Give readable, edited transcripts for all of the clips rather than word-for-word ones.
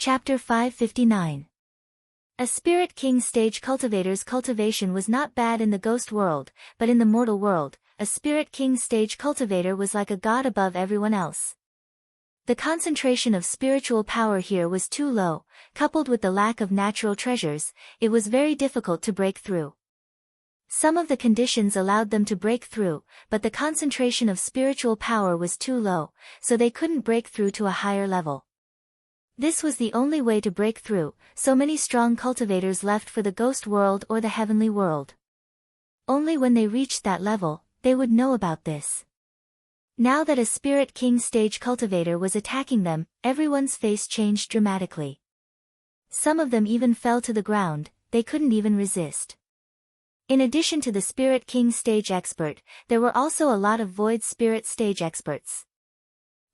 Chapter 559. A Spirit King Stage Cultivator's cultivation was not bad in the ghost world, but in the mortal world, a Spirit King Stage Cultivator was like a god above everyone else. The concentration of spiritual power here was too low, coupled with the lack of natural treasures, it was very difficult to break through. Some of the conditions allowed them to break through, but the concentration of spiritual power was too low, so they couldn't break through to a higher level. This was the only way to break through, so many strong cultivators left for the ghost world or the heavenly world. Only when they reached that level, they would know about this. Now that a Spirit King Stage Cultivator was attacking them, everyone's face changed dramatically. Some of them even fell to the ground, they couldn't even resist. In addition to the Spirit King Stage Expert, there were also a lot of Void Spirit Stage Experts.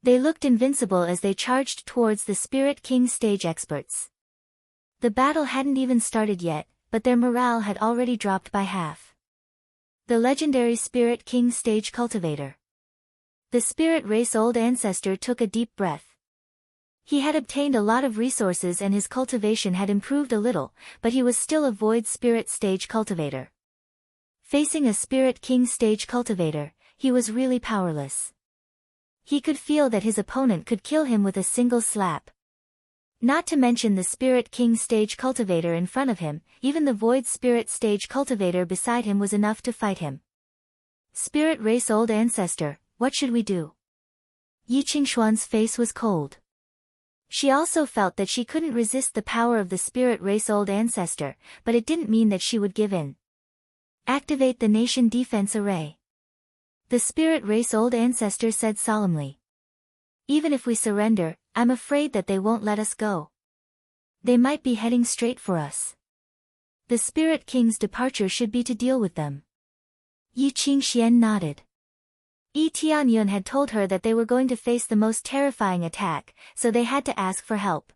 They looked invincible as they charged towards the Spirit King Stage Experts. The battle hadn't even started yet, but their morale had already dropped by half. The legendary Spirit King Stage Cultivator. The Spirit Race Old Ancestor took a deep breath. He had obtained a lot of resources and his cultivation had improved a little, but he was still a Void Spirit Stage Cultivator. Facing a Spirit King Stage Cultivator, he was really powerless. He could feel that his opponent could kill him with a single slap. Not to mention the Spirit King Stage Cultivator in front of him, even the Void Spirit Stage Cultivator beside him was enough to fight him. Spirit Race Old Ancestor, what should we do? Yi Qingshuan's face was cold. She also felt that she couldn't resist the power of the Spirit Race Old Ancestor, but it didn't mean that she would give in. Activate the Nation Defense Array. The Spirit Race Old Ancestor said solemnly. Even if we surrender, I'm afraid that they won't let us go. They might be heading straight for us. The Spirit King's departure should be to deal with them. Yi Qingxian nodded. Yi Tianyun had told her that they were going to face the most terrifying attack, so they had to ask for help.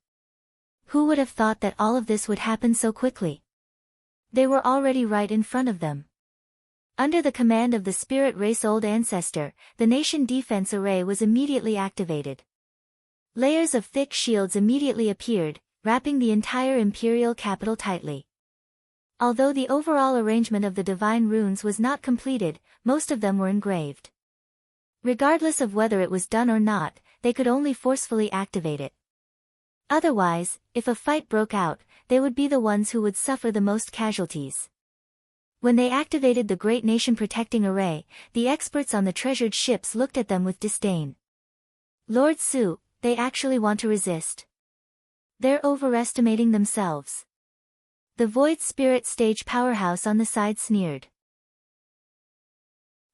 Who would have thought that all of this would happen so quickly? They were already right in front of them. Under the command of the Spirit Race Old Ancestor, the Nation Defense Array was immediately activated. Layers of thick shields immediately appeared, wrapping the entire imperial capital tightly. Although the overall arrangement of the divine runes was not completed, most of them were engraved. Regardless of whether it was done or not, they could only forcefully activate it. Otherwise, if a fight broke out, they would be the ones who would suffer the most casualties. When they activated the Great Nation Protecting Array, the experts on the treasured ships looked at them with disdain. Lord Su, they actually want to resist. They're overestimating themselves. The Void Spirit Stage Powerhouse on the side sneered.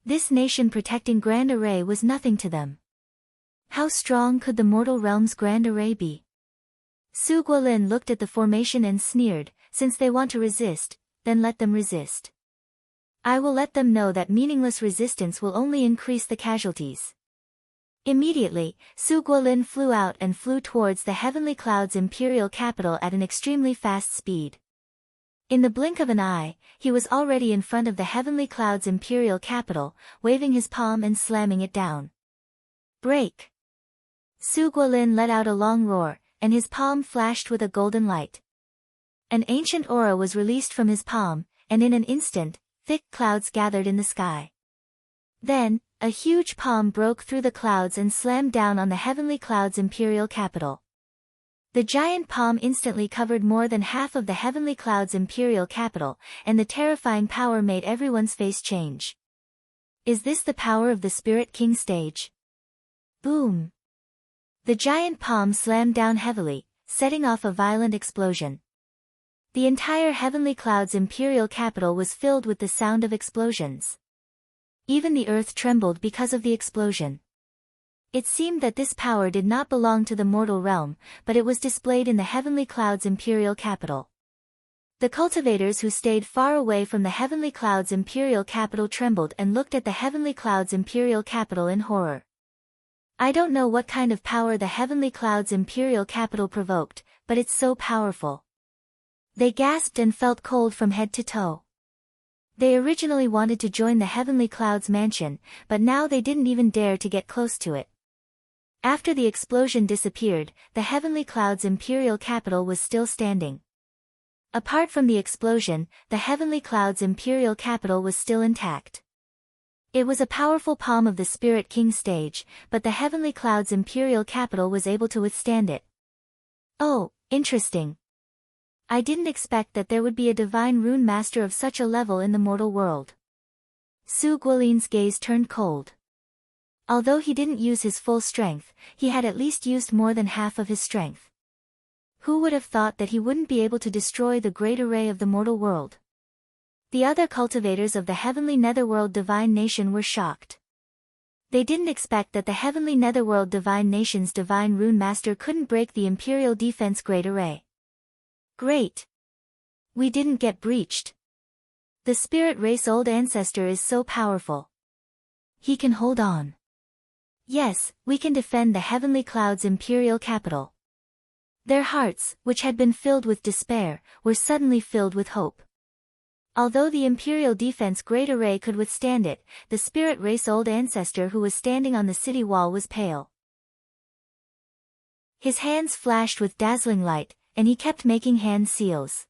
This Nation Protecting Grand Array was nothing to them. How strong could the Mortal Realm's Grand Array be? Su Guolin looked at the formation and sneered, since they want to resist, then let them resist. I will let them know that meaningless resistance will only increase the casualties. Immediately, Su Guolin flew out and flew towards the Heavenly Cloud's imperial capital at an extremely fast speed. In the blink of an eye, he was already in front of the Heavenly Cloud's imperial capital, waving his palm and slamming it down. Break! Su Guolin let out a long roar, and his palm flashed with a golden light. An ancient aura was released from his palm, and in an instant, thick clouds gathered in the sky. Then, a huge palm broke through the clouds and slammed down on the Heavenly Cloud's imperial capital. The giant palm instantly covered more than half of the Heavenly Cloud's imperial capital, and the terrifying power made everyone's face change. Is this the power of the Spirit King Stage? Boom! The giant palm slammed down heavily, setting off a violent explosion. The entire Heavenly Cloud's imperial capital was filled with the sound of explosions. Even the earth trembled because of the explosion. It seemed that this power did not belong to the mortal realm, but it was displayed in the Heavenly Cloud's imperial capital. The cultivators who stayed far away from the Heavenly Cloud's imperial capital trembled and looked at the Heavenly Cloud's imperial capital in horror. I don't know what kind of power the Heavenly Cloud's imperial capital provoked, but it's so powerful. They gasped and felt cold from head to toe. They originally wanted to join the Heavenly Cloud's mansion, but now they didn't even dare to get close to it. After the explosion disappeared, the heavenly cloud's imperial capital was still standing. Apart from the explosion, the heavenly cloud's imperial capital was still intact. It was a powerful palm of the Spirit King stage, but the heavenly cloud's imperial capital was able to withstand it. Oh, interesting. I didn't expect that there would be a divine rune master of such a level in the mortal world. Su Guolin's gaze turned cold. Although he didn't use his full strength, he had at least used more than half of his strength. Who would have thought that he wouldn't be able to destroy the great array of the mortal world? The other cultivators of the heavenly netherworld divine nation were shocked. They didn't expect that the heavenly netherworld divine nation's divine rune master couldn't break the imperial defense great array. Great! We didn't get breached. The spirit race old ancestor is so powerful. He can hold on. Yes, we can defend the heavenly cloud's imperial capital. Their hearts, which had been filled with despair, were suddenly filled with hope. Although the imperial defense great array could withstand it, the spirit race old ancestor who was standing on the city wall was pale. His hands flashed with dazzling light, and he kept making hand seals.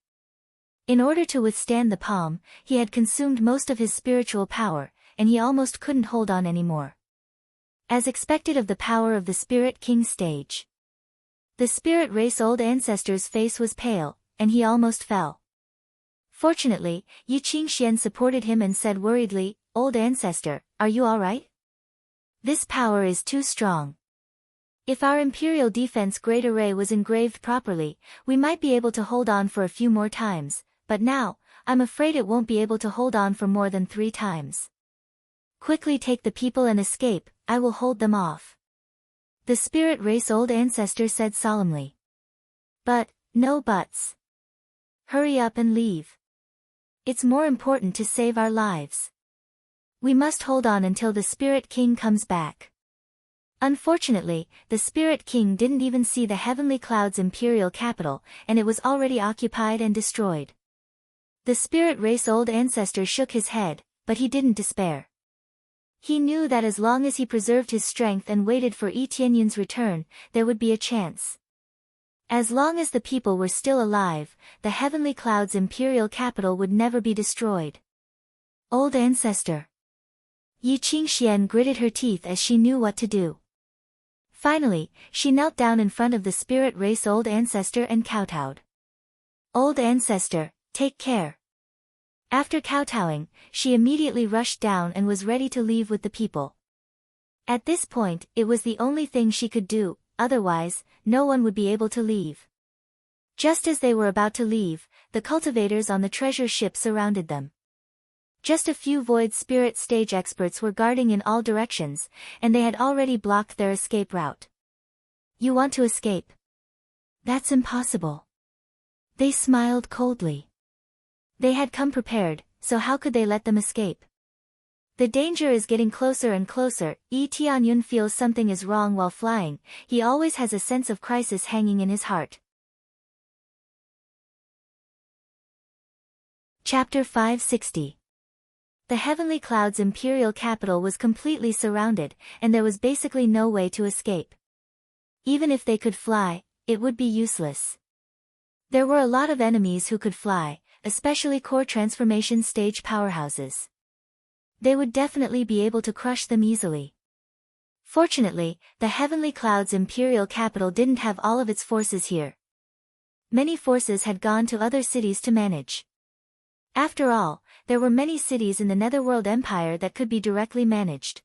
In order to withstand the palm, he had consumed most of his spiritual power, and he almost couldn't hold on anymore. As expected of the power of the Spirit King stage. The spirit race old ancestor's face was pale, and he almost fell. Fortunately, Yi Qingxian supported him and said worriedly, "Old ancestor, are you alright? This power is too strong. If our imperial defense great array was engraved properly, we might be able to hold on for a few more times, but now, I'm afraid it won't be able to hold on for more than 3 times. Quickly take the people and escape, I will hold them off." The spirit race old ancestor said solemnly. But, no buts. Hurry up and leave. It's more important to save our lives. We must hold on until the Spirit King comes back. Unfortunately, the Spirit King didn't even see the heavenly cloud's imperial capital, and it was already occupied and destroyed. The spirit race old ancestor shook his head, but he didn't despair. He knew that as long as he preserved his strength and waited for Yi Tianyun's return, there would be a chance. As long as the people were still alive, the heavenly cloud's imperial capital would never be destroyed. Old ancestor. Yi Qingxian gritted her teeth as she knew what to do. Finally, she knelt down in front of the spirit race old ancestor and kowtowed. "Old ancestor, take care." After kowtowing, she immediately rushed down and was ready to leave with the people. At this point, it was the only thing she could do, otherwise, no one would be able to leave. Just as they were about to leave, the cultivators on the treasure ship surrounded them. Just a few void spirit stage experts were guarding in all directions, and they had already blocked their escape route. "You want to escape? That's impossible." They smiled coldly. They had come prepared, so how could they let them escape? The danger is getting closer and closer. Yi Tianyun feels something is wrong while flying. He always has a sense of crisis hanging in his heart. Chapter 560. The heavenly cloud's imperial capital was completely surrounded, and there was basically no way to escape. Even if they could fly, it would be useless. There were a lot of enemies who could fly, especially core transformation stage powerhouses. They would definitely be able to crush them easily. Fortunately, the heavenly cloud's imperial capital didn't have all of its forces here. Many forces had gone to other cities to manage. After all, there were many cities in the Netherworld Empire that could be directly managed.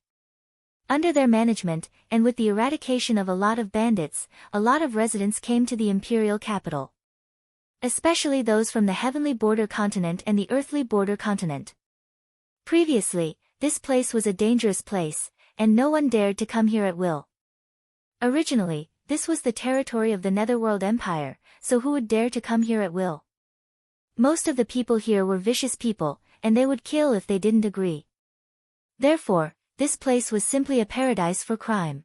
Under their management, and with the eradication of a lot of bandits, a lot of residents came to the imperial capital. Especially those from the heavenly border continent and the earthly border continent. Previously, this place was a dangerous place, and no one dared to come here at will. Originally, this was the territory of the Netherworld Empire, so who would dare to come here at will? Most of the people here were vicious people, and they would kill if they didn't agree. Therefore, this place was simply a paradise for crime.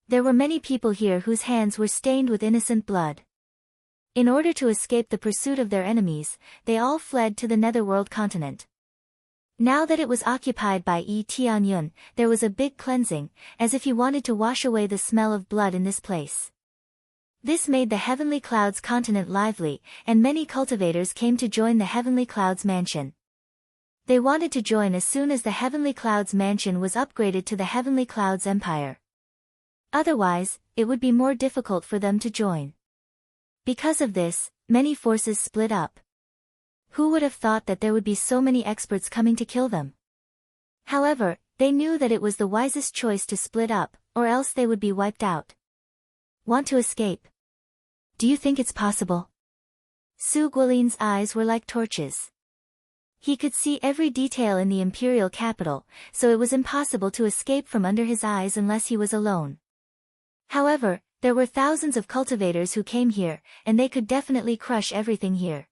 There were many people here whose hands were stained with innocent blood. In order to escape the pursuit of their enemies, they all fled to the Netherworld continent. Now that it was occupied by Tianyun, there was a big cleansing, as if he wanted to wash away the smell of blood in this place. This made the Heavenly Clouds continent lively, and many cultivators came to join the Heavenly Clouds mansion. They wanted to join as soon as the Heavenly Clouds mansion was upgraded to the Heavenly Clouds Empire. Otherwise, it would be more difficult for them to join. Because of this, many forces split up. Who would have thought that there would be so many experts coming to kill them? However, they knew that it was the wisest choice to split up, or else they would be wiped out. Want to escape? Do you think it's possible? Su Guolin's eyes were like torches. He could see every detail in the imperial capital, so it was impossible to escape from under his eyes unless he was alone. However, there were thousands of cultivators who came here, and they could definitely crush everything here.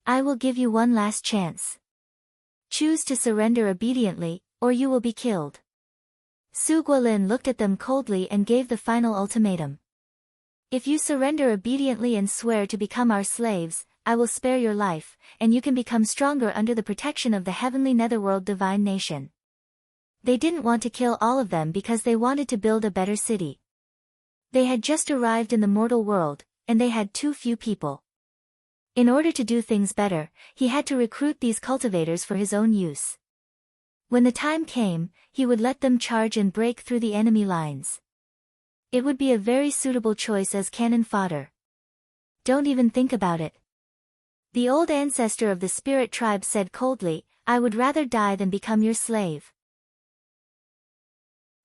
I will give you one last chance. Choose to surrender obediently, or you will be killed. Su Guolin looked at them coldly and gave the final ultimatum. If you surrender obediently and swear to become our slaves, I will spare your life, and you can become stronger under the protection of the heavenly netherworld divine nation. They didn't want to kill all of them because they wanted to build a better city. They had just arrived in the mortal world, and they had too few people. In order to do things better, he had to recruit these cultivators for his own use. When the time came, he would let them charge and break through the enemy lines. It would be a very suitable choice as cannon fodder. Don't even think about it. The old ancestor of the spirit tribe said coldly, I would rather die than become your slave.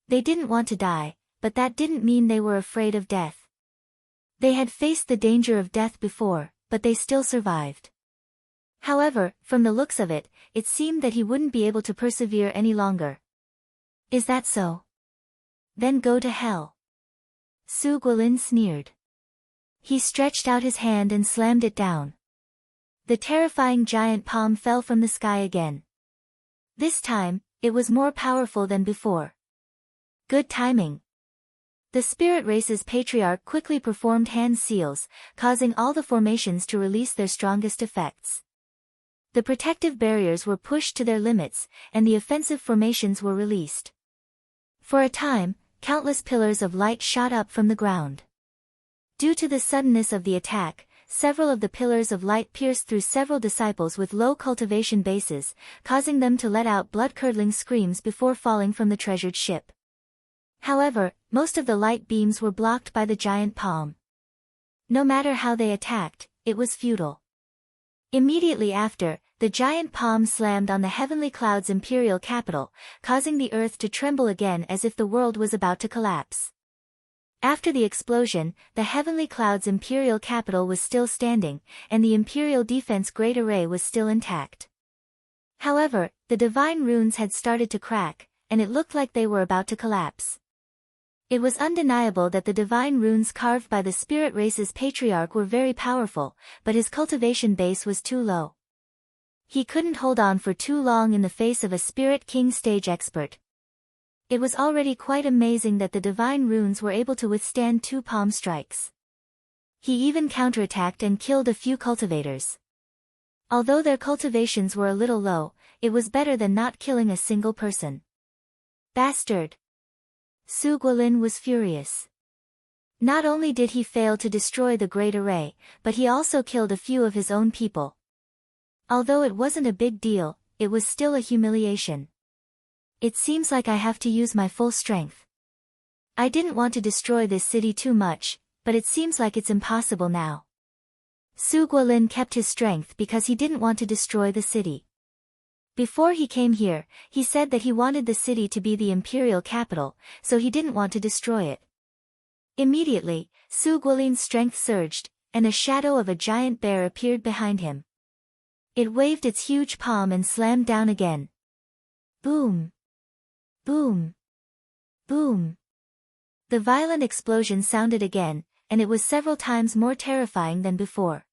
They didn't want to die, but that didn't mean they were afraid of death. They had faced the danger of death before, but they still survived. However, from the looks of it, it seemed that he wouldn't be able to persevere any longer. Is that so? Then go to hell. Su Guolin sneered. He stretched out his hand and slammed it down. The terrifying giant palm fell from the sky again. This time, it was more powerful than before. Good timing. The spirit race's patriarch quickly performed hand seals, causing all the formations to release their strongest effects. The protective barriers were pushed to their limits, and the offensive formations were released. For a time, countless pillars of light shot up from the ground. Due to the suddenness of the attack, several of the pillars of light pierced through several disciples with low cultivation bases, causing them to let out blood-curdling screams before falling from the treasured ship. However, most of the light beams were blocked by the giant palm. No matter how they attacked, it was futile. Immediately after, the giant palm slammed on the Heavenly Cloud's imperial capital, causing the earth to tremble again as if the world was about to collapse. After the explosion, the Heavenly Cloud's imperial capital was still standing, and the imperial defense great array was still intact. However, the divine runes had started to crack, and it looked like they were about to collapse. It was undeniable that the divine runes carved by the spirit race's patriarch were very powerful, but his cultivation base was too low. He couldn't hold on for too long in the face of a spirit king stage expert. It was already quite amazing that the divine runes were able to withstand 2 palm strikes. He even counterattacked and killed a few cultivators. Although their cultivations were a little low, it was better than not killing a single person. Bastard! Su Guolin was furious. Not only did he fail to destroy the Great Array, but he also killed a few of his own people. Although it wasn't a big deal, it was still a humiliation. It seems like I have to use my full strength. I didn't want to destroy this city too much, but it seems like it's impossible now. Su Guolin kept his strength because he didn't want to destroy the city. Before he came here, he said that he wanted the city to be the imperial capital, so he didn't want to destroy it. Immediately, Su Guolin's strength surged, and a shadow of a giant bear appeared behind him. It waved its huge palm and slammed down again. Boom! Boom! Boom! The violent explosion sounded again, and it was several times more terrifying than before.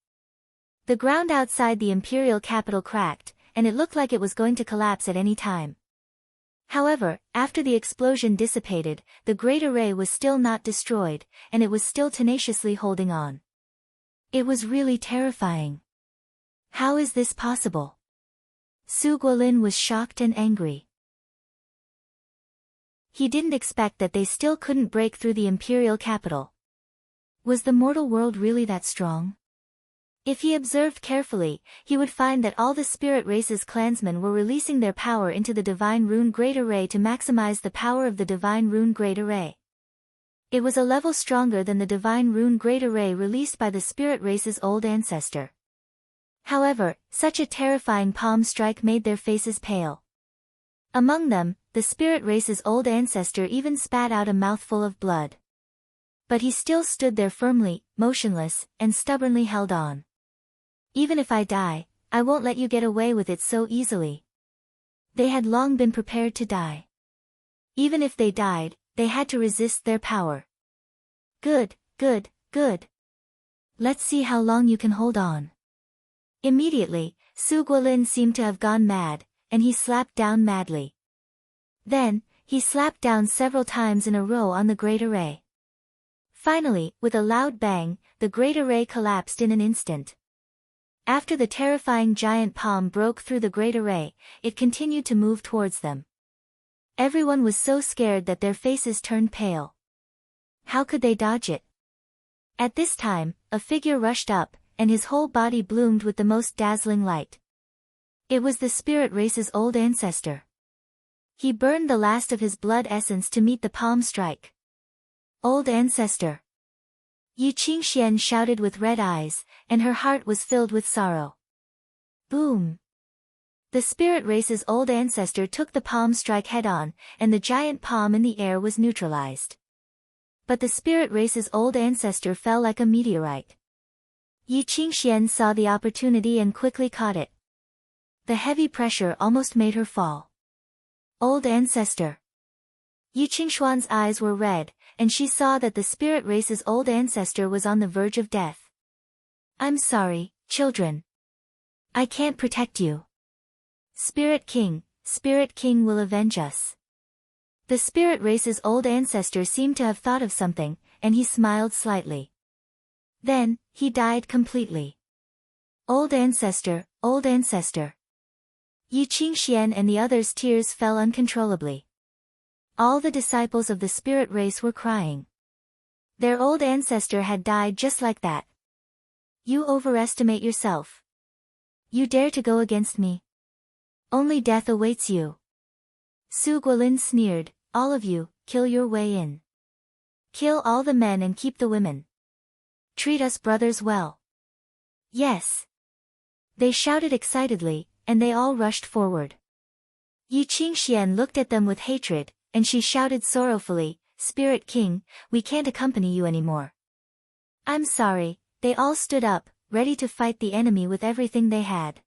The ground outside the imperial capital cracked, and it looked like it was going to collapse at any time. However, after the explosion dissipated, the Great Array was still not destroyed, and it was still tenaciously holding on. It was really terrifying. How is this possible? Su Guolin was shocked and angry. He didn't expect that they still couldn't break through the imperial capital. Was the mortal world really that strong? If he observed carefully, he would find that all the spirit race's clansmen were releasing their power into the Divine Rune Great Array to maximize the power of the Divine Rune Great Array. It was a level stronger than the Divine Rune Great Array released by the spirit race's old ancestor. However, such a terrifying palm strike made their faces pale. Among them, the spirit race's old ancestor even spat out a mouthful of blood. But he still stood there firmly, motionless, and stubbornly held on. Even if I die, I won't let you get away with it so easily. They had long been prepared to die. Even if they died, they had to resist their power. Good, good, good. Let's see how long you can hold on. Immediately, Su Guolin seemed to have gone mad, and he slapped down madly. Then, he slapped down several times in a row on the Great Array. Finally, with a loud bang, the Great Array collapsed in an instant. After the terrifying giant palm broke through the Great Array, it continued to move towards them. Everyone was so scared that their faces turned pale. How could they dodge it? At this time, a figure rushed up, and his whole body bloomed with the most dazzling light. It was the spirit race's old ancestor. He burned the last of his blood essence to meet the palm strike. Old ancestor! Yi Qingxian shouted with red eyes, and her heart was filled with sorrow. Boom! The spirit race's old ancestor took the palm strike head-on, and the giant palm in the air was neutralized. But the spirit race's old ancestor fell like a meteorite. Yi Qingxian saw the opportunity and quickly caught it. The heavy pressure almost made her fall. Old ancestor! Yi Qingshuan's eyes were red, and she saw that the spirit race's old ancestor was on the verge of death. I'm sorry, children. I can't protect you. Spirit King will avenge us. The spirit race's old ancestor seemed to have thought of something, and he smiled slightly. Then, he died completely. Old ancestor, old ancestor. Yi Qingxian and the others' tears fell uncontrollably. All the disciples of the spirit race were crying. Their old ancestor had died just like that. You overestimate yourself. You dare to go against me? Only death awaits you. Su Guolin sneered, all of you, kill your way in. Kill all the men and keep the women. Treat us brothers well. Yes. They shouted excitedly, and they all rushed forward. Yi Qingxian looked at them with hatred, and she shouted sorrowfully, Spirit King, we can't accompany you anymore. I'm sorry. They all stood up, ready to fight the enemy with everything they had.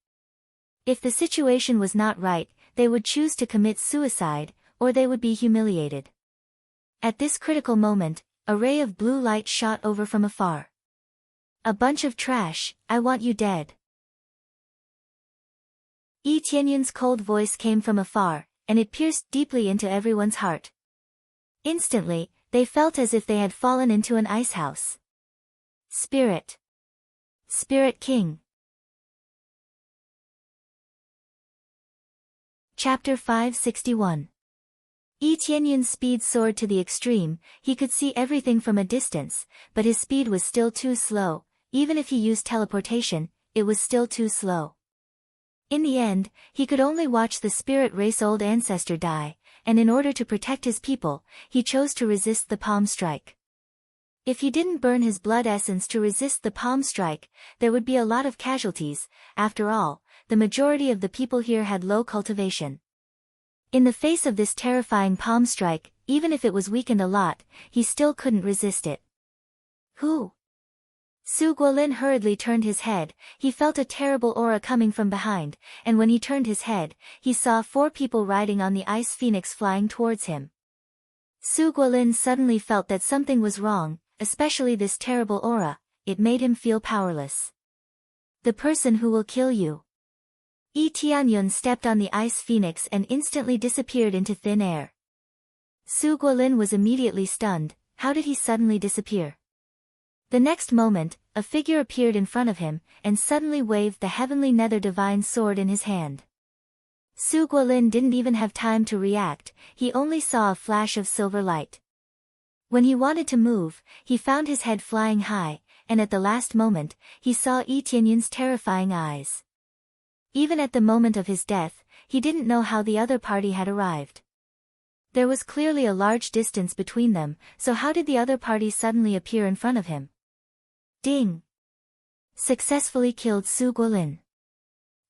If the situation was not right, they would choose to commit suicide, or they would be humiliated. At this critical moment, a ray of blue light shot over from afar. A bunch of trash, I want you dead. Yi Tianyun's cold voice came from afar, and it pierced deeply into everyone's heart. Instantly, they felt as if they had fallen into an ice house. Spirit King. Chapter 561. Yi Tianyun's speed soared to the extreme. He could see everything from a distance, but his speed was still too slow. Even if he used teleportation, it was still too slow. In the end, he could only watch the spirit race old ancestor die, and in order to protect his people, he chose to resist the palm strike. If he didn't burn his blood essence to resist the palm strike, there would be a lot of casualties. After all, the majority of the people here had low cultivation. In the face of this terrifying palm strike, even if it was weakened a lot, he still couldn't resist it. Who? Su Guolin hurriedly turned his head. He felt a terrible aura coming from behind, and when he turned his head, he saw 4 people riding on the ice phoenix flying towards him. Su Guolin suddenly felt that something was wrong, especially this terrible aura. It made him feel powerless. The person who will kill you. Yi Tianyun stepped on the ice phoenix and instantly disappeared into thin air. Su Guolin was immediately stunned. How did he suddenly disappear? The next moment, a figure appeared in front of him, and suddenly waved the heavenly nether divine sword in his hand. Su Guolin didn't even have time to react, he only saw a flash of silver light. When he wanted to move, he found his head flying high, and at the last moment, he saw Yi Tianyun's terrifying eyes. Even at the moment of his death, he didn't know how the other party had arrived. There was clearly a large distance between them, so how did the other party suddenly appear in front of him? Ding! Successfully killed Su Guolin.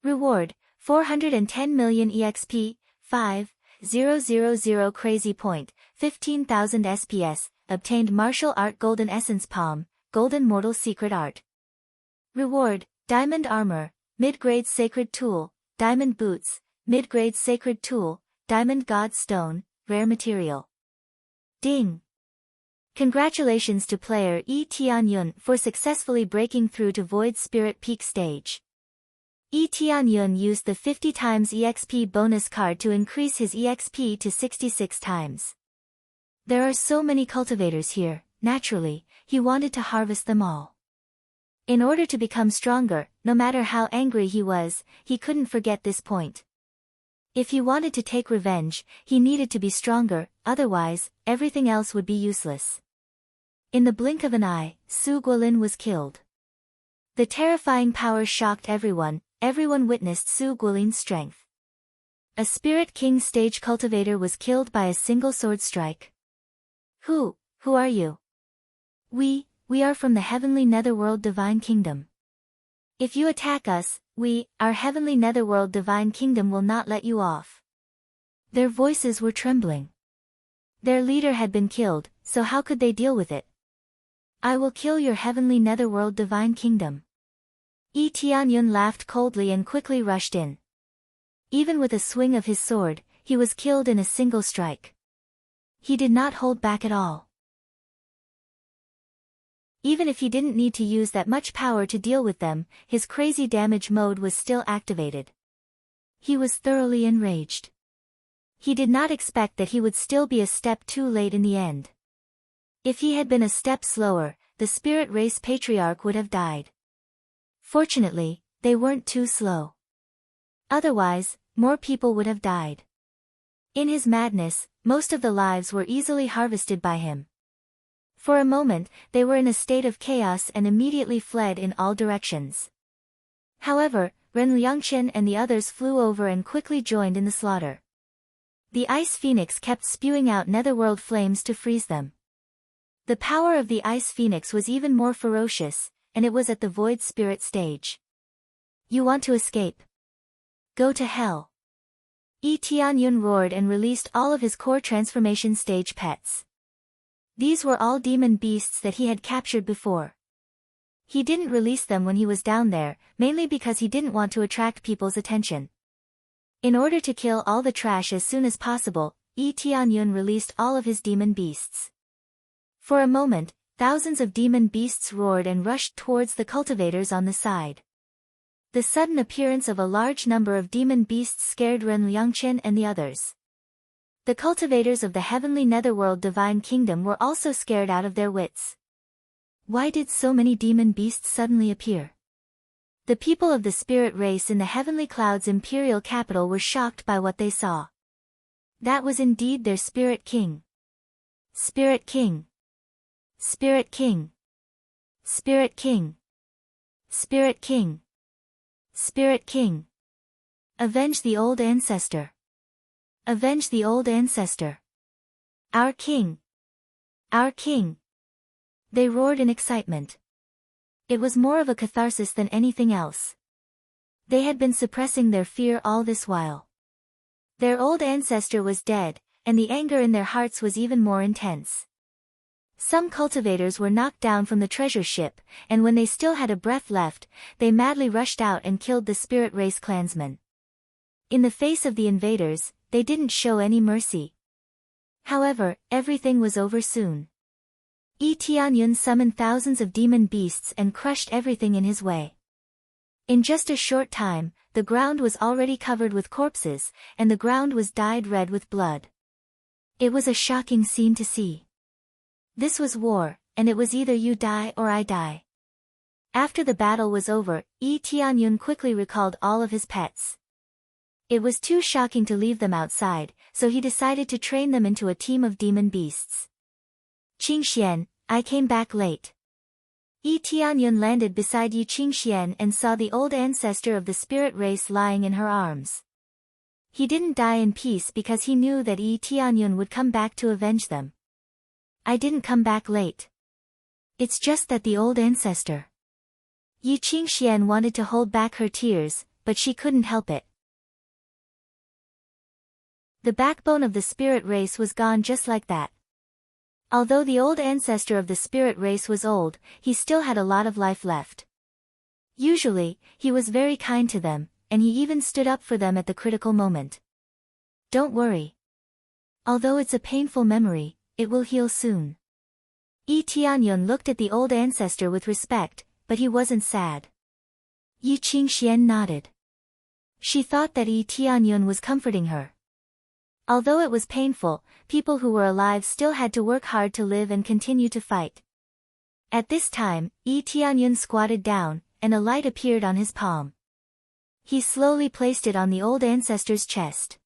Reward, 410 million EXP, 5,000 crazy point, 15,000 SPS, obtained martial art golden essence palm, golden mortal secret art. Reward, diamond armor, mid-grade sacred tool, diamond boots, mid-grade sacred tool, diamond god stone, rare material. Ding! Congratulations to player Yi Tianyun for successfully breaking through to Void Spirit Peak stage. Yi Tianyun used the 50 times EXP bonus card to increase his EXP to 66 times. There are so many cultivators here, naturally, he wanted to harvest them all. In order to become stronger, no matter how angry he was, he couldn't forget this point. If he wanted to take revenge, he needed to be stronger, otherwise, everything else would be useless. In the blink of an eye, Su Guolin was killed. The terrifying power shocked everyone witnessed Su Guolin's strength. A Spirit King stage cultivator was killed by a single sword strike. Who are you? We are from the heavenly netherworld divine kingdom. If you attack us, our heavenly netherworld divine kingdom will not let you off. Their voices were trembling. Their leader had been killed, so how could they deal with it? I will kill your heavenly netherworld divine kingdom. Yi Tianyun laughed coldly and quickly rushed in. Even with a swing of his sword, he was killed in a single strike. He did not hold back at all. Even if he didn't need to use that much power to deal with them, his crazy damage mode was still activated. He was thoroughly enraged. He did not expect that he would still be a step too late in the end. If he had been a step slower, the spirit race patriarch would have died. Fortunately, they weren't too slow. Otherwise, more people would have died. In his madness, most of the lives were easily harvested by him. For a moment, they were in a state of chaos and immediately fled in all directions. However, Ren Liangchen and the others flew over and quickly joined in the slaughter. The Ice Phoenix kept spewing out netherworld flames to freeze them. The power of the Ice Phoenix was even more ferocious, and it was at the Void Spirit stage. You want to escape? Go to hell. Yi Tianyun roared and released all of his core transformation stage pets. These were all demon beasts that he had captured before. He didn't release them when he was down there, mainly because he didn't want to attract people's attention. In order to kill all the trash as soon as possible, Yi Tianyun released all of his demon beasts. For a moment, thousands of demon beasts roared and rushed towards the cultivators on the side. The sudden appearance of a large number of demon beasts scared Ren Liangchen and the others. The cultivators of the heavenly netherworld divine kingdom were also scared out of their wits. Why did so many demon beasts suddenly appear? The people of the spirit race in the heavenly cloud's imperial capital were shocked by what they saw. That was indeed their spirit king. Spirit king. Spirit king. Spirit king. Spirit king. Spirit king. Avenge the old ancestor. Avenge the old ancestor. Our king. Our king. They roared in excitement. It was more of a catharsis than anything else. They had been suppressing their fear all this while. Their old ancestor was dead, and the anger in their hearts was even more intense. Some cultivators were knocked down from the treasure ship, and when they still had a breath left, they madly rushed out and killed the spirit race clansmen. In the face of the invaders, they didn't show any mercy. However, everything was over soon. Yi Tianyun summoned thousands of demon beasts and crushed everything in his way. In just a short time, the ground was already covered with corpses, and the ground was dyed red with blood. It was a shocking scene to see. This was war, and it was either you die or I die. After the battle was over, Yi Tianyun quickly recalled all of his pets. It was too shocking to leave them outside, so he decided to train them into a team of demon beasts. Qingxian, I came back late. Yi Tianyun landed beside Yi Qingxian and saw the old ancestor of the spirit race lying in her arms. He didn't die in peace because he knew that Yi Tianyun would come back to avenge them. I didn't come back late. It's just that the old ancestor. Yi Qingxian wanted to hold back her tears, but she couldn't help it. The backbone of the spirit race was gone just like that. Although the old ancestor of the spirit race was old, he still had a lot of life left. Usually, he was very kind to them, and he even stood up for them at the critical moment. Don't worry. Although it's a painful memory, it will heal soon. Yi Tianyun looked at the old ancestor with respect, but he wasn't sad. Yi Qingxian nodded. She thought that Yi Tianyun was comforting her. Although it was painful, people who were alive still had to work hard to live and continue to fight. At this time, Yi Tianyun squatted down, and a light appeared on his palm. He slowly placed it on the old ancestor's chest.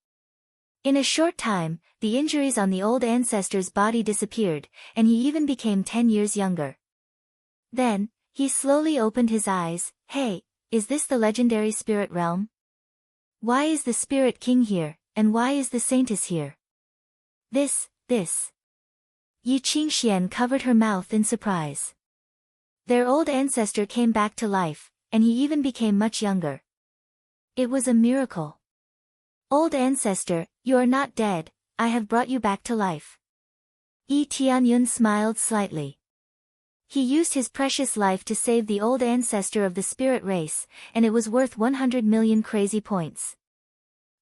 In a short time, the injuries on the old ancestor's body disappeared, and he even became 10 years younger. Then, he slowly opened his eyes. Hey, is this the legendary spirit realm? Why is the spirit king here, and why is the saintess here? This. Yi Qingxian covered her mouth in surprise. Their old ancestor came back to life, and he even became much younger. It was a miracle. Old ancestor, you are not dead, I have brought you back to life. Yi Tianyun smiled slightly. He used his precious life to save the old ancestor of the spirit race, and it was worth 100 million crazy points.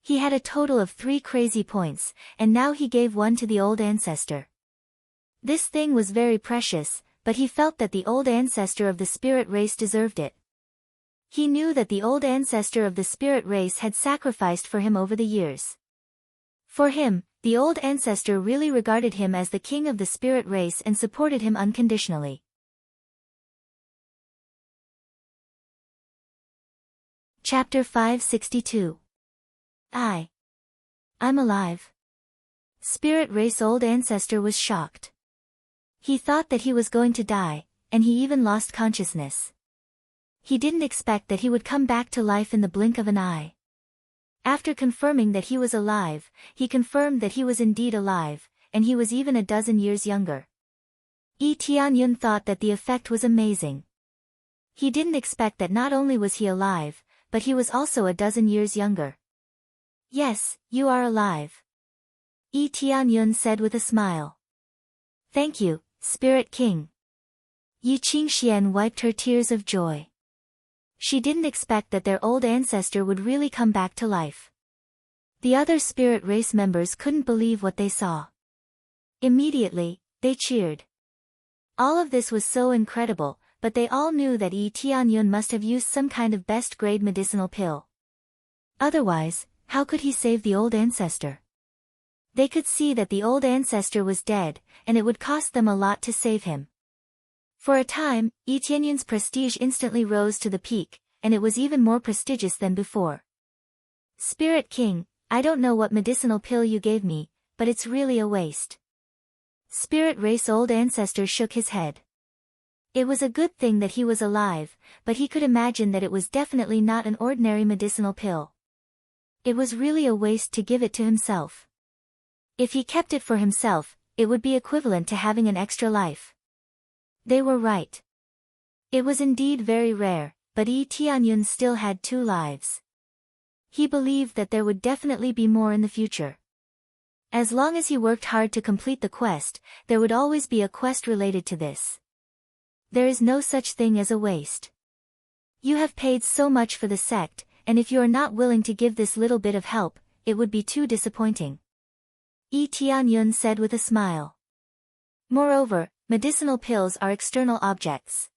He had a total of 3 crazy points, and now he gave one to the old ancestor. This thing was very precious, but he felt that the old ancestor of the spirit race deserved it. He knew that the old ancestor of the spirit race had sacrificed for him over the years. For him, the old ancestor really regarded him as the king of the spirit race and supported him unconditionally. Chapter 562. I'm alive. Spirit race old ancestor was shocked. He thought that he was going to die, and he even lost consciousness. He didn't expect that he would come back to life in the blink of an eye. After confirming that he was alive, he confirmed that he was indeed alive, and he was even a dozen years younger. Yi Tianyun thought that the effect was amazing. He didn't expect that not only was he alive, but he was also a dozen years younger. Yes, you are alive. Yi Tianyun said with a smile. Thank you, Spirit King. Yi Qingxian wiped her tears of joy. She didn't expect that their old ancestor would really come back to life. The other spirit race members couldn't believe what they saw. Immediately, they cheered. All of this was so incredible, but they all knew that Yi Tianyun must have used some kind of best-grade medicinal pill. Otherwise, how could he save the old ancestor? They could see that the old ancestor was dead, and it would cost them a lot to save him. For a time, Yi Tianyun's prestige instantly rose to the peak, and it was even more prestigious than before. Spirit King, I don't know what medicinal pill you gave me, but it's really a waste. Spirit race old ancestor shook his head. It was a good thing that he was alive, but he could imagine that it was definitely not an ordinary medicinal pill. It was really a waste to give it to himself. If he kept it for himself, it would be equivalent to having an extra life. They were right. It was indeed very rare, but Yi Tianyun still had 2 lives. He believed that there would definitely be more in the future. As long as he worked hard to complete the quest, there would always be a quest related to this. There is no such thing as a waste. You have paid so much for the sect, and if you are not willing to give this little bit of help, it would be too disappointing. Yi Tianyun said with a smile. Moreover, medicinal pills are external objects.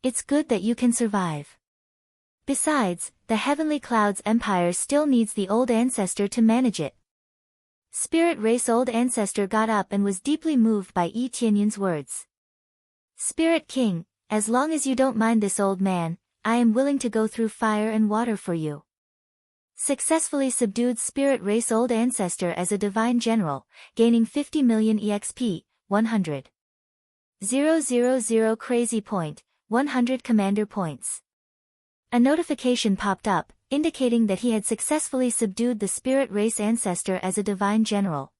It's good that you can survive. Besides, the Heavenly Clouds Empire still needs the old ancestor to manage it. Spirit race old ancestor got up and was deeply moved by Yi Tianyun's words. Spirit King, as long as you don't mind this old man, I am willing to go through fire and water for you. Successfully subdued spirit race old ancestor as a divine general, gaining 50 million EXP, 100. 000 crazy point, 100 commander points. A notification popped up, indicating that he had successfully subdued the spirit race ancestor as a divine general.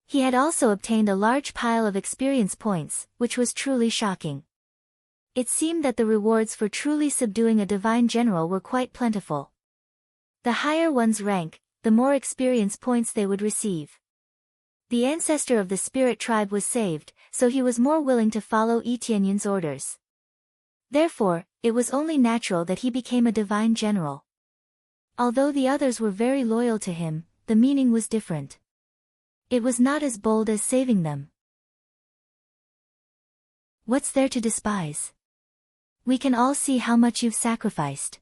He had also obtained a large pile of experience points, which was truly shocking. It seemed that the rewards for truly subduing a divine general were quite plentiful. The higher one's rank, the more experience points they would receive. The ancestor of the spirit tribe was saved, so he was more willing to follow Etienne's orders. Therefore, it was only natural that he became a divine general. Although the others were very loyal to him, the meaning was different. It was not as bold as saving them. What's there to despise? We can all see how much you've sacrificed.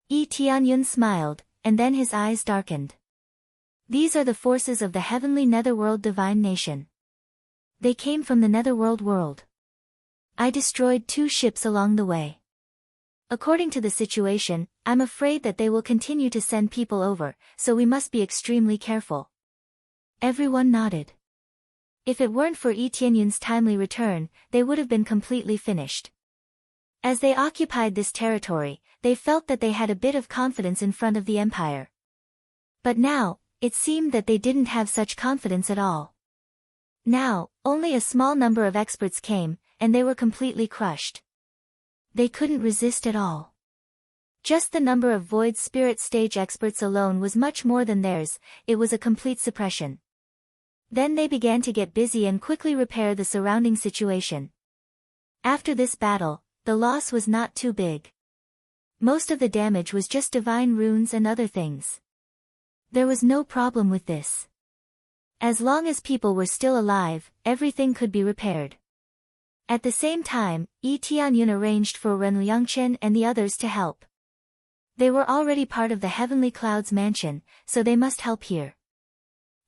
Etienne smiled, and then his eyes darkened. These are the forces of the heavenly netherworld divine nation. They came from the netherworld world. I destroyed 2 ships along the way. According to the situation, I'm afraid that they will continue to send people over, so we must be extremely careful. Everyone nodded. If it weren't for Etienne's timely return, they would have been completely finished. As they occupied this territory, they felt that they had a bit of confidence in front of the empire. But now, it seemed that they didn't have such confidence at all. Now, only a small number of experts came, and they were completely crushed. They couldn't resist at all. Just the number of void spirit stage experts alone was much more than theirs, it was a complete suppression. Then they began to get busy and quickly repair the surrounding situation. After this battle, the loss was not too big. Most of the damage was just divine runes and other things. There was no problem with this. As long as people were still alive, everything could be repaired. At the same time, Etienne arranged for Ren Liangchen and the others to help. They were already part of the Heavenly Clouds mansion, so they must help here.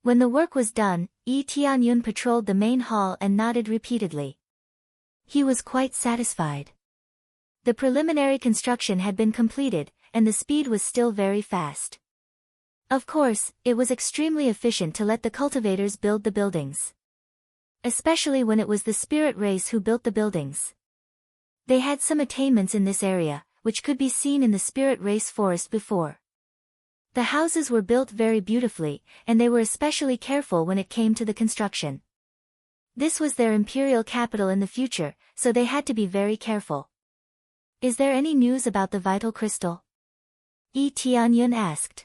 When the work was done, Etienne patrolled the main hall and nodded repeatedly. He was quite satisfied. The preliminary construction had been completed, and the speed was still very fast. Of course, it was extremely efficient to let the cultivators build the buildings. Especially when it was the spirit race who built the buildings. They had some attainments in this area, which could be seen in the spirit race forest before. The houses were built very beautifully, and they were especially careful when it came to the construction. This was their imperial capital in the future, so they had to be very careful. Is there any news about the vital crystal? Etienne asked.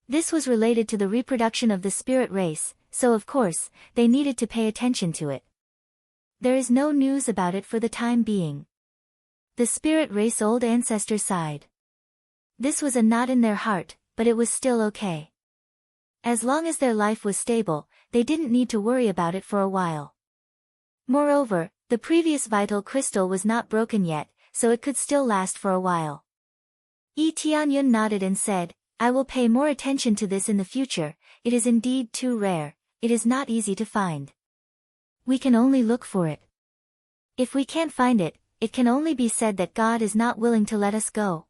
This was related to the reproduction of the spirit race, so of course, they needed to pay attention to it. There is no news about it for the time being. The spirit race old ancestor sighed. This was a knot in their heart, but it was still okay. As long as their life was stable, they didn't need to worry about it for a while. Moreover, the previous vital crystal was not broken yet, so it could still last for a while. Etienne nodded and said, I will pay more attention to this in the future, it is indeed too rare, it is not easy to find. We can only look for it. If we can't find it, it can only be said that God is not willing to let us go.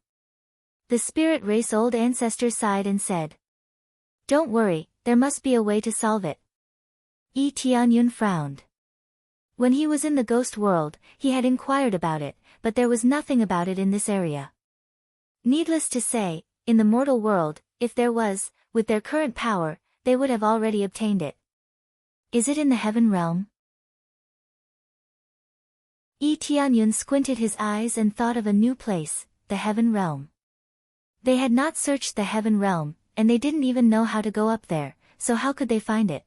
The spirit race old ancestor sighed and said. Don't worry, there must be a way to solve it. Etienne frowned. When he was in the ghost world, he had inquired about it, but there was nothing about it in this area. Needless to say, in the mortal world, if there was, with their current power, they would have already obtained it. Is it in the heaven realm? Etienne squinted his eyes and thought of a new place, the heaven realm. They had not searched the heaven realm, and they didn't even know how to go up there, so how could they find it?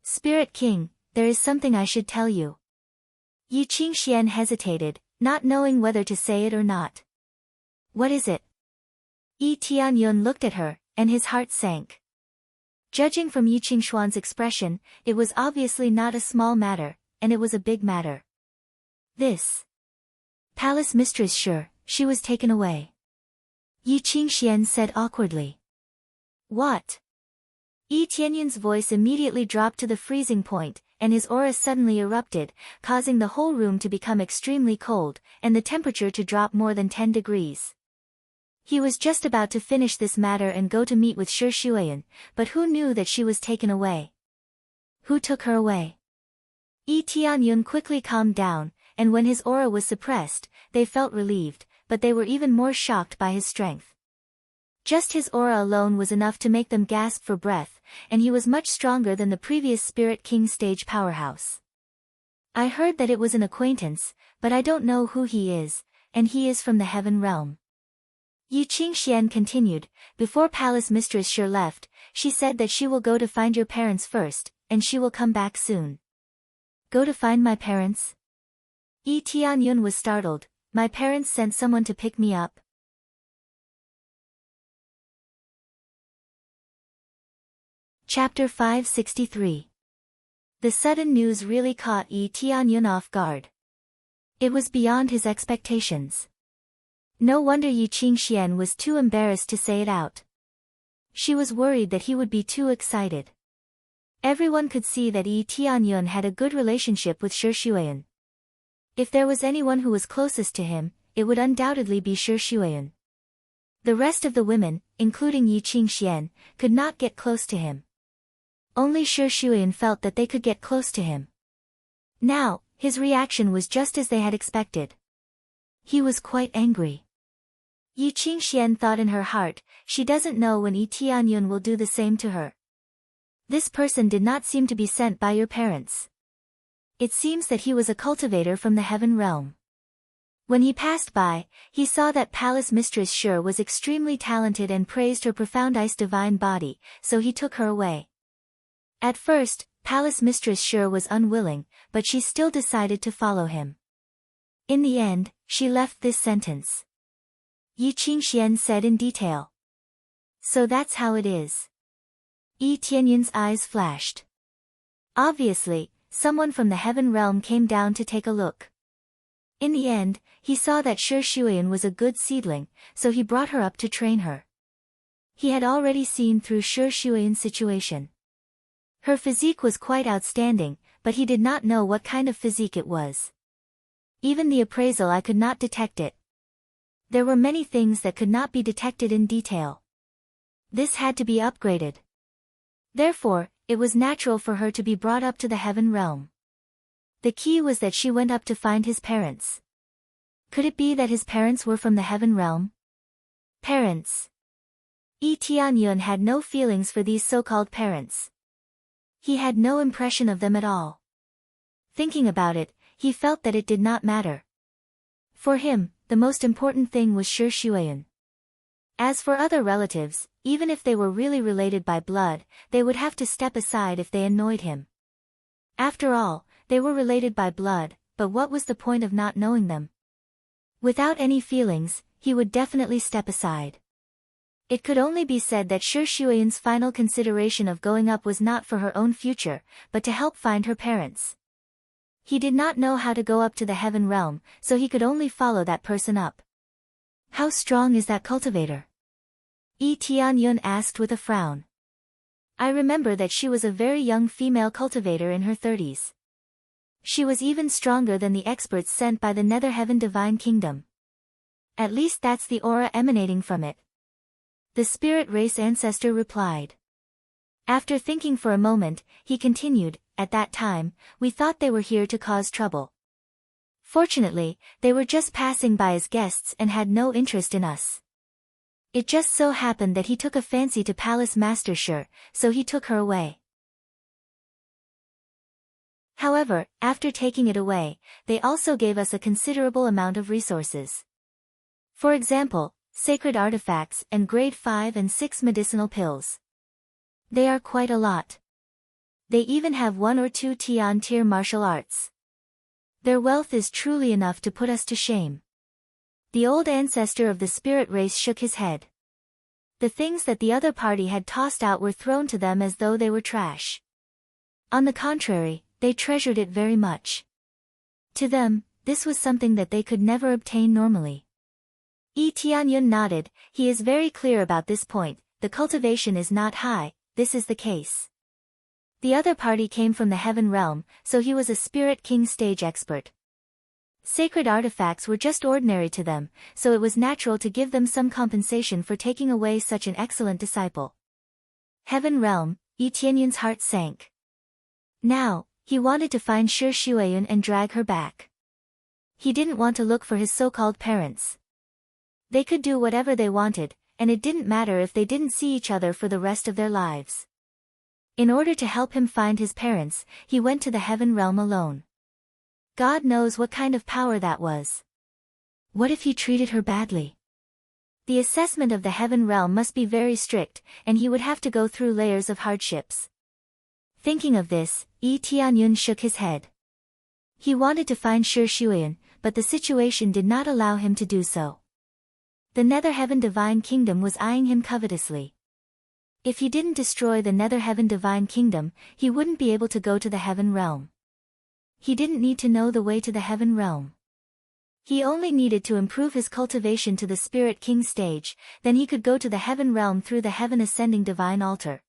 Spirit King, there is something I should tell you. Yi Qingxian hesitated, not knowing whether to say it or not. What is it? Etienne looked at her, and his heart sank. Judging from Yi Qingshuan's expression, it was obviously not a small matter, and it was a big matter. This palace mistress, sure, she was taken away. Yi Qingxian said awkwardly. What? Etienne's voice immediately dropped to the freezing point, and his aura suddenly erupted, causing the whole room to become extremely cold, and the temperature to drop more than 10 degrees. He was just about to finish this matter and go to meet with Shi Xueyan, but who knew that she was taken away? Who took her away? Yi Tianyun quickly calmed down, and when his aura was suppressed, they felt relieved, but they were even more shocked by his strength. Just his aura alone was enough to make them gasp for breath, and he was much stronger than the previous Spirit King stage powerhouse. I heard that it was an acquaintance, but I don't know who he is, and he is from the heaven realm. Yi Qingxian continued. Before Palace Mistress Shi left, she said that she will go to find your parents first, and she will come back soon. Go to find my parents? Yi Tianyun was startled. My parents sent someone to pick me up. Chapter 563. The sudden news really caught Yi Tianyun off guard. It was beyond his expectations. No wonder Yi Qingxian was too embarrassed to say it out. She was worried that he would be too excited. Everyone could see that Yi Tianyun had a good relationship with Shi Xueyan. If there was anyone who was closest to him, it would undoubtedly be Shi Xueyan. The rest of the women, including Yi Qingxian, could not get close to him. Only Shi Xueyan felt that they could get close to him. Now, his reaction was just as they had expected. He was quite angry. Yi Qingxian thought in her heart, she doesn't know when Yi Tianyun will do the same to her. This person did not seem to be sent by your parents. It seems that he was a cultivator from the heaven realm. When he passed by, he saw that Palace Mistress Shi was extremely talented and praised her profound ice divine body, so he took her away. At first, Palace Mistress Shi was unwilling, but she still decided to follow him. In the end, she left this sentence. Yi Qingxian said in detail. So that's how it is. Yi Tianyun's eyes flashed. Obviously, someone from the heaven realm came down to take a look. In the end, he saw that Shi Xueyan was a good seedling, so he brought her up to train her. He had already seen through Shi Xueyan's situation. Her physique was quite outstanding, but he did not know what kind of physique it was. Even the appraisal I could not detect it. There were many things that could not be detected in detail. This had to be upgraded. Therefore, it was natural for her to be brought up to the heaven realm. The key was that she went up to find his parents. Could it be that his parents were from the heaven realm? Parents. Yi Tianyun had no feelings for these so-called parents. He had no impression of them at all. Thinking about it, he felt that it did not matter. For him, the most important thing was Shi Xueyan. As for other relatives, even if they were really related by blood, they would have to step aside if they annoyed him. After all, they were related by blood, but what was the point of not knowing them? Without any feelings, he would definitely step aside. It could only be said that Shi Xueyan's final consideration of going up was not for her own future, but to help find her parents. He did not know how to go up to the heaven realm, so he could only follow that person up. How strong is that cultivator? Yi Tianyun asked with a frown. I remember that she was a very young female cultivator in her 30s. She was even stronger than the experts sent by the Nether Heaven Divine Kingdom. At least that's the aura emanating from it. The spirit race ancestor replied. After thinking for a moment, he continued, at that time, we thought they were here to cause trouble. Fortunately, they were just passing by as guests and had no interest in us. It just so happened that he took a fancy to Palace Master Shi, so he took her away. However, after taking it away, they also gave us a considerable amount of resources. For example, sacred artifacts and grade 5 and 6 medicinal pills. They are quite a lot. They even have 1 or 2 Tian-tier martial arts. Their wealth is truly enough to put us to shame. The old ancestor of the spirit race shook his head. The things that the other party had tossed out were thrown to them as though they were trash. On the contrary, they treasured it very much. To them, this was something that they could never obtain normally. Yi Tianyun nodded. He is very clear about this point, the cultivation is not high, this is the case. The other party came from the heaven realm, so he was a spirit king stage expert. Sacred artifacts were just ordinary to them, so it was natural to give them some compensation for taking away such an excellent disciple. Heaven Realm, Yi Tianyun's heart sank. Now, he wanted to find Shi Shuiyun and drag her back. He didn't want to look for his so-called parents. They could do whatever they wanted, and it didn't matter if they didn't see each other for the rest of their lives. In order to help him find his parents, he went to the Heaven Realm alone. God knows what kind of power that was. What if he treated her badly? The assessment of the Heaven Realm must be very strict, and he would have to go through layers of hardships. Thinking of this, Yi Tianyun shook his head. He wanted to find Shi Shuiyun, but the situation did not allow him to do so. The Nether Heaven Divine Kingdom was eyeing him covetously. If he didn't destroy the Nether Heaven Divine Kingdom, he wouldn't be able to go to the Heaven Realm. He didn't need to know the way to the Heaven Realm. He only needed to improve his cultivation to the Spirit King stage, then he could go to the Heaven Realm through the Heaven Ascending Divine Altar.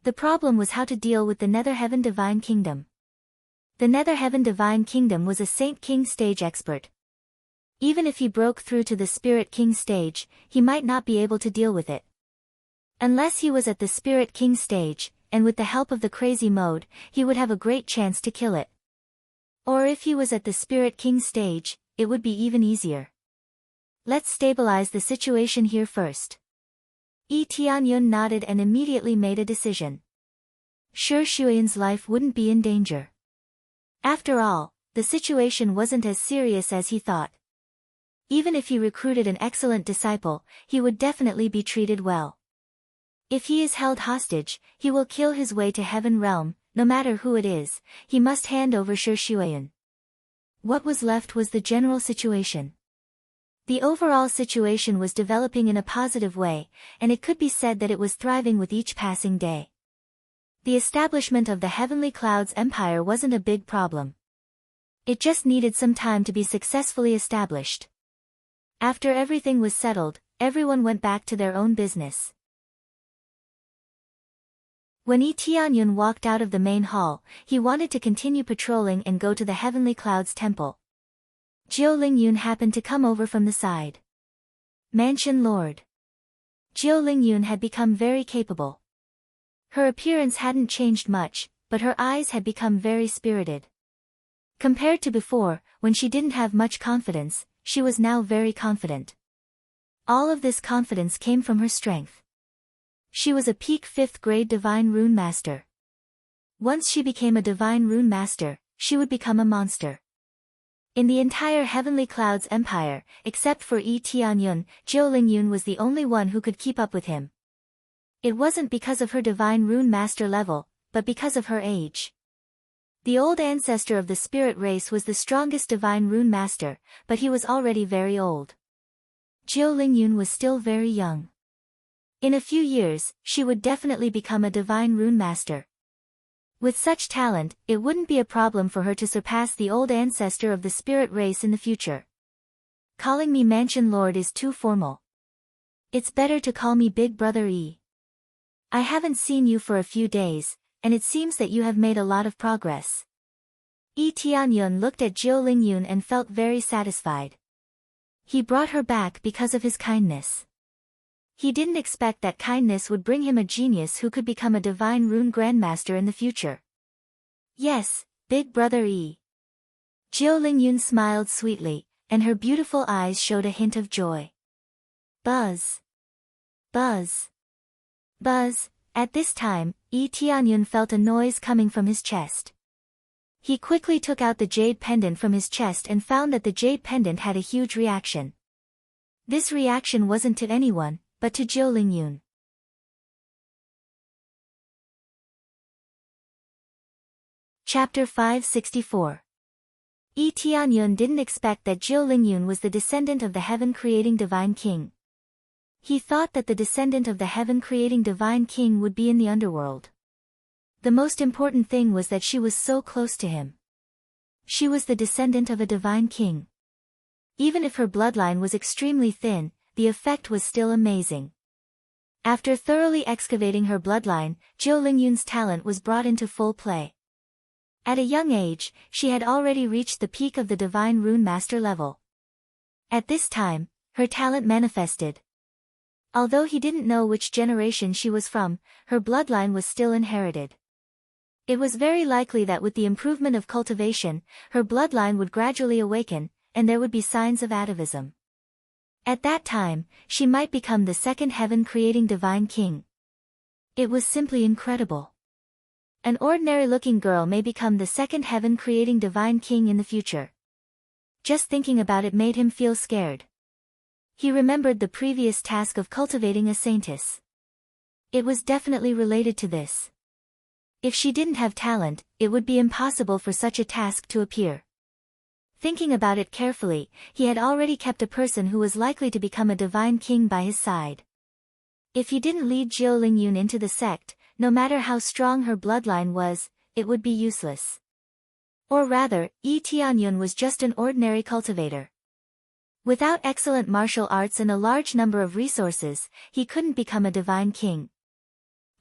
The problem was how to deal with the Nether Heaven Divine Kingdom. The Nether Heaven Divine Kingdom was a Saint King stage expert. Even if he broke through to the Spirit King stage, he might not be able to deal with it. Unless he was at the Spirit King stage, and with the help of the crazy mode, he would have a great chance to kill it. Or if he was at the Spirit King stage, it would be even easier. Let's stabilize the situation here first. Yi Tianyun nodded and immediately made a decision. Shi Shuiyun's life wouldn't be in danger. After all, the situation wasn't as serious as he thought. Even if he recruited an excellent disciple, he would definitely be treated well. If he is held hostage, he will kill his way to Heaven Realm, no matter who it is, he must hand over Shi Shuiyun. What was left was the general situation. The overall situation was developing in a positive way, and it could be said that it was thriving with each passing day. The establishment of the Heavenly Clouds Empire wasn't a big problem. It just needed some time to be successfully established. After everything was settled, everyone went back to their own business. When Yi Tianyun walked out of the main hall, he wanted to continue patrolling and go to the Heavenly Clouds Temple. Jiu Lingyun happened to come over from the side. Mansion Lord. Jiu Lingyun had become very capable. Her appearance hadn't changed much, but her eyes had become very spirited. Compared to before, when she didn't have much confidence, she was now very confident. All of this confidence came from her strength. She was a peak 5th grade Divine Rune Master. Once she became a Divine Rune Master, she would become a monster. In the entire Heavenly Clouds Empire, except for Yi Tianyun, Jiu Lingyun was the only one who could keep up with him. It wasn't because of her Divine Rune Master level, but because of her age. The old ancestor of the spirit race was the strongest Divine Rune Master, but he was already very old. Jiu Lingyun was still very young. In a few years, she would definitely become a Divine Rune Master. With such talent, it wouldn't be a problem for her to surpass the old ancestor of the spirit race in the future. Calling me Mansion Lord is too formal. It's better to call me Big Brother Yi. I haven't seen you for a few days, and it seems that you have made a lot of progress. Yi Tianyun looked at Jiu Lingyun and felt very satisfied. He brought her back because of his kindness. He didn't expect that kindness would bring him a genius who could become a Divine Rune Grandmaster in the future. Yes, Big Brother Yi. Jiu Lingyun smiled sweetly, and her beautiful eyes showed a hint of joy. Buzz. Buzz. Buzz. At this time, Yi Tianyun felt a noise coming from his chest. He quickly took out the jade pendant from his chest and found that the jade pendant had a huge reaction. This reaction wasn't to anyone, but to Jiu Lingyun. Chapter 564. Yi Tianyun didn't expect that Jiu Lingyun was the descendant of the heaven-creating Divine King. He thought that the descendant of the heaven-creating Divine King would be in the underworld. The most important thing was that she was so close to him. She was the descendant of a Divine King. Even if her bloodline was extremely thin, the effect was still amazing. After thoroughly excavating her bloodline, Jiu Lingyun's talent was brought into full play. At a young age, she had already reached the peak of the divine rune master level. At this time, her talent manifested. Although he didn't know which generation she was from, her bloodline was still inherited. It was very likely that with the improvement of cultivation, her bloodline would gradually awaken, and there would be signs of atavism. At that time, she might become the second heaven-creating divine king. It was simply incredible. An ordinary-looking girl may become the second heaven-creating divine king in the future. Just thinking about it made him feel scared. He remembered the previous task of cultivating a saintess. It was definitely related to this. If she didn't have talent, it would be impossible for such a task to appear. Thinking about it carefully, he had already kept a person who was likely to become a divine king by his side. If he didn't lead Jiao Lingyun into the sect, no matter how strong her bloodline was, it would be useless. Or rather, Yi Tianyun was just an ordinary cultivator. Without excellent martial arts and a large number of resources, he couldn't become a divine king.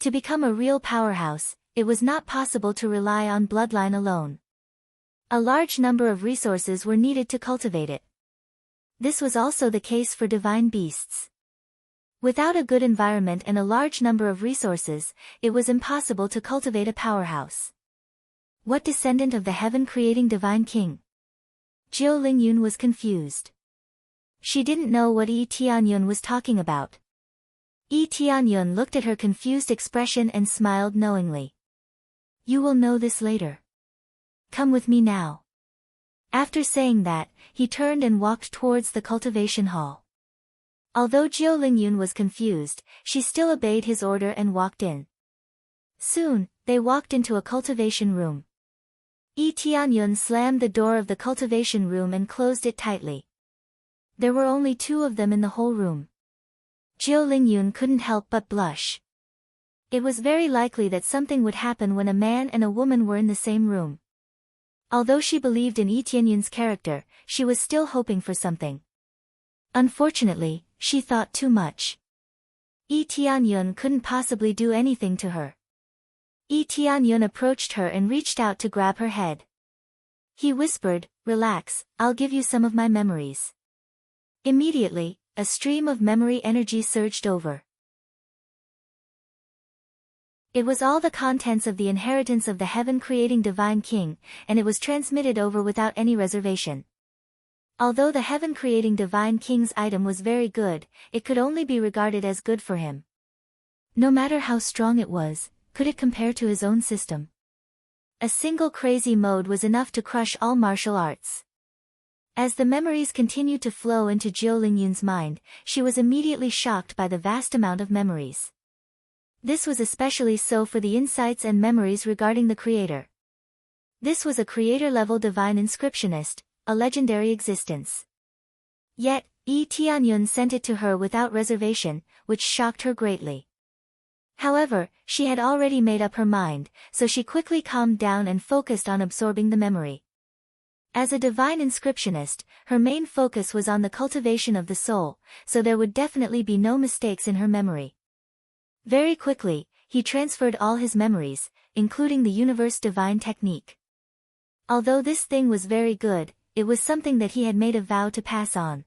To become a real powerhouse, it was not possible to rely on bloodline alone. A large number of resources were needed to cultivate it. This was also the case for divine beasts. Without a good environment and a large number of resources, it was impossible to cultivate a powerhouse. What descendant of the heaven-creating divine king? Jiao Lingyun was confused. She didn't know what Yi Tianyun was talking about. Yi Tianyun looked at her confused expression and smiled knowingly. You will know this later. Come with me now. After saying that, he turned and walked towards the cultivation hall. Although Jiao Lingyun was confused, she still obeyed his order and walked in. Soon, they walked into a cultivation room. Yi Tianyun slammed the door of the cultivation room and closed it tightly. There were only two of them in the whole room. Jiao Lingyun couldn't help but blush. It was very likely that something would happen when a man and a woman were in the same room. Although she believed in Yi Tianyun's character, she was still hoping for something. Unfortunately, she thought too much. Yi Tianyun couldn't possibly do anything to her. Yi Tianyun approached her and reached out to grab her head. He whispered, "Relax, I'll give you some of my memories." Immediately, a stream of memory energy surged over. It was all the contents of the inheritance of the heaven-creating divine king, and it was transmitted over without any reservation. Although the heaven-creating divine king's item was very good, it could only be regarded as good for him. No matter how strong it was, could it compare to his own system? A single crazy mode was enough to crush all martial arts. As the memories continued to flow into Jiao Lingyun's mind, she was immediately shocked by the vast amount of memories. This was especially so for the insights and memories regarding the creator. This was a creator-level divine inscriptionist, a legendary existence. Yet, Yi Tianyun sent it to her without reservation, which shocked her greatly. However, she had already made up her mind, so she quickly calmed down and focused on absorbing the memory. As a divine inscriptionist, her main focus was on the cultivation of the soul, so there would definitely be no mistakes in her memory. Very quickly, he transferred all his memories, including the universe divine technique. Although this thing was very good, it was something that he had made a vow to pass on.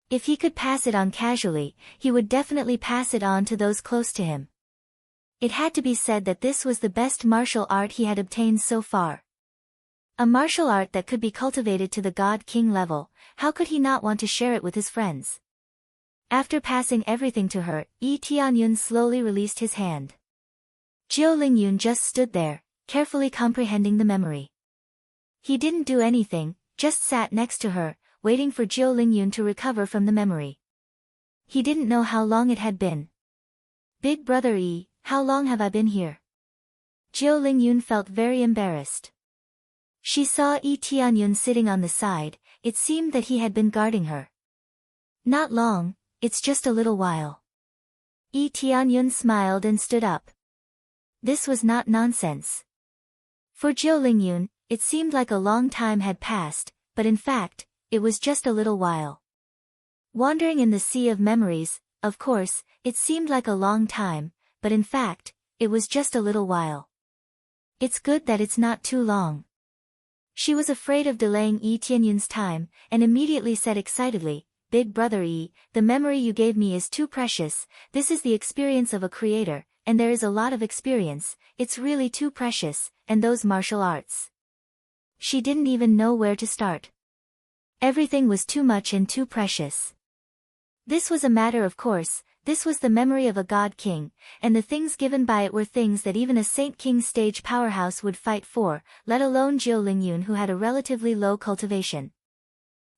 If he could pass it on casually, he would definitely pass it on to those close to him. It had to be said that this was the best martial art he had obtained so far. A martial art that could be cultivated to the God-King level, how could he not want to share it with his friends? After passing everything to her, Yi Tianyun slowly released his hand. Jiao Lingyun just stood there, carefully comprehending the memory. He didn't do anything, just sat next to her, waiting for Jiao Lingyun to recover from the memory. He didn't know how long it had been. "Big brother Yi, how long have I been here?" Jiao Lingyun felt very embarrassed. She saw Yi Tianyun sitting on the side, it seemed that he had been guarding her. "Not long, it's just a little while." Yi Tianyun smiled and stood up. This was not nonsense. For Jiao Lingyun, it seemed like a long time had passed, but in fact, it was just a little while. Wandering in the sea of memories, of course, it seemed like a long time, but in fact, it was just a little while. It's good that it's not too long. She was afraid of delaying Yi Tianyun's time, and immediately said excitedly, Big Brother Yi, the memory you gave me is too precious, this is the experience of a creator, and there is a lot of experience, it's really too precious, and those martial arts. She didn't even know where to start. Everything was too much and too precious. This was a matter of course, this was the memory of a god king, and the things given by it were things that even a Saint King stage powerhouse would fight for, let alone Jiu Lingyun who had a relatively low cultivation.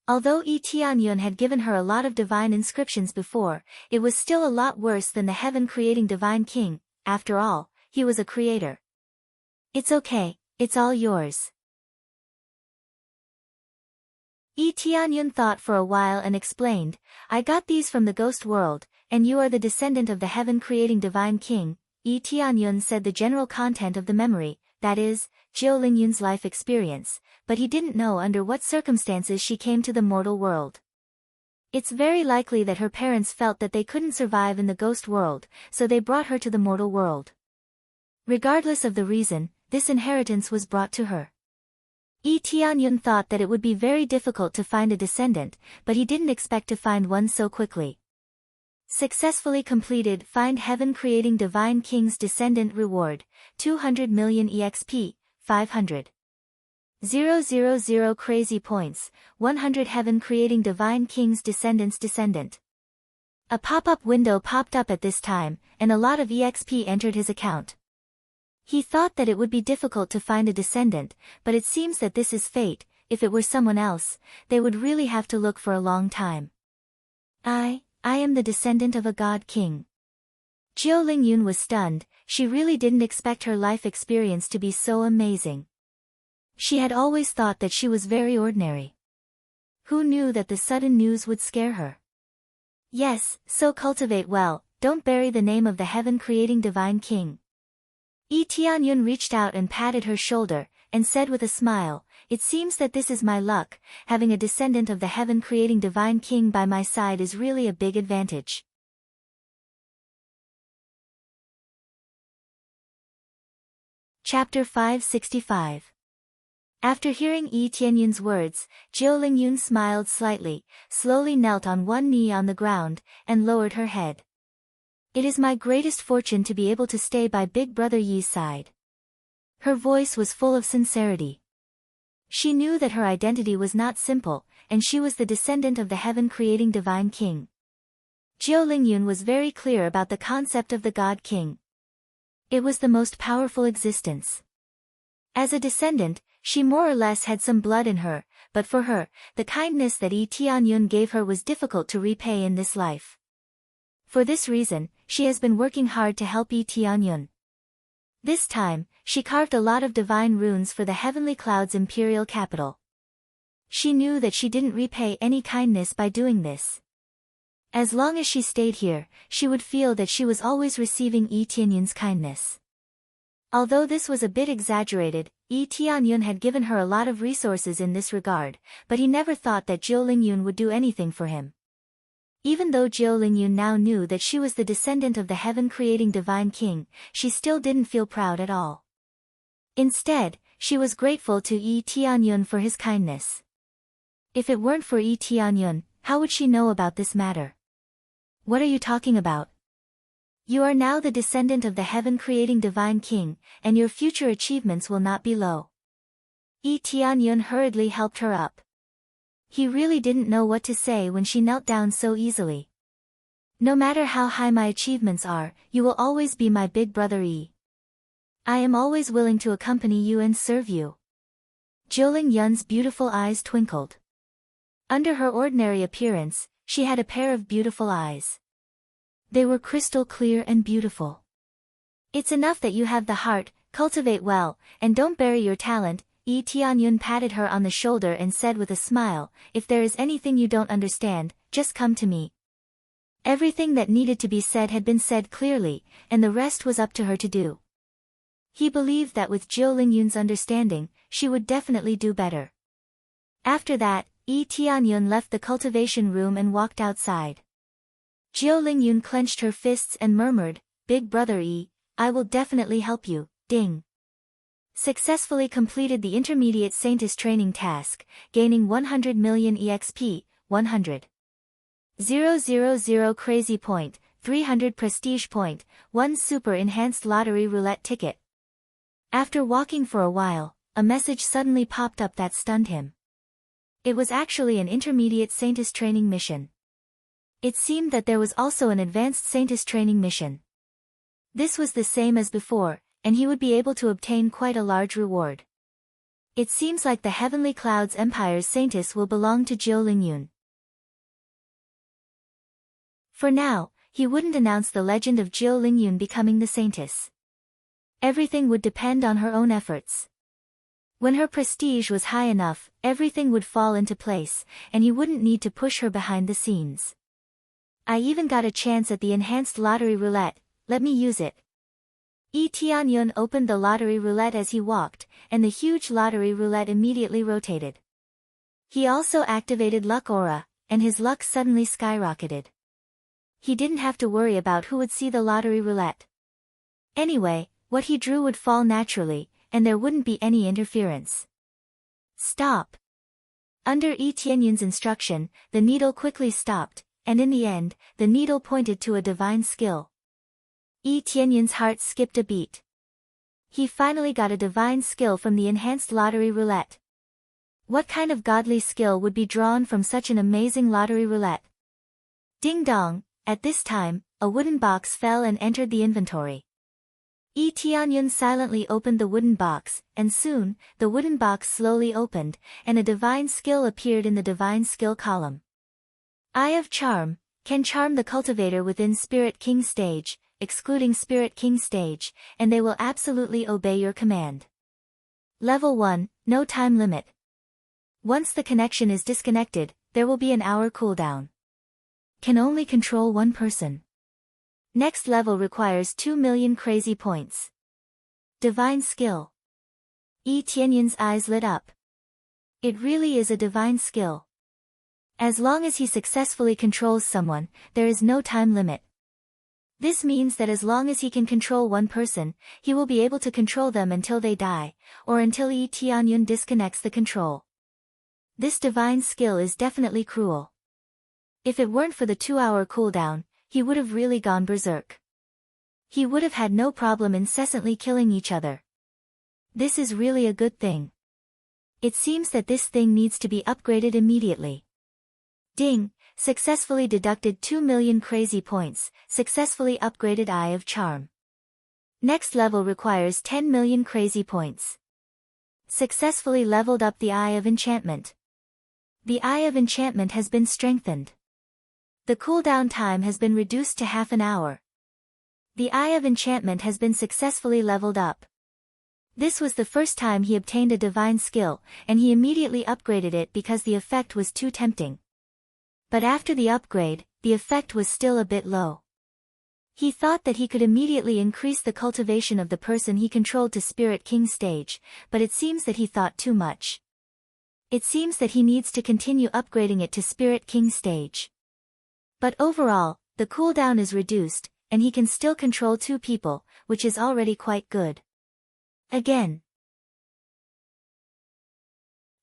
Although Yi Tianyun had given her a lot of divine inscriptions before, it was still a lot worse than the heaven-creating divine king, after all, he was a creator. It's okay, it's all yours. Yi Tianyun thought for a while and explained, I got these from the ghost world, and you are the descendant of the heaven-creating divine king. Yi Tianyun said the general content of the memory, that is, Jiu Lingyun's life experience, but he didn't know under what circumstances she came to the mortal world. It's very likely that her parents felt that they couldn't survive in the ghost world, so they brought her to the mortal world. Regardless of the reason, this inheritance was brought to her. Yi Tianyun thought that it would be very difficult to find a descendant, but he didn't expect to find one so quickly. Successfully completed. Find Heaven Creating Divine King's Descendant Reward, 200 million EXP, 500. 000 Crazy Points, 100 Heaven Creating Divine King's Descendant's Descendant. A pop-up window popped up at this time, and a lot of EXP entered his account. He thought that it would be difficult to find a descendant, but it seems that this is fate. If it were someone else, they would really have to look for a long time. I am the descendant of a god king. Jiu Lingyun was stunned, she really didn't expect her life experience to be so amazing. She had always thought that she was very ordinary. Who knew that the sudden news would scare her? Yes, so cultivate well, don't bury the name of the heaven-creating divine king. Yi Tianyun reached out and patted her shoulder, and said with a smile, it seems that this is my luck, having a descendant of the heaven-creating divine king by my side is really a big advantage. Chapter 565. After hearing Yi Tianyun's words, Jiu Lingyun smiled slightly, slowly knelt on one knee on the ground, and lowered her head. It is my greatest fortune to be able to stay by Big Brother Yi's side. Her voice was full of sincerity. She knew that her identity was not simple, and she was the descendant of the heaven-creating divine king. Jiu Lingyun was very clear about the concept of the god king. It was the most powerful existence. As a descendant, she more or less had some blood in her, but for her, the kindness that Yi Tianyun gave her was difficult to repay in this life. For this reason, she has been working hard to help Yi Tianyun. This time, she carved a lot of divine runes for the Heavenly Cloud's imperial capital. She knew that she didn't repay any kindness by doing this. As long as she stayed here, she would feel that she was always receiving Yi Tianyun's kindness. Although this was a bit exaggerated, Yi Tianyun had given her a lot of resources in this regard, but he never thought that Jiu Lingyun would do anything for him. Even though Jiu Lingyun now knew that she was the descendant of the heaven-creating divine king, she still didn't feel proud at all. Instead, she was grateful to Yi Tianyun for his kindness. If it weren't for Yi Tianyun, how would she know about this matter? What are you talking about? You are now the descendant of the heaven-creating divine king, and your future achievements will not be low. Yi Tianyun hurriedly helped her up. He really didn't know what to say when she knelt down so easily. No matter how high my achievements are, you will always be my big brother Yi. I am always willing to accompany you and serve you. Jiu Lingyun's beautiful eyes twinkled. Under her ordinary appearance, she had a pair of beautiful eyes. They were crystal clear and beautiful. It's enough that you have the heart, cultivate well, and don't bury your talent. Yi Tianyun patted her on the shoulder and said with a smile, if there is anything you don't understand, just come to me. Everything that needed to be said had been said clearly, and the rest was up to her to do. He believed that with Jiu Lingyun's understanding, she would definitely do better. After that, Yi Tianyun left the cultivation room and walked outside. Jiu Lingyun clenched her fists and murmured, Big brother Yi, I will definitely help you, ding. successfully completed the intermediate Saintess training task, gaining 100 million EXP, 100,000 crazy point, 300 prestige point, 1 super enhanced lottery roulette ticket. After walking for a while, a message suddenly popped up that stunned him. It was actually an intermediate Saintess training mission. It seemed that there was also an advanced Saintess training mission. This was the same as before, and he would be able to obtain quite a large reward. It seems like the Heavenly Clouds Empire's Saintess will belong to Jiu Lingyun. For now, he wouldn't announce the legend of Jiu Lingyun becoming the Saintess. Everything would depend on her own efforts. When her prestige was high enough, everything would fall into place, and he wouldn't need to push her behind the scenes. I even got a chance at the enhanced lottery roulette, let me use it. Yi Tianyun opened the lottery roulette as he walked, and the huge lottery roulette immediately rotated. He also activated Luck Aura, and his luck suddenly skyrocketed. He didn't have to worry about who would see the lottery roulette. Anyway, what he drew would fall naturally, and there wouldn't be any interference. Stop! Under Yi Tianyun's instruction, the needle quickly stopped, and in the end, the needle pointed to a divine skill. Yi Tianyun's heart skipped a beat. He finally got a divine skill from the enhanced lottery roulette. What kind of godly skill would be drawn from such an amazing lottery roulette? Ding dong, at this time, a wooden box fell and entered the inventory. Yi Tianyun silently opened the wooden box, and soon, the wooden box slowly opened, and a divine skill appeared in the divine skill column. Eye of Charm, can charm the cultivator within Spirit King stage, excluding Spirit King stage, and they will absolutely obey your command. Level 1, no time limit. Once the connection is disconnected, there will be an hour cooldown. Can only control one person. Next level requires 2 million crazy points. Divine skill. Yi Tianyun's eyes lit up. It really is a divine skill. As long as he successfully controls someone, there is no time limit. This means that as long as he can control one person, he will be able to control them until they die, or until Yi Tianyun disconnects the control. This divine skill is definitely cruel. If it weren't for the 2-hour cooldown, he would have really gone berserk. He would have had no problem incessantly killing each other. This is really a good thing. It seems that this thing needs to be upgraded immediately. Ding! Successfully deducted 2 million crazy points, successfully upgraded Eye of Charm. Next level requires 10 million crazy points. Successfully leveled up the Eye of Enchantment. The Eye of Enchantment has been strengthened. The cooldown time has been reduced to half an hour. The Eye of Enchantment has been successfully leveled up. This was the first time he obtained a divine skill, and he immediately upgraded it because the effect was too tempting. But after the upgrade, the effect was still a bit low. He thought that he could immediately increase the cultivation of the person he controlled to Spirit King stage, but it seems that he thought too much. It seems that he needs to continue upgrading it to Spirit King stage. But overall, the cooldown is reduced, and he can still control 2 people, which is already quite good. Again.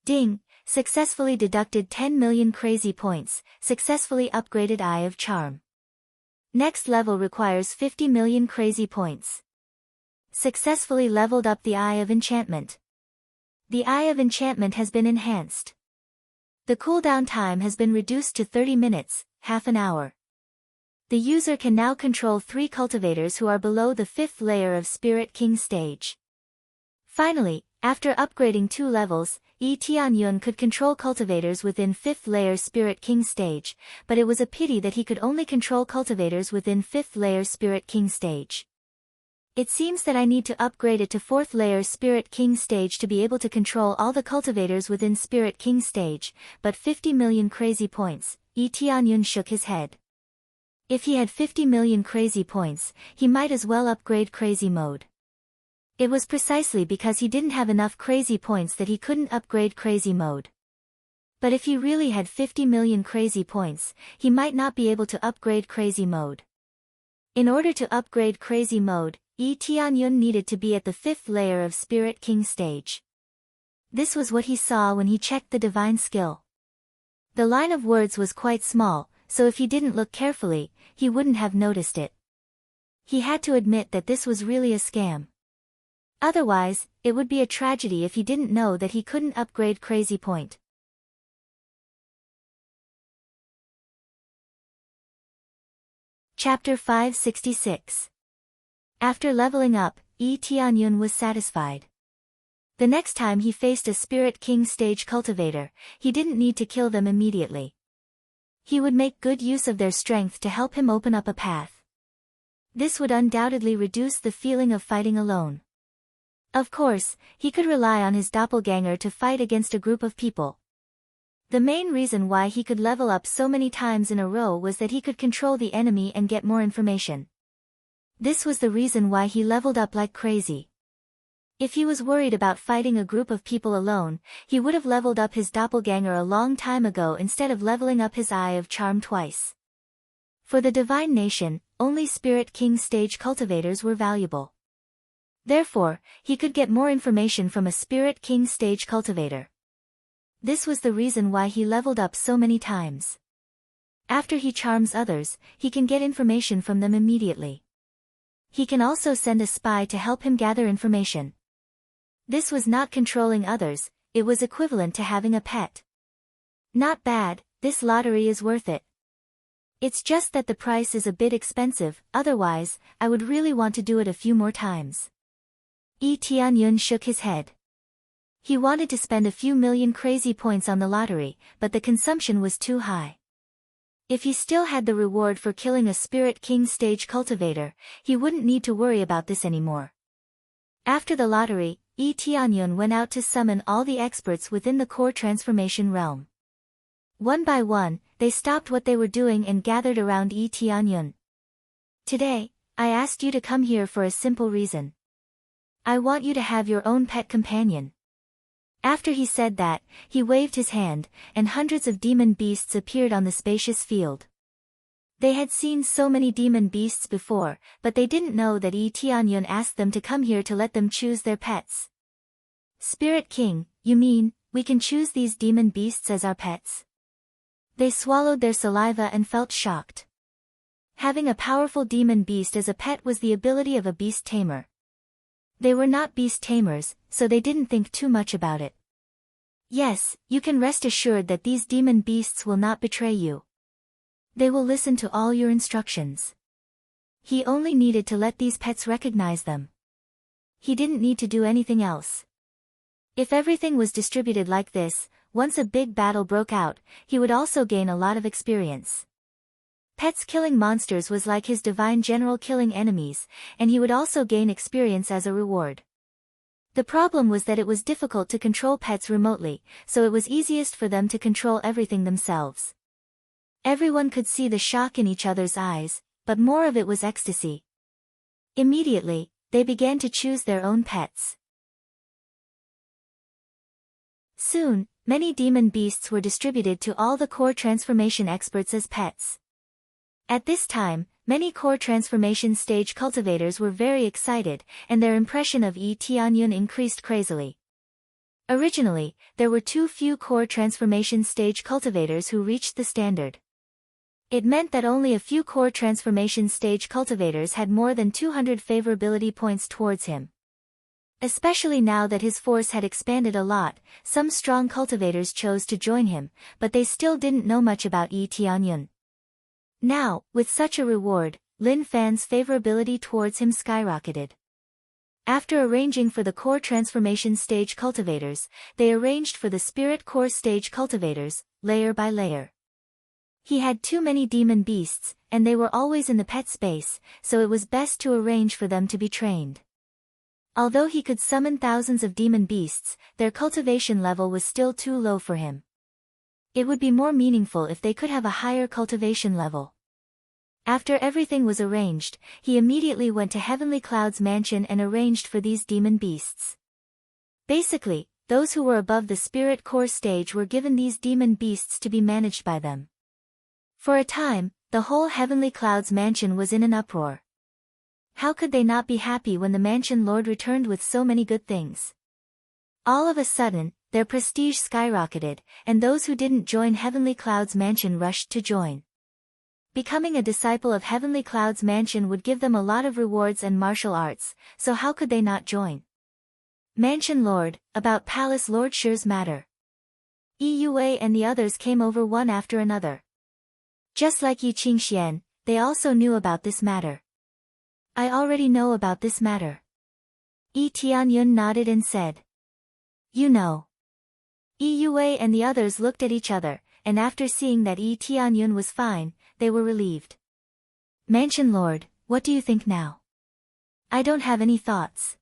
Ding! Successfully deducted 10 million crazy points, successfully upgraded Eye of Charm. Next level requires 50 million crazy points. Successfully leveled up the Eye of Enchantment. The Eye of Enchantment has been enhanced. The cooldown time has been reduced to 30 minutes, half an hour. The user can now control 3 cultivators who are below the 5th layer of Spirit King stage. Finally, after upgrading 2 levels, Yi Tianyun could control cultivators within 5th layer Spirit King stage, but it was a pity that he could only control cultivators within 5th layer Spirit King stage. It seems that I need to upgrade it to 4th layer Spirit King stage to be able to control all the cultivators within Spirit King stage, but 50 million crazy points, Yi Tianyun shook his head. If he had 50 million crazy points, he might as well upgrade crazy mode. It was precisely because he didn't have enough crazy points that he couldn't upgrade crazy mode. But if he really had 50 million crazy points, he might not be able to upgrade crazy mode. In order to upgrade crazy mode, Yi Tianyun needed to be at the 5th layer of Spirit King stage. This was what he saw when he checked the divine skill. The line of words was quite small, so if he didn't look carefully, he wouldn't have noticed it. He had to admit that this was really a scam. Otherwise, it would be a tragedy if he didn't know that he couldn't upgrade Crazy Point. Chapter 566. After leveling up, Yi Tianyun was satisfied. The next time he faced a Spirit King stage cultivator, he didn't need to kill them immediately. He would make good use of their strength to help him open up a path. This would undoubtedly reduce the feeling of fighting alone. Of course, he could rely on his doppelganger to fight against a group of people. The main reason why he could level up so many times in a row was that he could control the enemy and get more information. This was the reason why he leveled up like crazy. If he was worried about fighting a group of people alone, he would have leveled up his doppelganger a long time ago instead of leveling up his Eye of Charm twice. For the Divine Nation, only Spirit King stage cultivators were valuable. Therefore, he could get more information from a Spirit King stage cultivator. This was the reason why he leveled up so many times. After he charms others, he can get information from them immediately. He can also send a spy to help him gather information. This was not controlling others, it was equivalent to having a pet. Not bad, this lottery is worth it. It's just that the price is a bit expensive, otherwise, I would really want to do it a few more times. Yi Tianyun shook his head. He wanted to spend a few million crazy points on the lottery, but the consumption was too high. If he still had the reward for killing a Spirit King stage cultivator, he wouldn't need to worry about this anymore. After the lottery, Yi Tianyun went out to summon all the experts within the core transformation realm. One by one, they stopped what they were doing and gathered around Yi Tianyun. Today, I asked you to come here for a simple reason. I want you to have your own pet companion. After he said that, he waved his hand, and hundreds of demon beasts appeared on the spacious field. They had seen so many demon beasts before, but they didn't know that Yi Tianyun asked them to come here to let them choose their pets. Spirit King, you mean, we can choose these demon beasts as our pets? They swallowed their saliva and felt shocked. Having a powerful demon beast as a pet was the ability of a beast tamer. They were not beast tamers, so they didn't think too much about it. Yes, you can rest assured that these demon beasts will not betray you. They will listen to all your instructions. He only needed to let these pets recognize them. He didn't need to do anything else. If everything was distributed like this, once a big battle broke out, he would also gain a lot of experience. Pets killing monsters was like his divine general killing enemies, and he would also gain experience as a reward. The problem was that it was difficult to control pets remotely, so it was easiest for them to control everything themselves. Everyone could see the shock in each other's eyes, but more of it was ecstasy. Immediately, they began to choose their own pets. Soon, many demon beasts were distributed to all the core transformation experts as pets. At this time, many core transformation stage cultivators were very excited, and their impression of Yi Tianyun increased crazily. Originally, there were too few core transformation stage cultivators who reached the standard. It meant that only a few core transformation stage cultivators had more than 200 favorability points towards him. Especially now that his force had expanded a lot, some strong cultivators chose to join him, but they still didn't know much about Yi Tianyun. Now, with such a reward, Lin Fan's favorability towards him skyrocketed. After arranging for the core transformation stage cultivators, they arranged for the spirit core stage cultivators, layer by layer. He had too many demon beasts, and they were always in the pet space, so it was best to arrange for them to be trained. Although he could summon thousands of demon beasts, their cultivation level was still too low for him. It would be more meaningful if they could have a higher cultivation level. After everything was arranged, he immediately went to Heavenly Cloud's mansion and arranged for these demon beasts. Basically, those who were above the spirit core stage were given these demon beasts to be managed by them. For a time, the whole Heavenly Cloud's mansion was in an uproar. How could they not be happy when the mansion lord returned with so many good things? All of a sudden, their prestige skyrocketed, and those who didn't join Heavenly Cloud's mansion rushed to join. Becoming a disciple of Heavenly Cloud's mansion would give them a lot of rewards and martial arts, so how could they not join? Mansion Lord, about Palace Lord Shi's matter. EUA and the others came over one after another. Just like Yi Qingxian, they also knew about this matter. I already know about this matter. Yi Tianyun nodded and said. You know. EUA and the others looked at each other, and after seeing that Yi Tianyun was fine, they were relieved. Mansion Lord, what do you think now? I don't have any thoughts.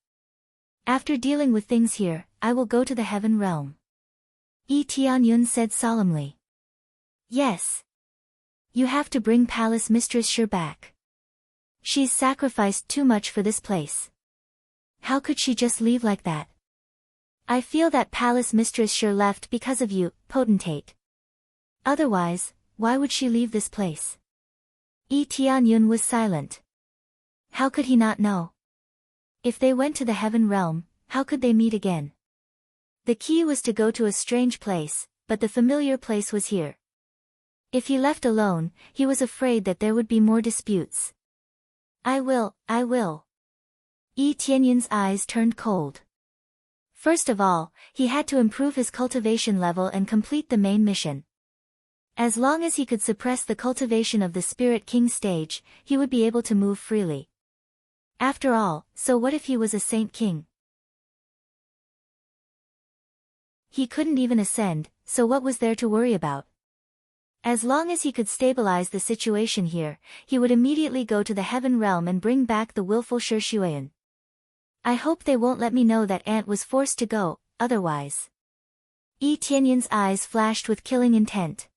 After dealing with things here, I will go to the heaven realm. Yi Tianyun said solemnly. Yes. You have to bring Palace Mistress Shi back. She's sacrificed too much for this place. How could she just leave like that? I feel that Palace Mistress Shi left because of you, potentate. Otherwise, why would she leave this place? Yi Tianyun was silent. How could he not know? If they went to the heaven realm, how could they meet again? The key was to go to a strange place, but the familiar place was here. If he left alone, he was afraid that there would be more disputes. I will. Yi Tianyun's eyes turned cold. First of all, he had to improve his cultivation level and complete the main mission. As long as he could suppress the cultivation of the Spirit King stage, he would be able to move freely. After all, so what if he was a Saint King? He couldn't even ascend, so what was there to worry about? As long as he could stabilize the situation here, he would immediately go to the heaven realm and bring back the willful Shi Xuan. I hope they won't let me know that aunt was forced to go, otherwise. Yi Tianyun's eyes flashed with killing intent.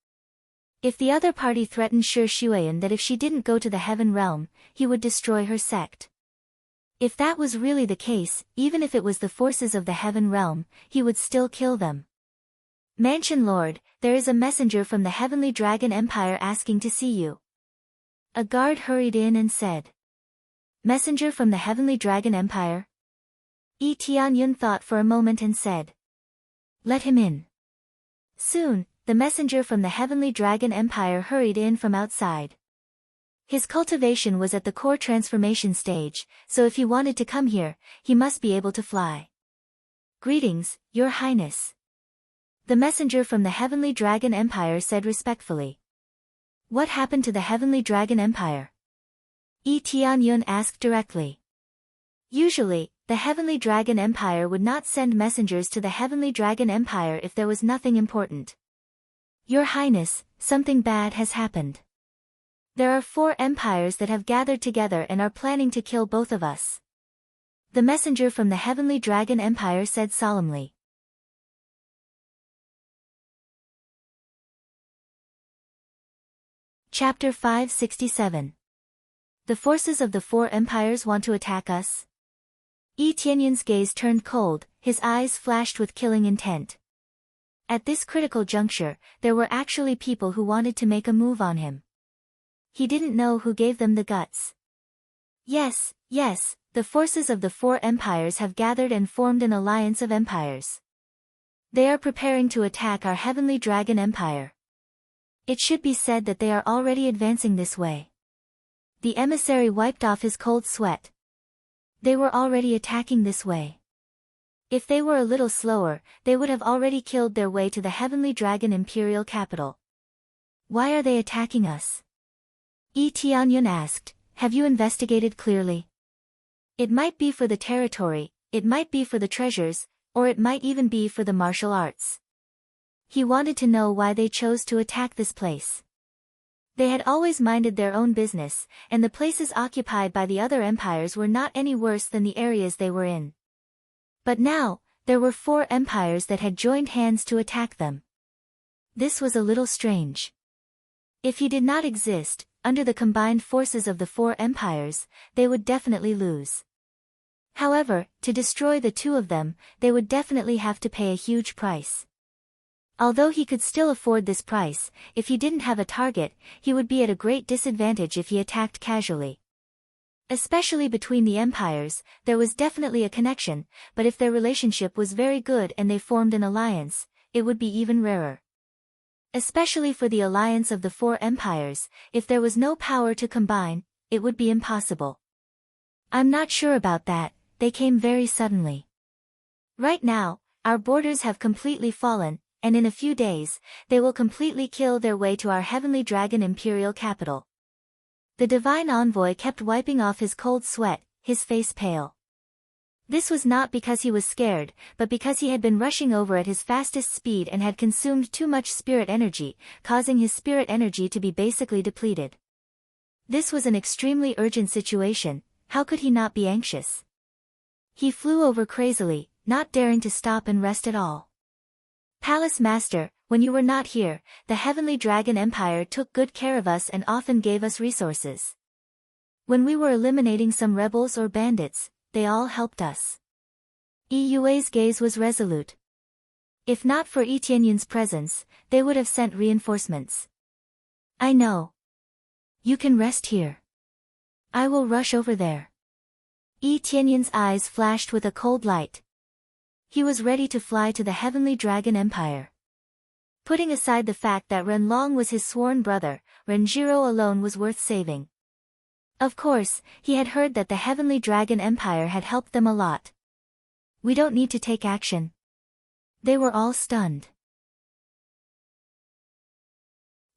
If the other party threatened Shi Xuan that if she didn't go to the heaven realm, he would destroy her sect. If that was really the case, even if it was the forces of the heaven realm, he would still kill them. Mansion Lord, there is a messenger from the Heavenly Dragon Empire asking to see you. A guard hurried in and said. Messenger from the Heavenly Dragon Empire? Yi Tianyun thought for a moment and said. Let him in. Soon, the messenger from the Heavenly Dragon Empire hurried in from outside. His cultivation was at the core transformation stage, so if he wanted to come here, he must be able to fly. Greetings, Your Highness. The messenger from the Heavenly Dragon Empire said respectfully. What happened to the Heavenly Dragon Empire? Yi Tianyun asked directly. Usually, the Heavenly Dragon Empire would not send messengers to the Heavenly Dragon Empire if there was nothing important. Your Highness, something bad has happened. There are 4 empires that have gathered together and are planning to kill both of us. The messenger from the Heavenly Dragon Empire said solemnly. Chapter 567. The forces of the 4 empires want to attack us? Yi Tianyun's gaze turned cold, his eyes flashed with killing intent. At this critical juncture, there were actually people who wanted to make a move on him. He didn't know who gave them the guts. Yes, the forces of the 4 empires have gathered and formed an alliance of empires. They are preparing to attack our Heavenly Dragon Empire. It should be said that they are already advancing this way. The emissary wiped off his cold sweat. They were already attacking this way. If they were a little slower, they would have already killed their way to the Heavenly Dragon Imperial capital. Why are they attacking us? Yi Tianyun asked, have you investigated clearly? It might be for the territory, it might be for the treasures, or it might even be for the martial arts. He wanted to know why they chose to attack this place. They had always minded their own business, and the places occupied by the other empires were not any worse than the areas they were in. But now, there were 4 empires that had joined hands to attack them. This was a little strange. If he did not exist, under the combined forces of the 4 empires, they would definitely lose. However, to destroy the 2 of them, they would definitely have to pay a huge price. Although he could still afford this price, if he didn't have a target, he would be at a great disadvantage if he attacked casually. Especially between the empires, there was definitely a connection, but if their relationship was very good and they formed an alliance, it would be even rarer. Especially for the alliance of the four empires, if there was no power to combine, it would be impossible. I'm not sure about that, they came very suddenly. Right now, our borders have completely fallen, and in a few days, they will completely kill their way to our heavenly dragon imperial capital. The divine envoy kept wiping off his cold sweat, his face pale. This was not because he was scared, but because he had been rushing over at his fastest speed and had consumed too much spirit energy, causing his spirit energy to be basically depleted. This was an extremely urgent situation, how could he not be anxious? He flew over crazily, not daring to stop and rest at all. Palace Master, when you were not here, the Heavenly Dragon Empire took good care of us and often gave us resources. When we were eliminating some rebels or bandits, they all helped us. Yue's gaze was resolute. If not for Tianyun's presence, they would have sent reinforcements. I know. You can rest here. I will rush over there. Tianyun's eyes flashed with a cold light. He was ready to fly to the Heavenly Dragon Empire. Putting aside the fact that Renlong was his sworn brother, Renjiro alone was worth saving. Of course, he had heard that the Heavenly Dragon Empire had helped them a lot. We don't need to take action. They were all stunned.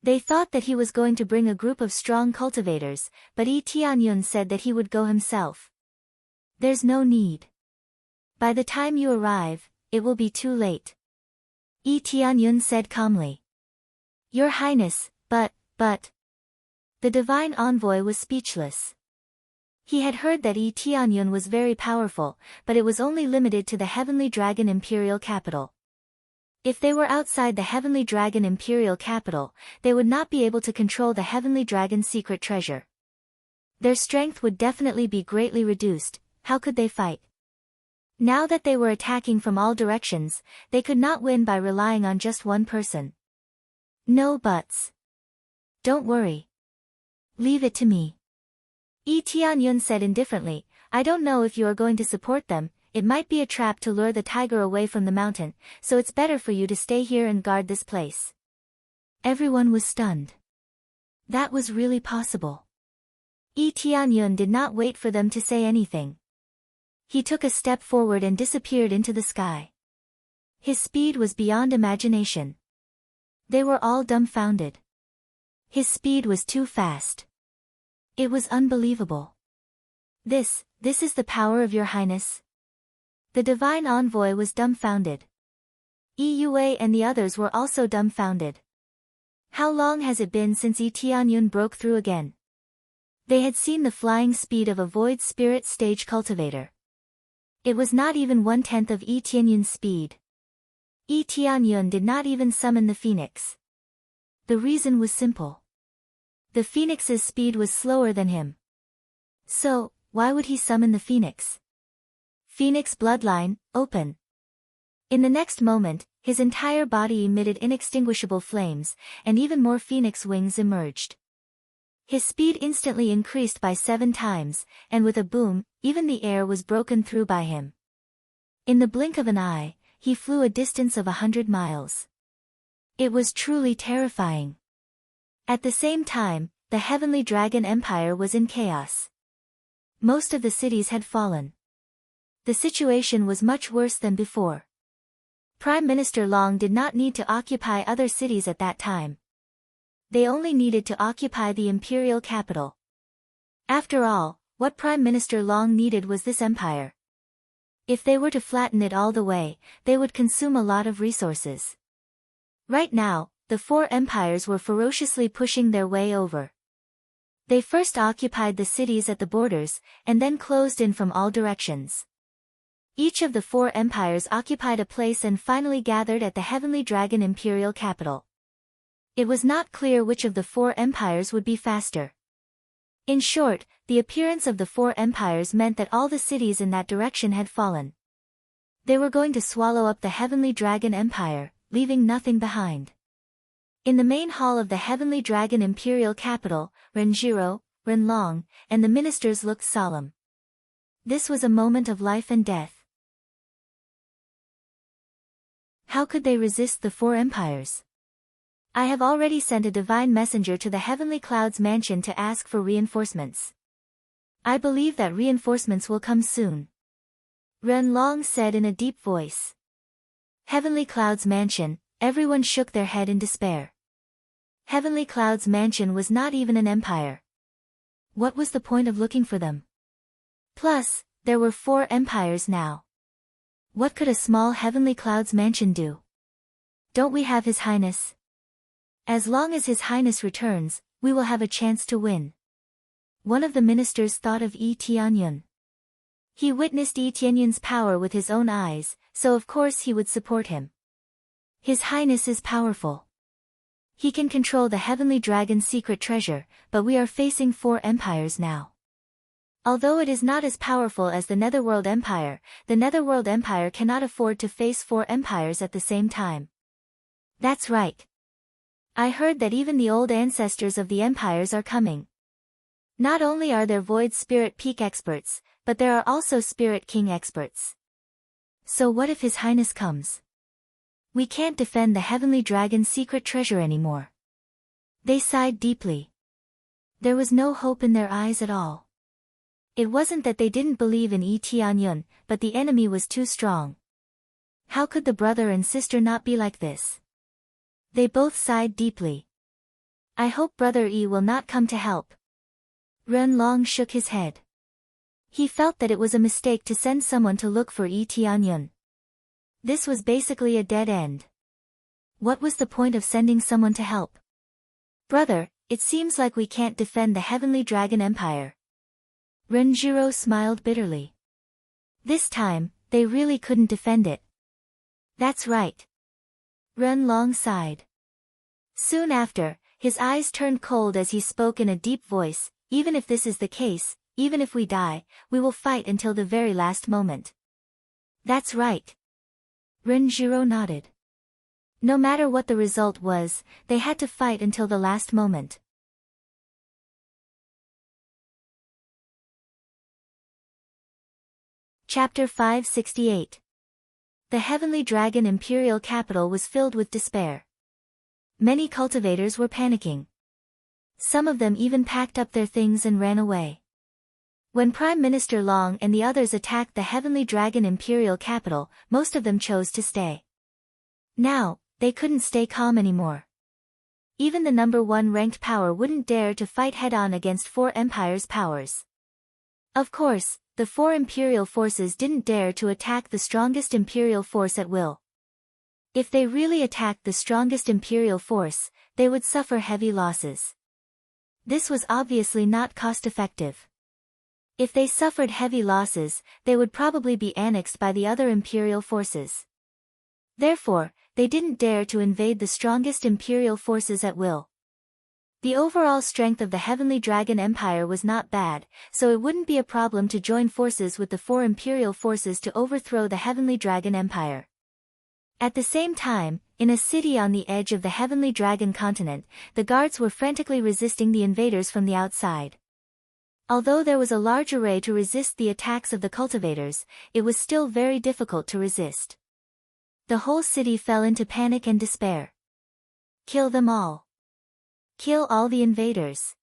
They thought that he was going to bring a group of strong cultivators, but Tianyun said that he would go himself. There's no need. By the time you arrive, it will be too late. Tianyun said calmly. Your Highness, but. The divine envoy was speechless. He had heard that Tianyun was very powerful, but it was only limited to the Heavenly Dragon Imperial Capital. If they were outside the Heavenly Dragon Imperial Capital, they would not be able to control the Heavenly Dragon's secret treasure. Their strength would definitely be greatly reduced. How could they fight? Now that they were attacking from all directions, they could not win by relying on just one person. No buts. Don't worry. Leave it to me. Tianyun said indifferently, I don't know if you are going to support them, it might be a trap to lure the tiger away from the mountain, so it's better for you to stay here and guard this place. Everyone was stunned. That was really possible. Tianyun did not wait for them to say anything. He took a step forward and disappeared into the sky. His speed was beyond imagination. They were all dumbfounded. His speed was too fast. It was unbelievable. This is the power of your Highness? The divine envoy was dumbfounded. Yue and the others were also dumbfounded. How long has it been since Tianyun broke through again? They had seen the flying speed of a void spirit stage cultivator. It was not even 1/10 of Tianyun's speed. Tianyun did not even summon the phoenix. The reason was simple. The phoenix's speed was slower than him. So, why would he summon the phoenix? Phoenix bloodline, open. In the next moment, his entire body emitted inextinguishable flames, and even more phoenix wings emerged. His speed instantly increased by 7 times, and with a boom, even the air was broken through by him. In the blink of an eye, he flew a distance of 100 miles. It was truly terrifying. At the same time, the Heavenly Dragon Empire was in chaos. Most of the cities had fallen. The situation was much worse than before. Prime Minister Long did not need to occupy other cities at that time. They only needed to occupy the imperial capital. After all, what Prime Minister Long needed was this empire. If they were to flatten it all the way, they would consume a lot of resources. Right now, the 4 empires were ferociously pushing their way over. They first occupied the cities at the borders, and then closed in from all directions. Each of the 4 empires occupied a place and finally gathered at the Heavenly Dragon Imperial capital. It was not clear which of the 4 empires would be faster. In short, the appearance of the 4 empires meant that all the cities in that direction had fallen. They were going to swallow up the Heavenly Dragon Empire, leaving nothing behind. In the main hall of the Heavenly Dragon Imperial capital, Renjiro, Renlong, and the ministers looked solemn. This was a moment of life and death. How could they resist the four empires? I have already sent a divine messenger to the Heavenly Cloud's mansion to ask for reinforcements. I believe that reinforcements will come soon. Renlong said in a deep voice. Heavenly Cloud's mansion, everyone shook their head in despair. Heavenly Cloud's mansion was not even an empire. What was the point of looking for them? Plus, there were 4 empires now. What could a small Heavenly Cloud's mansion do? Don't we have His Highness? As long as His Highness returns, we will have a chance to win. One of the ministers thought of Yi Tianyun. He witnessed Yi Tianyun's power with his own eyes, so of course he would support him. His Highness is powerful. He can control the Heavenly Dragon's secret treasure, but we are facing 4 empires now. Although it is not as powerful as the Netherworld Empire, the Netherworld Empire cannot afford to face 4 empires at the same time. That's right. I heard that even the old ancestors of the empires are coming. Not only are there Void Spirit Peak experts, but there are also Spirit King experts. So what if His Highness comes? We can't defend the Heavenly Dragon's secret treasure anymore. They sighed deeply. There was no hope in their eyes at all. It wasn't that they didn't believe in Yi Tianyun, but the enemy was too strong. How could the brother and sister not be like this? They both sighed deeply. I hope Brother Yi will not come to help. Renlong shook his head. He felt that it was a mistake to send someone to look for Yi Tianyun. This was basically a dead end. What was the point of sending someone to help? Brother, it seems like we can't defend the Heavenly Dragon Empire. Renjiro smiled bitterly. This time, they really couldn't defend it. That's right. Renlong sighed. Soon after, his eyes turned cold as he spoke in a deep voice, even if this is the case, even if we die, we will fight until the very last moment. That's right. Renjiro nodded. No matter what the result was, they had to fight until the last moment. Chapter 568. The Heavenly Dragon Imperial Capital was filled with despair. Many cultivators were panicking. Some of them even packed up their things and ran away. When Prime Minister Long and the others attacked the Heavenly Dragon Imperial Capital, most of them chose to stay. Now, they couldn't stay calm anymore. Even the number 1 ranked power wouldn't dare to fight head-on against 4 empires' powers. Of course, the 4 imperial forces didn't dare to attack the strongest imperial force at will. If they really attacked the strongest imperial force, they would suffer heavy losses. This was obviously not cost-effective. If they suffered heavy losses, they would probably be annexed by the other imperial forces. Therefore, they didn't dare to invade the strongest imperial forces at will. The overall strength of the Heavenly Dragon Empire was not bad, so it wouldn't be a problem to join forces with the 4 imperial forces to overthrow the Heavenly Dragon Empire. At the same time, in a city on the edge of the Heavenly Dragon continent, the guards were frantically resisting the invaders from the outside. Although there was a large array to resist the attacks of the cultivators, it was still very difficult to resist. The whole city fell into panic and despair. Kill them all. Kill all the invaders.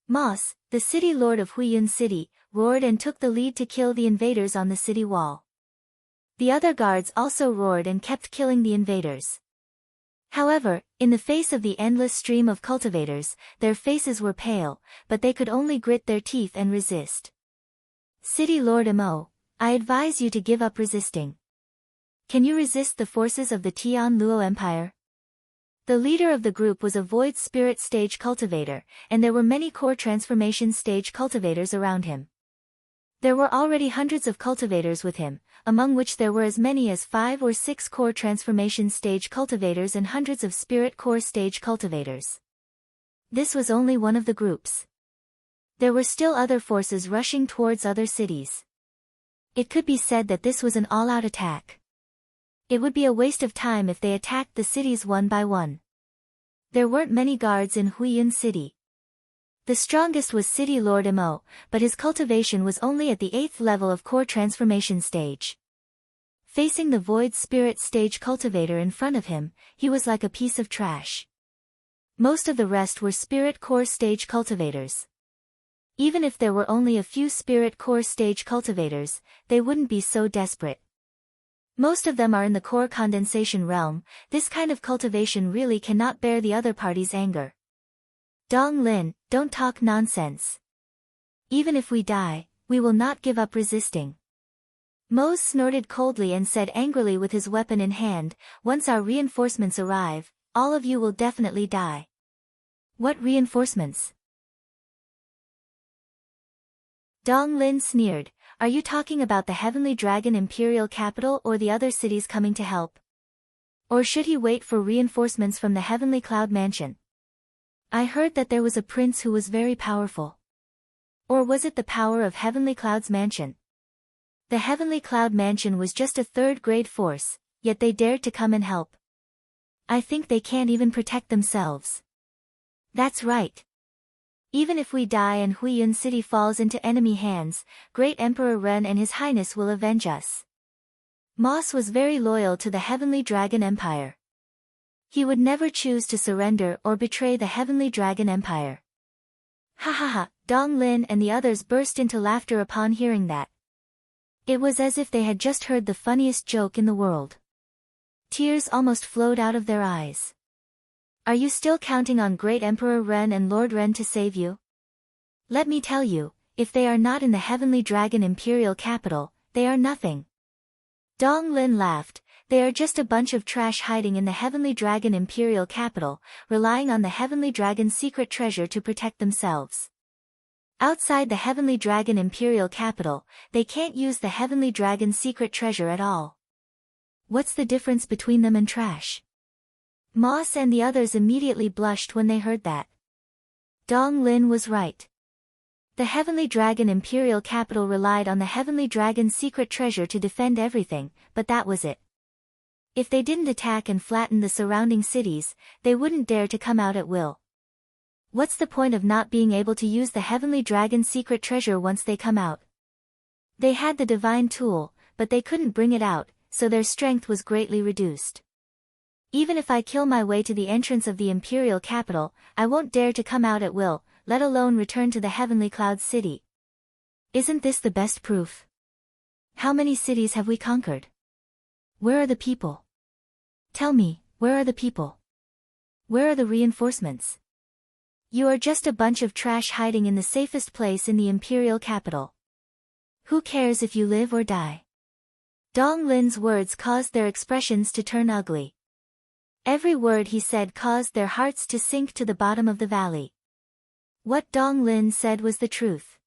Moss, the city lord of Huiyun City, roared and took the lead to kill the invaders on the city wall. The other guards also roared and kept killing the invaders. However, in the face of the endless stream of cultivators, their faces were pale, but they could only grit their teeth and resist. City Lord Mo, I advise you to give up resisting. Can you resist the forces of the Tian Luo Empire? The leader of the group was a Void Spirit Stage cultivator, and there were many Core Transformation Stage cultivators around him. There were already hundreds of cultivators with him, among which there were as many as 5 or 6 Core Transformation Stage cultivators and hundreds of Spirit Core Stage cultivators. This was only one of the groups. There were still other forces rushing towards other cities. It could be said that this was an all-out attack. It would be a waste of time if they attacked the cities one by one. There weren't many guards in Huiyun City. The strongest was City Lord Mo, but his cultivation was only at the 8th level of core transformation stage. Facing the void spirit stage cultivator in front of him, he was like a piece of trash. Most of the rest were spirit core stage cultivators. Even if there were only a few spirit core stage cultivators, they wouldn't be so desperate. Most of them are in the core condensation realm. This kind of cultivation really cannot bear the other party's anger. Dong Lin, don't talk nonsense. Even if we die, we will not give up resisting. Mose snorted coldly and said angrily with his weapon in hand, once our reinforcements arrive, all of you will definitely die. What reinforcements? Dong Lin sneered, are you talking about the Heavenly Dragon Imperial Capital or the other cities coming to help? Or should he wait for reinforcements from the Heavenly Cloud Mansion? I heard that there was a prince who was very powerful. Or was it the power of Heavenly Cloud's mansion? The Heavenly Cloud Mansion was just a third-grade force, yet they dared to come and help. I think they can't even protect themselves. That's right. Even if we die and Huiyun City falls into enemy hands, Great Emperor Ren and His Highness will avenge us. Moss was very loyal to the Heavenly Dragon Empire. He would never choose to surrender or betray the Heavenly Dragon Empire. Ha ha ha, Dong Lin and the others burst into laughter upon hearing that. It was as if they had just heard the funniest joke in the world. Tears almost flowed out of their eyes. Are you still counting on Great Emperor Ren and Lord Ren to save you? Let me tell you, if they are not in the Heavenly Dragon Imperial Capital, they are nothing. Dong Lin laughed, they are just a bunch of trash hiding in the Heavenly Dragon Imperial Capital, relying on the Heavenly Dragon's secret treasure to protect themselves. Outside the Heavenly Dragon Imperial Capital, they can't use the Heavenly Dragon's secret treasure at all. What's the difference between them and trash? Moss and the others immediately blushed when they heard that. Dong Lin was right. The Heavenly Dragon Imperial Capital relied on the Heavenly Dragon's secret treasure to defend everything, but that was it. If they didn't attack and flatten the surrounding cities, they wouldn't dare to come out at will. What's the point of not being able to use the Heavenly Dragon's secret treasure once they come out? They had the divine tool, but they couldn't bring it out, so their strength was greatly reduced. Even if I kill my way to the entrance of the Imperial Capital, I won't dare to come out at will, let alone return to the Heavenly Cloud City. Isn't this the best proof? How many cities have we conquered? Where are the people? Tell me, where are the people? Where are the reinforcements? You are just a bunch of trash hiding in the safest place in the Imperial Capital. Who cares if you live or die? Dong Lin's words caused their expressions to turn ugly. Every word he said caused their hearts to sink to the bottom of the valley. What Dong Lin said was the truth.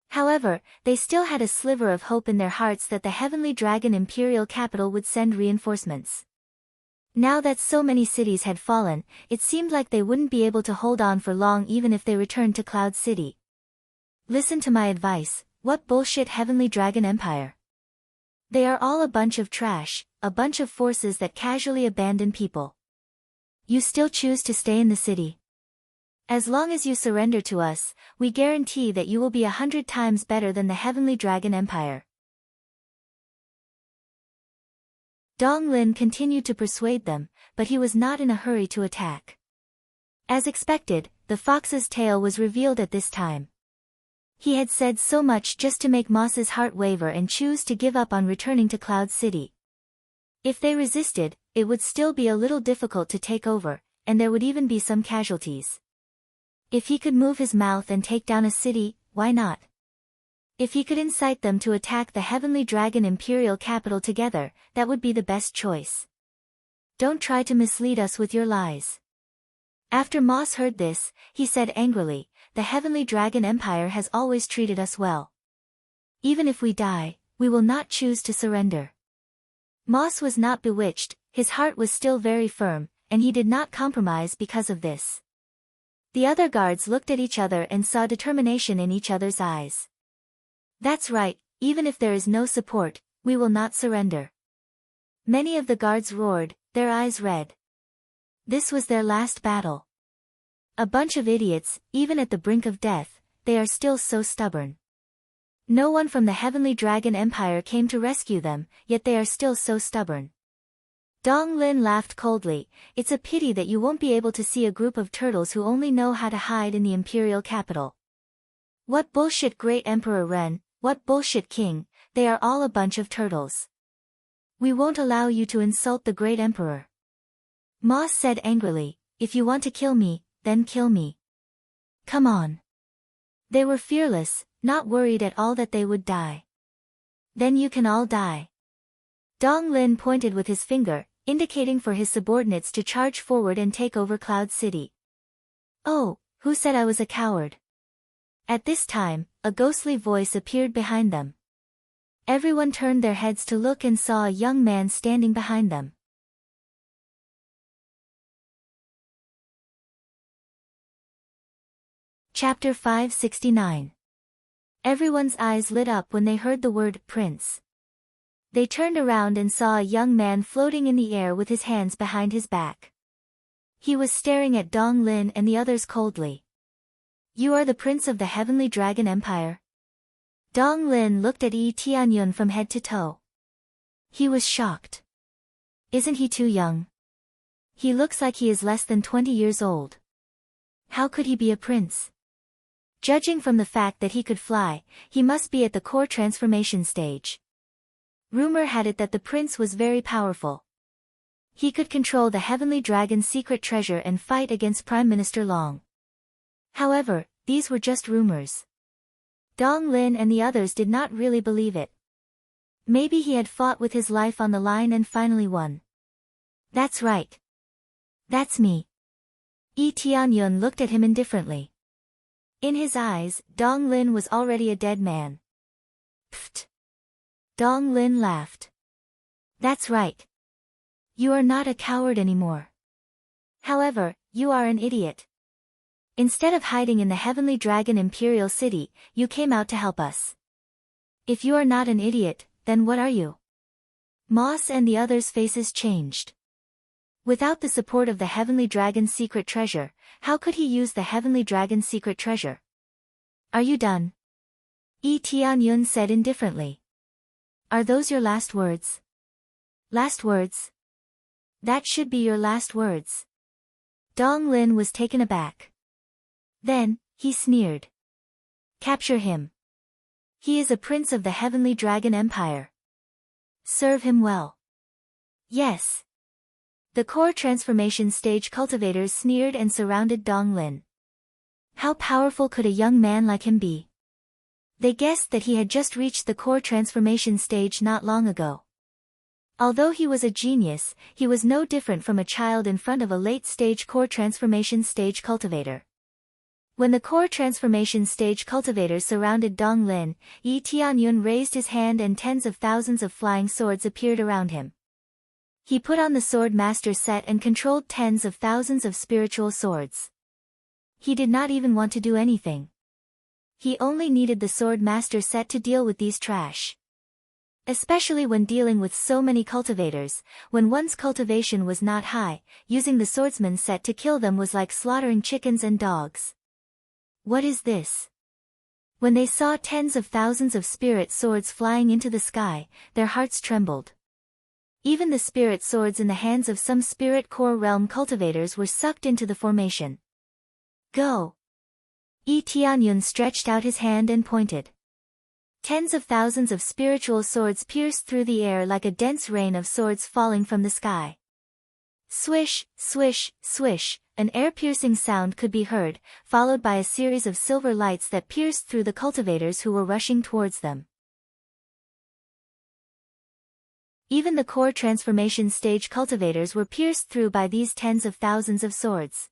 However, they still had a sliver of hope in their hearts that the Heavenly Dragon Imperial Capital would send reinforcements. Now that so many cities had fallen, it seemed like they wouldn't be able to hold on for long even if they returned to Cloud City. Listen to my advice, what bullshit Heavenly Dragon Empire? They are all a bunch of trash, a bunch of forces that casually abandon people. You still choose to stay in the city. As long as you surrender to us, we guarantee that you will be 100 times better than the Heavenly Dragon Empire. Dong Lin continued to persuade them, but he was not in a hurry to attack. As expected, the fox's tail was revealed at this time. He had said so much just to make Moss's heart waver and choose to give up on returning to Cloud City. If they resisted, it would still be a little difficult to take over, and there would even be some casualties. If he could move his mouth and take down a city, why not? If he could incite them to attack the Heavenly Dragon Imperial Capital together, that would be the best choice. Don't try to mislead us with your lies. After Moss heard this, he said angrily, the Heavenly Dragon Empire has always treated us well. Even if we die, we will not choose to surrender. Moss was not bewitched, his heart was still very firm, and he did not compromise because of this. The other guards looked at each other and saw determination in each other's eyes. That's right, even if there is no support, we will not surrender. Many of the guards roared, their eyes red. This was their last battle. A bunch of idiots, even at the brink of death, they are still so stubborn. No one from the Heavenly Dragon Empire came to rescue them, yet they are still so stubborn. Dong Lin laughed coldly. It's a pity that you won't be able to see a group of turtles who only know how to hide in the imperial capital. What bullshit, Great Emperor Ren, what bullshit, King, they are all a bunch of turtles. We won't allow you to insult the Great Emperor. Ma said angrily, if you want to kill me, then kill me. Come on. They were fearless, not worried at all that they would die. Then you can all die. Dong Lin pointed with his finger, indicating for his subordinates to charge forward and take over Cloud City. Oh, who said I was a coward? At this time, a ghostly voice appeared behind them. Everyone turned their heads to look and saw a young man standing behind them. Chapter 569. Everyone's eyes lit up when they heard the word prince. They turned around and saw a young man floating in the air with his hands behind his back. He was staring at Dong Lin and the others coldly. You are the prince of the Heavenly Dragon Empire? Dong Lin looked at Yi Tianyun from head to toe. He was shocked. Isn't he too young? He looks like he is less than 20 years old. How could he be a prince? Judging from the fact that he could fly, he must be at the core transformation stage. Rumor had it that the prince was very powerful. He could control the Heavenly Dragon's secret treasure and fight against Prime Minister Long. However, these were just rumors. Dong Lin and the others did not really believe it. Maybe he had fought with his life on the line and finally won. That's right. That's me. Yi Tianyun looked at him indifferently. In his eyes, Dong Lin was already a dead man. Pfft. Dong Lin laughed. That's right. You are not a coward anymore. However, you are an idiot. Instead of hiding in the Heavenly Dragon Imperial City, you came out to help us. If you are not an idiot, then what are you? Moss and the others' faces changed. Without the support of the Heavenly Dragon's secret treasure, how could he use the Heavenly Dragon's secret treasure? Are you done? Yi Tianyun said indifferently. Are those your last words? Last words? That should be your last words. Dong Lin was taken aback. Then, he sneered. Capture him. He is a prince of the Heavenly Dragon Empire. Serve him well. Yes. The core transformation stage cultivators sneered and surrounded Dong Lin. How powerful could a young man like him be? They guessed that he had just reached the core transformation stage not long ago. Although he was a genius, he was no different from a child in front of a late-stage core transformation stage cultivator. When the core transformation stage cultivators surrounded Dong Lin, Yi Tianyun raised his hand and tens of thousands of flying swords appeared around him. He put on the Sword Master set and controlled tens of thousands of spiritual swords. He did not even want to do anything. He only needed the Sword Master set to deal with these trash. Especially when dealing with so many cultivators, when one's cultivation was not high, using the swordsman set to kill them was like slaughtering chickens and dogs. What is this? When they saw tens of thousands of spirit swords flying into the sky, their hearts trembled. Even the spirit swords in the hands of some spirit core realm cultivators were sucked into the formation. Go! Yi Tianyun stretched out his hand and pointed. Tens of thousands of spiritual swords pierced through the air like a dense rain of swords falling from the sky. Swish, swish, swish, an air-piercing sound could be heard, followed by a series of silver lights that pierced through the cultivators who were rushing towards them. Even the core transformation stage cultivators were pierced through by these tens of thousands of swords.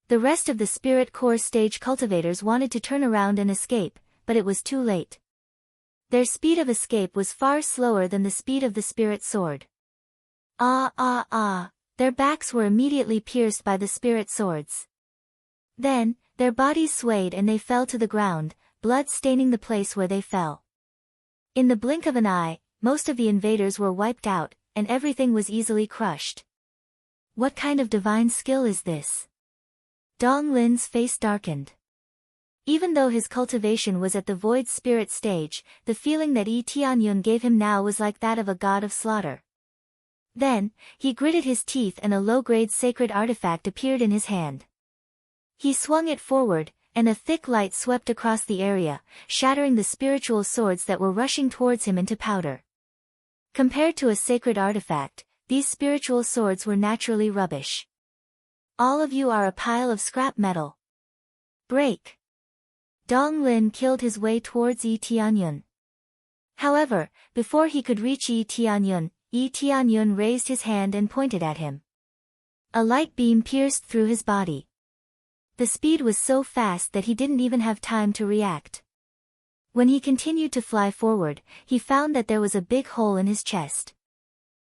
The rest of the spirit core stage cultivators wanted to turn around and escape, but it was too late. Their speed of escape was far slower than the speed of the spirit sword. Their backs were immediately pierced by the spirit swords. Then, their bodies swayed and they fell to the ground, blood staining the place where they fell. In the blink of an eye, most of the invaders were wiped out, and everything was easily crushed. What kind of divine skill is this? Dong Lin's face darkened. Even though his cultivation was at the void spirit stage, the feeling that Yi Tianyun gave him now was like that of a god of slaughter. Then, he gritted his teeth and a low-grade sacred artifact appeared in his hand. He swung it forward, and a thick light swept across the area, shattering the spiritual swords that were rushing towards him into powder. Compared to a sacred artifact, these spiritual swords were naturally rubbish. All of you are a pile of scrap metal. Break! Dong Lin killed his way towards Yi Tianyun. However, before he could reach Yi Tianyun raised his hand and pointed at him. A light beam pierced through his body. The speed was so fast that he didn't even have time to react. When he continued to fly forward, he found that there was a big hole in his chest.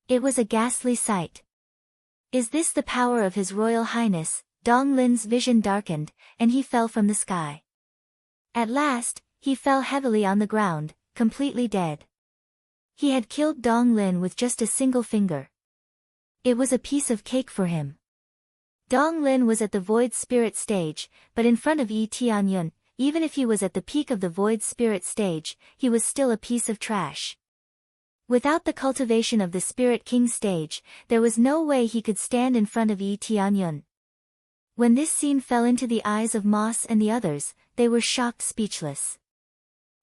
It was a ghastly sight. Is this the power of His Royal Highness? Dong Lin's vision darkened, and he fell from the sky. At last, he fell heavily on the ground, completely dead. He had killed Dong Lin with just a single finger. It was a piece of cake for him. Dong Lin was at the void spirit stage, but in front of Yi Tianyun, even if he was at the peak of the void spirit stage, he was still a piece of trash. Without the cultivation of the Spirit King stage, there was no way he could stand in front of Yi Tianyun. When this scene fell into the eyes of Moss and the others, they were shocked speechless.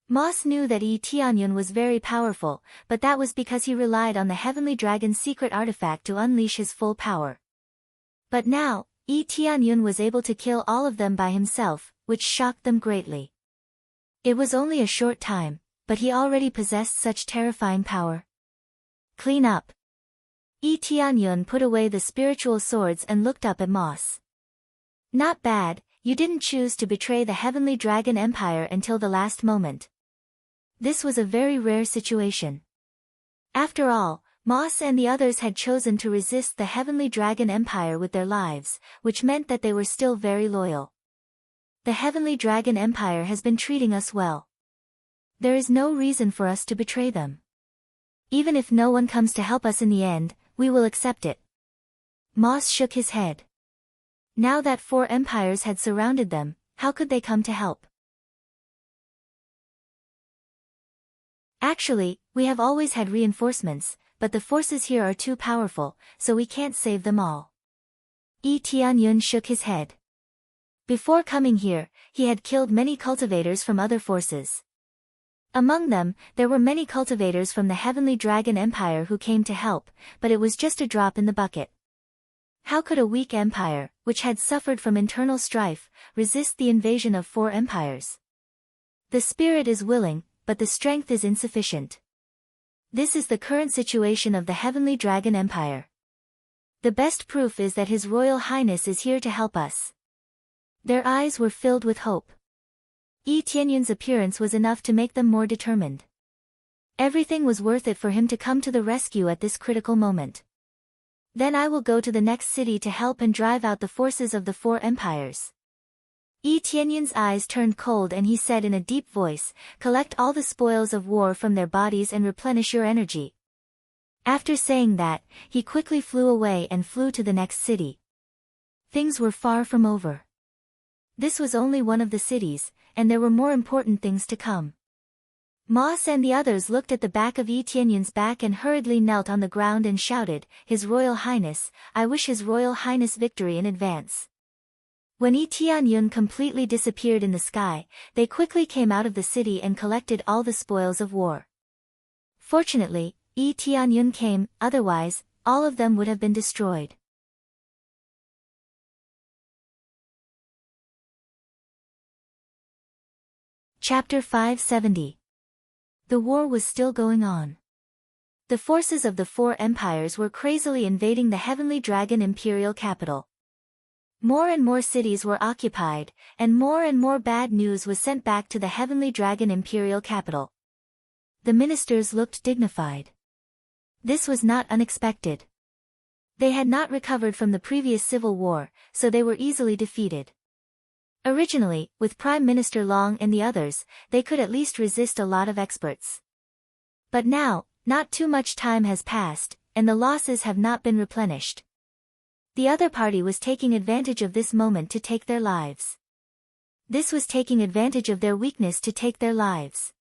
Moss knew that Yi Tianyun was very powerful, but that was because he relied on the Heavenly Dragon's secret artifact to unleash his full power. But now, Yi Tianyun was able to kill all of them by himself, which shocked them greatly. It was only a short time, but he already possessed such terrifying power. Clean up. Yi Tianyun put away the spiritual swords and looked up at Moss. Not bad, you didn't choose to betray the Heavenly Dragon Empire until the last moment. This was a very rare situation. After all, Moss and the others had chosen to resist the Heavenly Dragon Empire with their lives, which meant that they were still very loyal. The Heavenly Dragon Empire has been treating us well. There is no reason for us to betray them. Even if no one comes to help us in the end, we will accept it. Moss shook his head. Now that 4 empires had surrounded them, how could they come to help? Actually, we have always had reinforcements, but the forces here are too powerful, so we can't save them all. Yi Tianyun shook his head. Before coming here, he had killed many cultivators from other forces. Among them, there were many cultivators from the Heavenly Dragon Empire who came to help, but it was just a drop in the bucket. How could a weak empire, which had suffered from internal strife, resist the invasion of 4 empires? The spirit is willing, but the strength is insufficient. This is the current situation of the Heavenly Dragon Empire. The best proof is that His Royal Highness is here to help us. Their eyes were filled with hope. Yi Tianyun's appearance was enough to make them more determined. Everything was worth it for him to come to the rescue at this critical moment. Then I will go to the next city to help and drive out the forces of the 4 empires. Yi Tianyun's eyes turned cold and he said in a deep voice, "Collect all the spoils of war from their bodies and replenish your energy." After saying that, he quickly flew away and flew to the next city. Things were far from over. This was only one of the cities, and there were more important things to come. Moss and the others looked at the back of Yi Tianyun's back and hurriedly knelt on the ground and shouted, "His Royal Highness, I wish His Royal Highness victory in advance." When Yi Tianyun completely disappeared in the sky, they quickly came out of the city and collected all the spoils of war. Fortunately, Yi Tianyun came, otherwise, all of them would have been destroyed. Chapter 570. The war was still going on. The forces of the 4 empires were crazily invading the Heavenly Dragon Imperial capital. More and more cities were occupied, and more bad news was sent back to the Heavenly Dragon Imperial capital. The ministers looked dignified. This was not unexpected. They had not recovered from the previous civil war, so they were easily defeated. Originally, with Prime Minister Long and the others, they could at least resist a lot of experts. But now, not too much time has passed, and the losses have not been replenished. The other party was taking advantage of this moment to take their lives. This was taking advantage of their weakness to take their lives.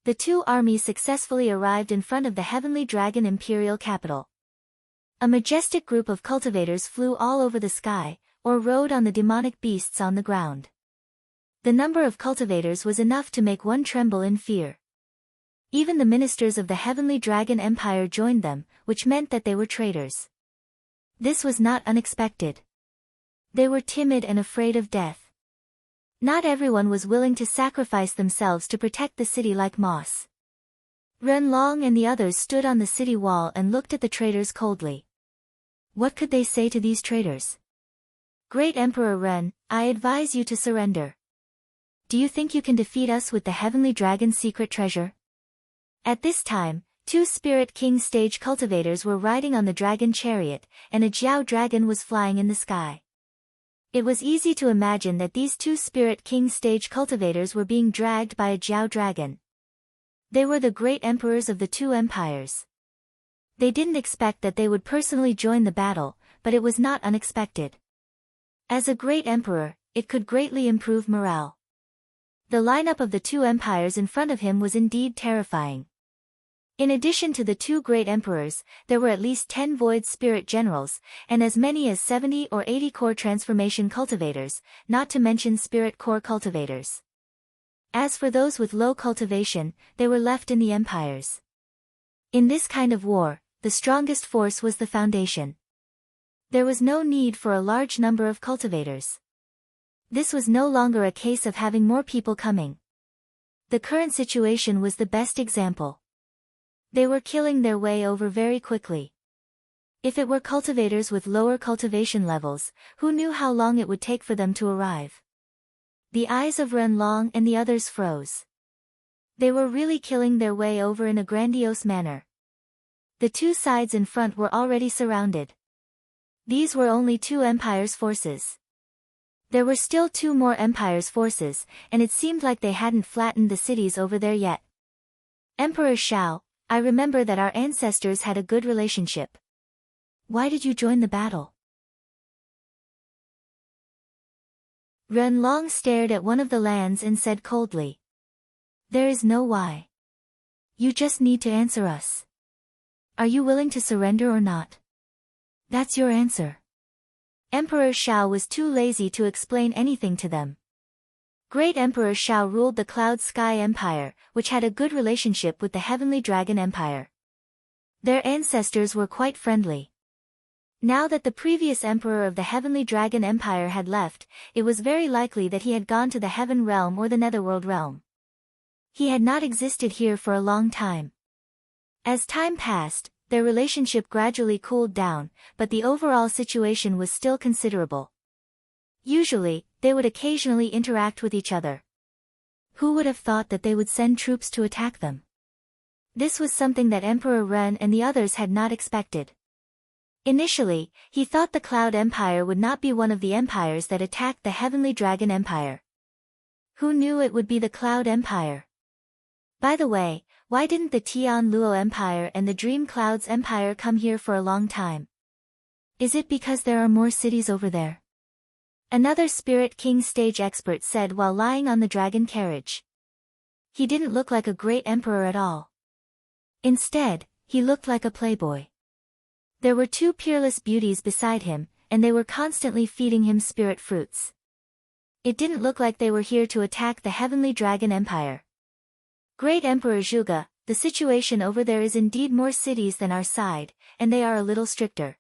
The two armies successfully arrived in front of the Heavenly Dragon Imperial capital. A majestic group of cultivators flew all over the sky, or rode on the demonic beasts on the ground. The number of cultivators was enough to make one tremble in fear. Even the ministers of the Heavenly Dragon Empire joined them, which meant that they were traitors. This was not unexpected. They were timid and afraid of death. Not everyone was willing to sacrifice themselves to protect the city like Moss. Ren Long and the others stood on the city wall and looked at the traitors coldly. What could they say to these traitors? Great Emperor Ren, I advise you to surrender. Do you think you can defeat us with the Heavenly Dragon's secret treasure? At this time, two Spirit King stage cultivators were riding on the dragon chariot, and a Jiao dragon was flying in the sky. It was easy to imagine that these two Spirit King stage cultivators were being dragged by a Jiao dragon. They were the great emperors of the two empires. They didn't expect that they would personally join the battle, but it was not unexpected. As a great emperor, it could greatly improve morale. The lineup of the two empires in front of him was indeed terrifying. In addition to the two great emperors, there were at least 10 void spirit generals, and as many as 70 or 80 core transformation cultivators, not to mention spirit core cultivators. As for those with low cultivation, they were left in the empires. In this kind of war, the strongest force was the foundation. There was no need for a large number of cultivators. This was no longer a case of having more people coming. The current situation was the best example. They were killing their way over very quickly. If it were cultivators with lower cultivation levels, who knew how long it would take for them to arrive? The eyes of Ren Long and the others froze. They were really killing their way over in a grandiose manner. The two sides in front were already surrounded. These were only two empires' forces. There were still two more empires' forces, and it seemed like they hadn't flattened the cities over there yet. Emperor Shao, I remember that our ancestors had a good relationship. Why did you join the battle? Ren Long stared at one of the lands and said coldly. There is no why. You just need to answer us. Are you willing to surrender or not? That's your answer. Emperor Shao was too lazy to explain anything to them. Great Emperor Shao ruled the Cloud Sky Empire, which had a good relationship with the Heavenly Dragon Empire. Their ancestors were quite friendly. Now that the previous emperor of the Heavenly Dragon Empire had left, it was very likely that he had gone to the Heaven Realm or the Netherworld Realm. He had not existed here for a long time. As time passed, their relationship gradually cooled down, but the overall situation was still considerable. Usually, they would occasionally interact with each other. Who would have thought that they would send troops to attack them? This was something that Emperor Ren and the others had not expected. Initially, he thought the Cloud Empire would not be one of the empires that attacked the Heavenly Dragon Empire. Who knew it would be the Cloud Empire? By the way, why didn't the Tian Luo Empire and the Dream Clouds Empire come here for a long time? Is it because there are more cities over there? Another Spirit King stage expert said while lying on the dragon carriage. He didn't look like a great emperor at all. Instead, he looked like a playboy. There were two peerless beauties beside him, and they were constantly feeding him spirit fruits. It didn't look like they were here to attack the Heavenly Dragon Empire. Great Emperor Zhuge, the situation over there is indeed more cities than our side, and they are a little stricter.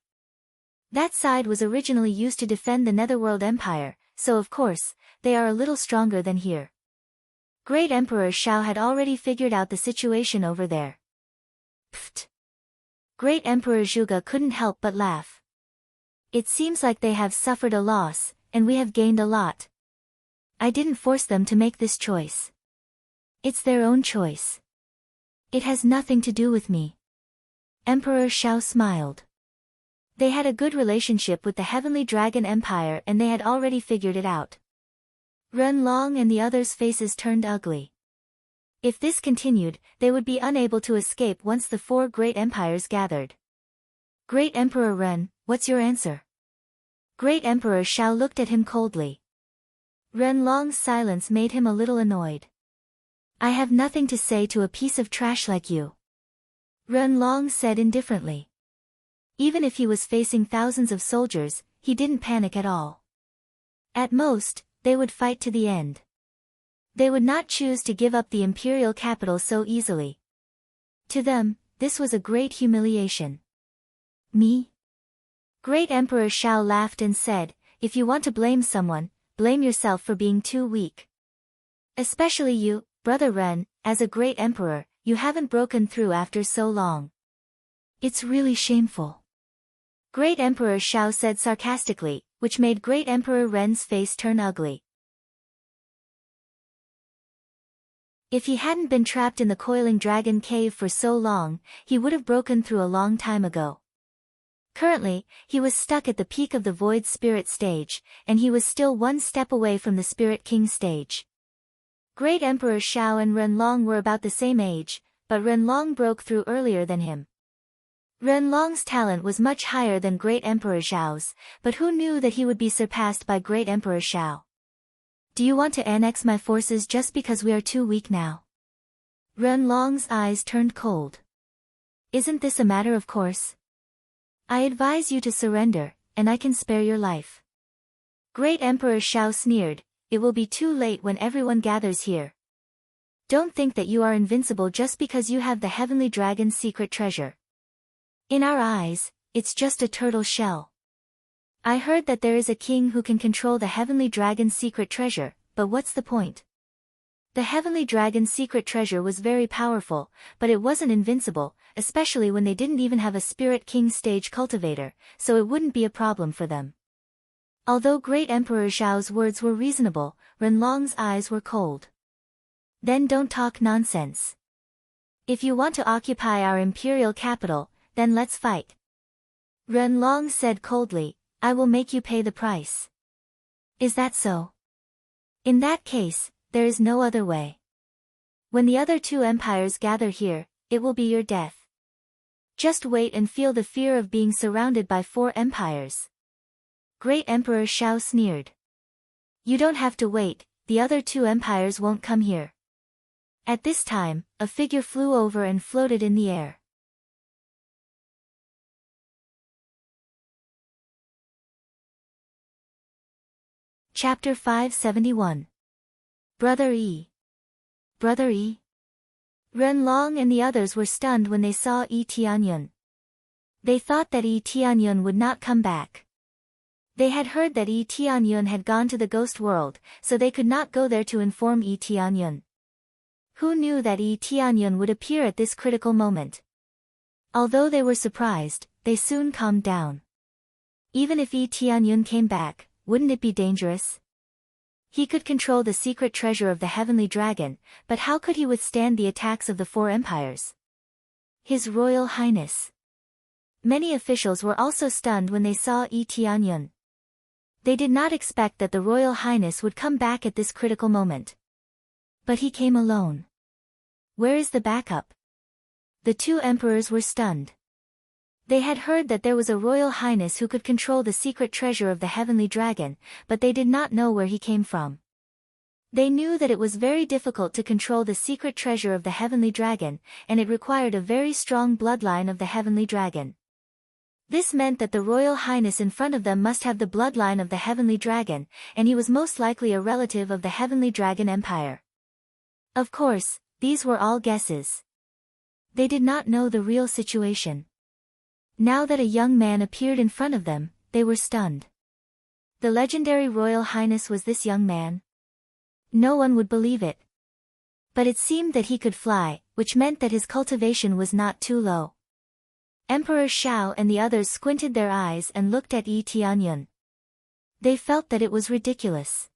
That side was originally used to defend the Netherworld Empire, so of course, they are a little stronger than here. Great Emperor Shao had already figured out the situation over there. Pfft. Great Emperor Zhuge couldn't help but laugh. It seems like they have suffered a loss, and we have gained a lot. I didn't force them to make this choice. It's their own choice. It has nothing to do with me. Emperor Shao smiled. They had a good relationship with the Heavenly Dragon Empire and they had already figured it out. Ren Long and the others' faces turned ugly. If this continued, they would be unable to escape once the four great empires gathered. Great Emperor Ren, what's your answer? Great Emperor Shao looked at him coldly. Renlong's silence made him a little annoyed. I have nothing to say to a piece of trash like you, Renlong said indifferently. Even if he was facing thousands of soldiers, he didn't panic at all. At most, they would fight to the end. They would not choose to give up the imperial capital so easily. To them, this was a great humiliation. Me? Great Emperor Shao laughed and said, if you want to blame someone, blame yourself for being too weak. Especially you, Brother Ren, as a great emperor, you haven't broken through after so long. It's really shameful. Great Emperor Shao said sarcastically, which made Great Emperor Ren's face turn ugly. If he hadn't been trapped in the coiling dragon cave for so long, he would have broken through a long time ago. Currently, he was stuck at the peak of the Void Spirit stage, and he was still one step away from the Spirit King stage. Great Emperor Shao and Renlong were about the same age, but Renlong broke through earlier than him. Renlong's talent was much higher than Great Emperor Xiao's, but who knew that he would be surpassed by Great Emperor Shao? Do you want to annex my forces just because we are too weak now? Renlong's eyes turned cold. Isn't this a matter of course? I advise you to surrender, and I can spare your life. Great Emperor Shao sneered, it will be too late when everyone gathers here. Don't think that you are invincible just because you have the Heavenly Dragon's secret treasure. In our eyes, it's just a turtle shell. I heard that there is a king who can control the Heavenly Dragon's secret treasure, but what's the point? The Heavenly Dragon's secret treasure was very powerful, but it wasn't invincible, especially when they didn't even have a Spirit King stage cultivator, so it wouldn't be a problem for them. Although Great Emperor Zhao's words were reasonable, Renlong's eyes were cold. Then don't talk nonsense. If you want to occupy our imperial capital, then let's fight. Renlong said coldly, I will make you pay the price. Is that so? In that case, there is no other way. When the other two empires gather here, it will be your death. Just wait and feel the fear of being surrounded by 4 empires. Great Emperor Shao sneered. You don't have to wait, the other 2 empires won't come here. At this time, a figure flew over and floated in the air. Chapter 571. Brother Yi. Brother Yi? Renlong and the others were stunned when they saw Yi Tianyun. They thought that Yi Tianyun would not come back. They had heard that Yi Tianyun had gone to the ghost world, so they could not go there to inform Yi Tianyun. Who knew that Yi Tianyun would appear at this critical moment? Although they were surprised, they soon calmed down. Even if Yi Tianyun came back, wouldn't it be dangerous? He could control the secret treasure of the Heavenly Dragon, but how could he withstand the attacks of the 4 empires? His Royal Highness. Many officials were also stunned when they saw Yi Tianyun. They did not expect that the Royal Highness would come back at this critical moment. But he came alone. Where is the backup? The 2 emperors were stunned. They had heard that there was a Royal Highness who could control the secret treasure of the Heavenly Dragon, but they did not know where he came from. They knew that it was very difficult to control the secret treasure of the Heavenly Dragon, and it required a very strong bloodline of the Heavenly Dragon. This meant that the Royal Highness in front of them must have the bloodline of the Heavenly Dragon, and he was most likely a relative of the Heavenly Dragon Empire. Of course, these were all guesses. They did not know the real situation. Now that a young man appeared in front of them, they were stunned. The legendary Royal Highness was this young man? No one would believe it. But it seemed that he could fly, which meant that his cultivation was not too low. Emperor Shao and the others squinted their eyes and looked at Yi Tianyun. They felt that it was ridiculous.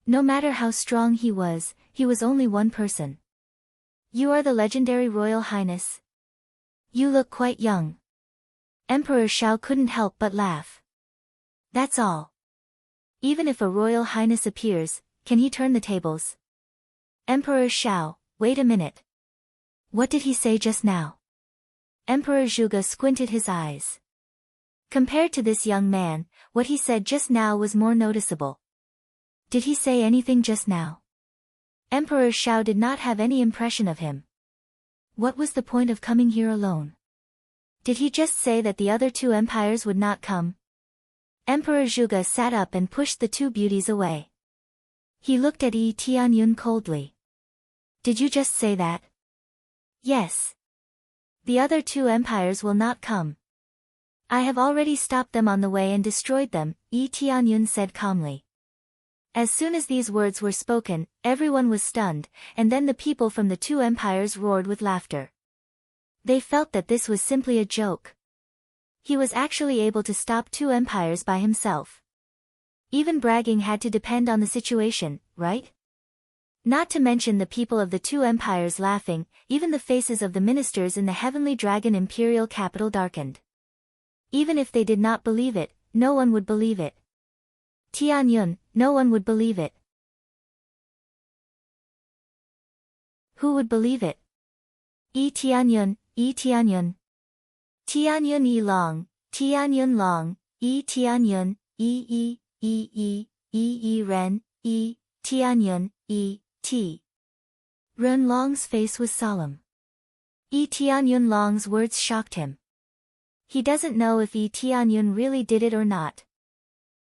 No matter how strong he was only one person. You are the legendary Royal Highness? You look quite young. Emperor Shao couldn't help but laugh. That's all. Even if a Royal Highness appears, can he turn the tables? Emperor Shao, wait a minute. What did he say just now? Emperor Zhuge squinted his eyes. Compared to this young man, what he said just now was more noticeable. Did he say anything just now? Emperor Shao did not have any impression of him. What was the point of coming here alone? Did he just say that the other two empires would not come? Emperor Zhuge sat up and pushed the two beauties away. He looked at Yi Tianyun coldly. Did you just say that? Yes. The other two empires will not come. I have already stopped them on the way and destroyed them, Yi Tianyun said calmly. As soon as these words were spoken, everyone was stunned, and then the people from the two empires roared with laughter. They felt that this was simply a joke. He was actually able to stop two empires by himself. Even bragging had to depend on the situation, right? Not to mention the people of the two empires laughing, even the faces of the ministers in the Heavenly Dragon Imperial capital darkened. Even if they did not believe it, no one would believe it. Tianyun, no one would believe it. Who would believe it? Yi Tianyun, Yi Tianyun. Tianyun Yi Long, Tianyun Long, Yi Tianyun, Yi Ren, Yi Tianyun, Yi T. Ren Long's face was solemn. Yi Tianyun Long's words shocked him. He doesn't know if Yi Tianyun really did it or not.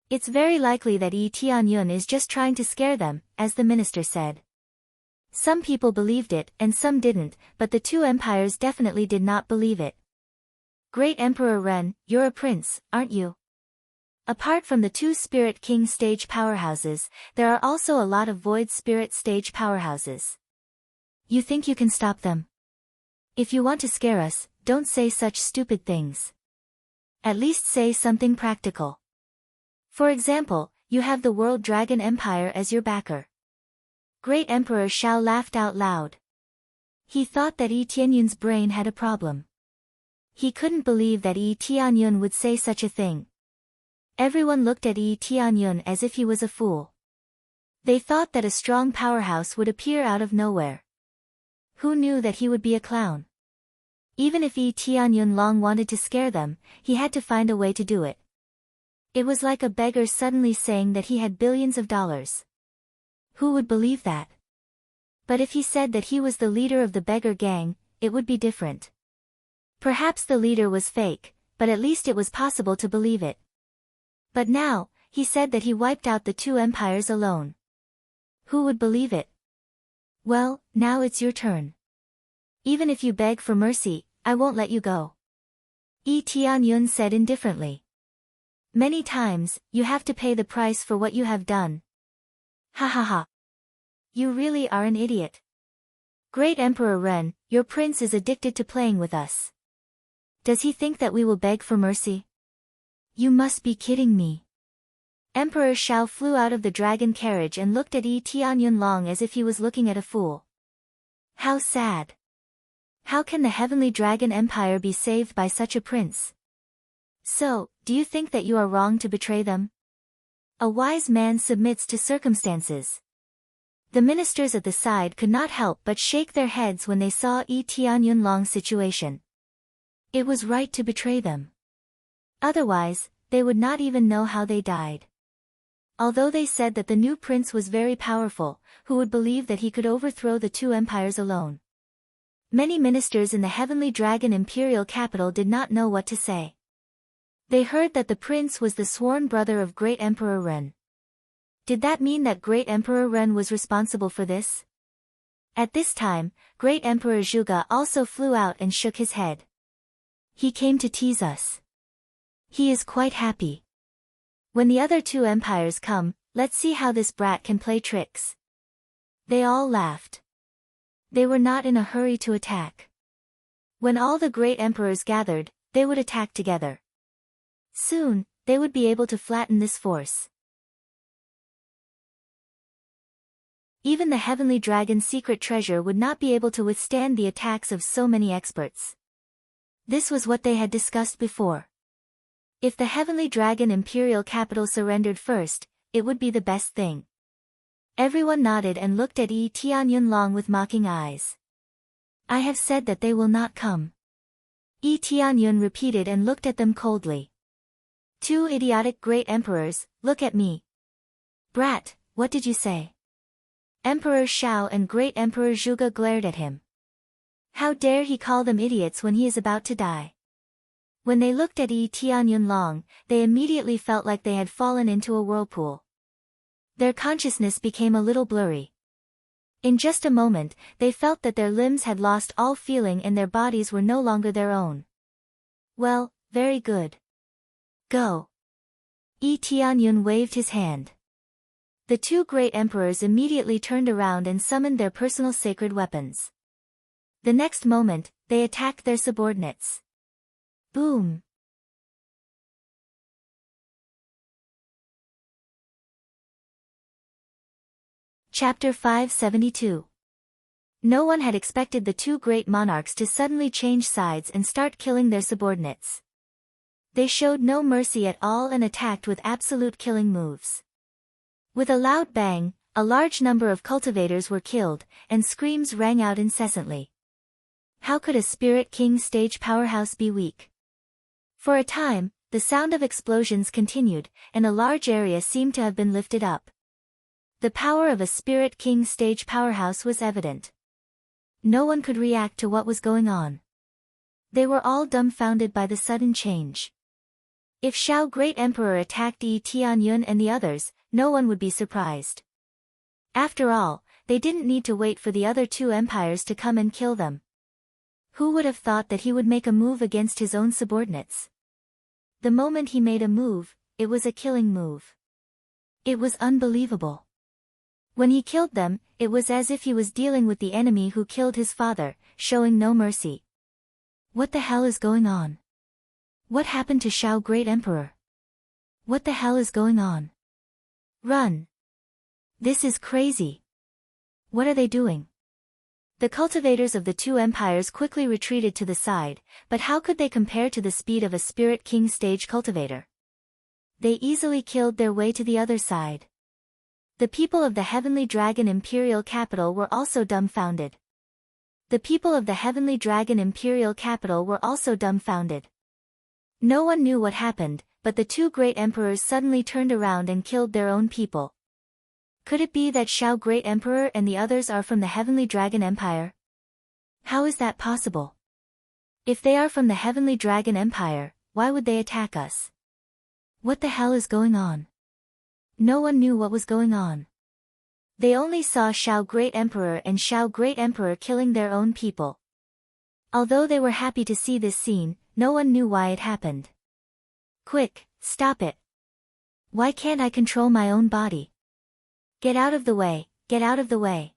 It's very likely that Yi Tianyun is just trying to scare them, as the minister said. Some people believed it and some didn't, but the two empires definitely did not believe it. Great Emperor Ren, you're a prince, aren't you? Apart from the two Spirit King stage powerhouses, there are also a lot of Void Spirit stage powerhouses. You think you can stop them? If you want to scare us, don't say such stupid things. At least say something practical. For example, you have the World Dragon Empire as your backer. Great Emperor Shao laughed out loud. He thought that Yi Tianyun's brain had a problem. He couldn't believe that Yi Tianyun would say such a thing. Everyone looked at Yi Tianyun as if he was a fool. They thought that a strong powerhouse would appear out of nowhere. Who knew that he would be a clown? Even if Yi Tianyun long wanted to scare them, he had to find a way to do it. It was like a beggar suddenly saying that he had billions of dollars. Who would believe that? But if he said that he was the leader of the beggar gang, it would be different. Perhaps the leader was fake, but at least it was possible to believe it. But now, he said that he wiped out the two empires alone. Who would believe it? Well, now it's your turn. Even if you beg for mercy, I won't let you go. Yi Tianyun said indifferently. Many times, you have to pay the price for what you have done. Ha ha ha. You really are an idiot. Great Emperor Ren, your prince is addicted to playing with us. Does he think that we will beg for mercy? You must be kidding me. Emperor Shao flew out of the dragon carriage and looked at Yi Tianyun long as if he was looking at a fool. How sad. How can the Heavenly Dragon Empire be saved by such a prince? So, do you think that you are wrong to betray them? A wise man submits to circumstances. The ministers at the side could not help but shake their heads when they saw Yi Tianyun Long's situation. It was right to betray them. Otherwise, they would not even know how they died. Although they said that the new prince was very powerful, who would believe that he could overthrow the two empires alone? Many ministers in the Heavenly Dragon Imperial capital did not know what to say. They heard that the prince was the sworn brother of Great Emperor Ren. Did that mean that Great Emperor Ren was responsible for this? At this time, Great Emperor Zhuge also flew out and shook his head. He came to tease us. He is quite happy. When the other two empires come, let's see how this brat can play tricks. They all laughed. They were not in a hurry to attack. When all the great emperors gathered, they would attack together. Soon, they would be able to flatten this force. Even the Heavenly Dragon's secret treasure would not be able to withstand the attacks of so many experts. This was what they had discussed before. If the Heavenly Dragon Imperial capital surrendered first, it would be the best thing. Everyone nodded and looked at Yi Tianyun Long with mocking eyes. I have said that they will not come. Yi Tianyun repeated and looked at them coldly. Two idiotic great emperors, look at me. Brat, what did you say? Emperor Shao and Great Emperor Zhuge glared at him. How dare he call them idiots when he is about to die? When they looked at Yi Tianyun, they immediately felt like they had fallen into a whirlpool. Their consciousness became a little blurry. In just a moment, they felt that their limbs had lost all feeling and their bodies were no longer their own. Well, very good. Go. Yi Tianyun waved his hand. The two great emperors immediately turned around and summoned their personal sacred weapons. The next moment, they attacked their subordinates. Boom! Chapter 572. No one had expected the two great monarchs to suddenly change sides and start killing their subordinates. They showed no mercy at all and attacked with absolute killing moves. With a loud bang, a large number of cultivators were killed, and screams rang out incessantly. How could a Spirit King stage powerhouse be weak? For a time, the sound of explosions continued, and a large area seemed to have been lifted up. The power of a Spirit King stage powerhouse was evident. No one could react to what was going on. They were all dumbfounded by the sudden change. If Shao Great Emperor attacked Yi Tianyun and the others, no one would be surprised. After all, they didn't need to wait for the other two empires to come and kill them. Who would have thought that he would make a move against his own subordinates? The moment he made a move, it was a killing move. It was unbelievable. When he killed them, it was as if he was dealing with the enemy who killed his father, showing no mercy. What the hell is going on? What happened to Shao Great Emperor? What the hell is going on? Run! This is crazy. What are they doing? The cultivators of the two empires quickly retreated to the side, but how could they compare to the speed of a Spirit King stage cultivator? They easily killed their way to the other side. The people of the Heavenly Dragon Imperial Capital were also dumbfounded. The people of the Heavenly Dragon Imperial Capital were also dumbfounded. No one knew what happened, but the two great emperors suddenly turned around and killed their own people. Could it be that Shao Great Emperor and the others are from the Heavenly Dragon Empire? How is that possible? If they are from the Heavenly Dragon Empire, why would they attack us? What the hell is going on? No one knew what was going on. They only saw Shao Great Emperor and Shao Great Emperor killing their own people. Although they were happy to see this scene, no one knew why it happened. Quick, stop it. Why can't I control my own body? Get out of the way, get out of the way.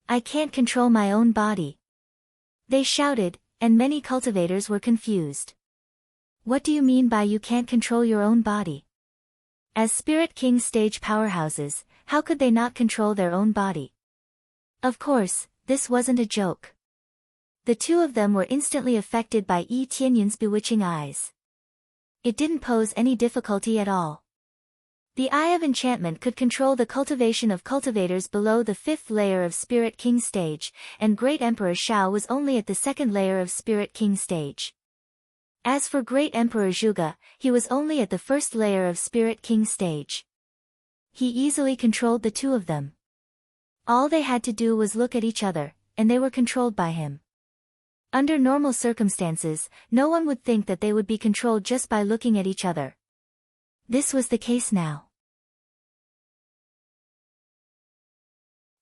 I can't control my own body. They shouted, and many cultivators were confused. What do you mean by you can't control your own body? As Spirit King stage powerhouses, how could they not control their own body? Of course, this wasn't a joke. The two of them were instantly affected by Yi Tianyun's bewitching eyes. It didn't pose any difficulty at all. The Eye of Enchantment could control the cultivation of cultivators below the 5th layer of Spirit King stage, and Great Emperor Shao was only at the 2nd layer of Spirit King stage. As for Great Emperor Zhuge, he was only at the 1st layer of Spirit King stage. He easily controlled the two of them. All they had to do was look at each other, and they were controlled by him. Under normal circumstances, no one would think that they would be controlled just by looking at each other. This was the case now.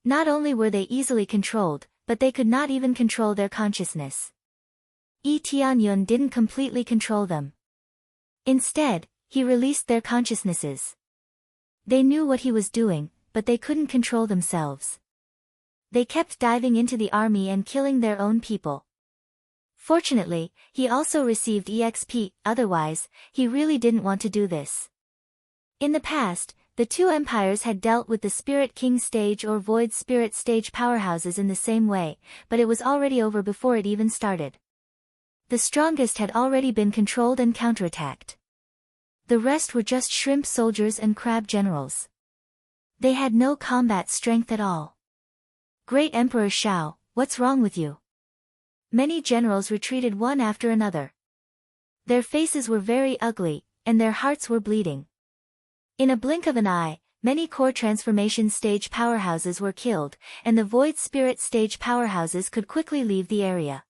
Not only were they easily controlled, but they could not even control their consciousness. Yi Tianyun didn't completely control them. Instead, he released their consciousnesses. They knew what he was doing, but they couldn't control themselves. They kept diving into the army and killing their own people. Fortunately, he also received EXP, otherwise, he really didn't want to do this. In the past, the two empires had dealt with the Spirit King stage or Void Spirit stage powerhouses in the same way, but it was already over before it even started. The strongest had already been controlled and counterattacked. The rest were just shrimp soldiers and crab generals. They had no combat strength at all. Great Emperor Shao, what's wrong with you? Many generals retreated one after another. Their faces were very ugly, and their hearts were bleeding. In a blink of an eye, many core transformation stage powerhouses were killed, and the void spirit stage powerhouses could quickly leave the area.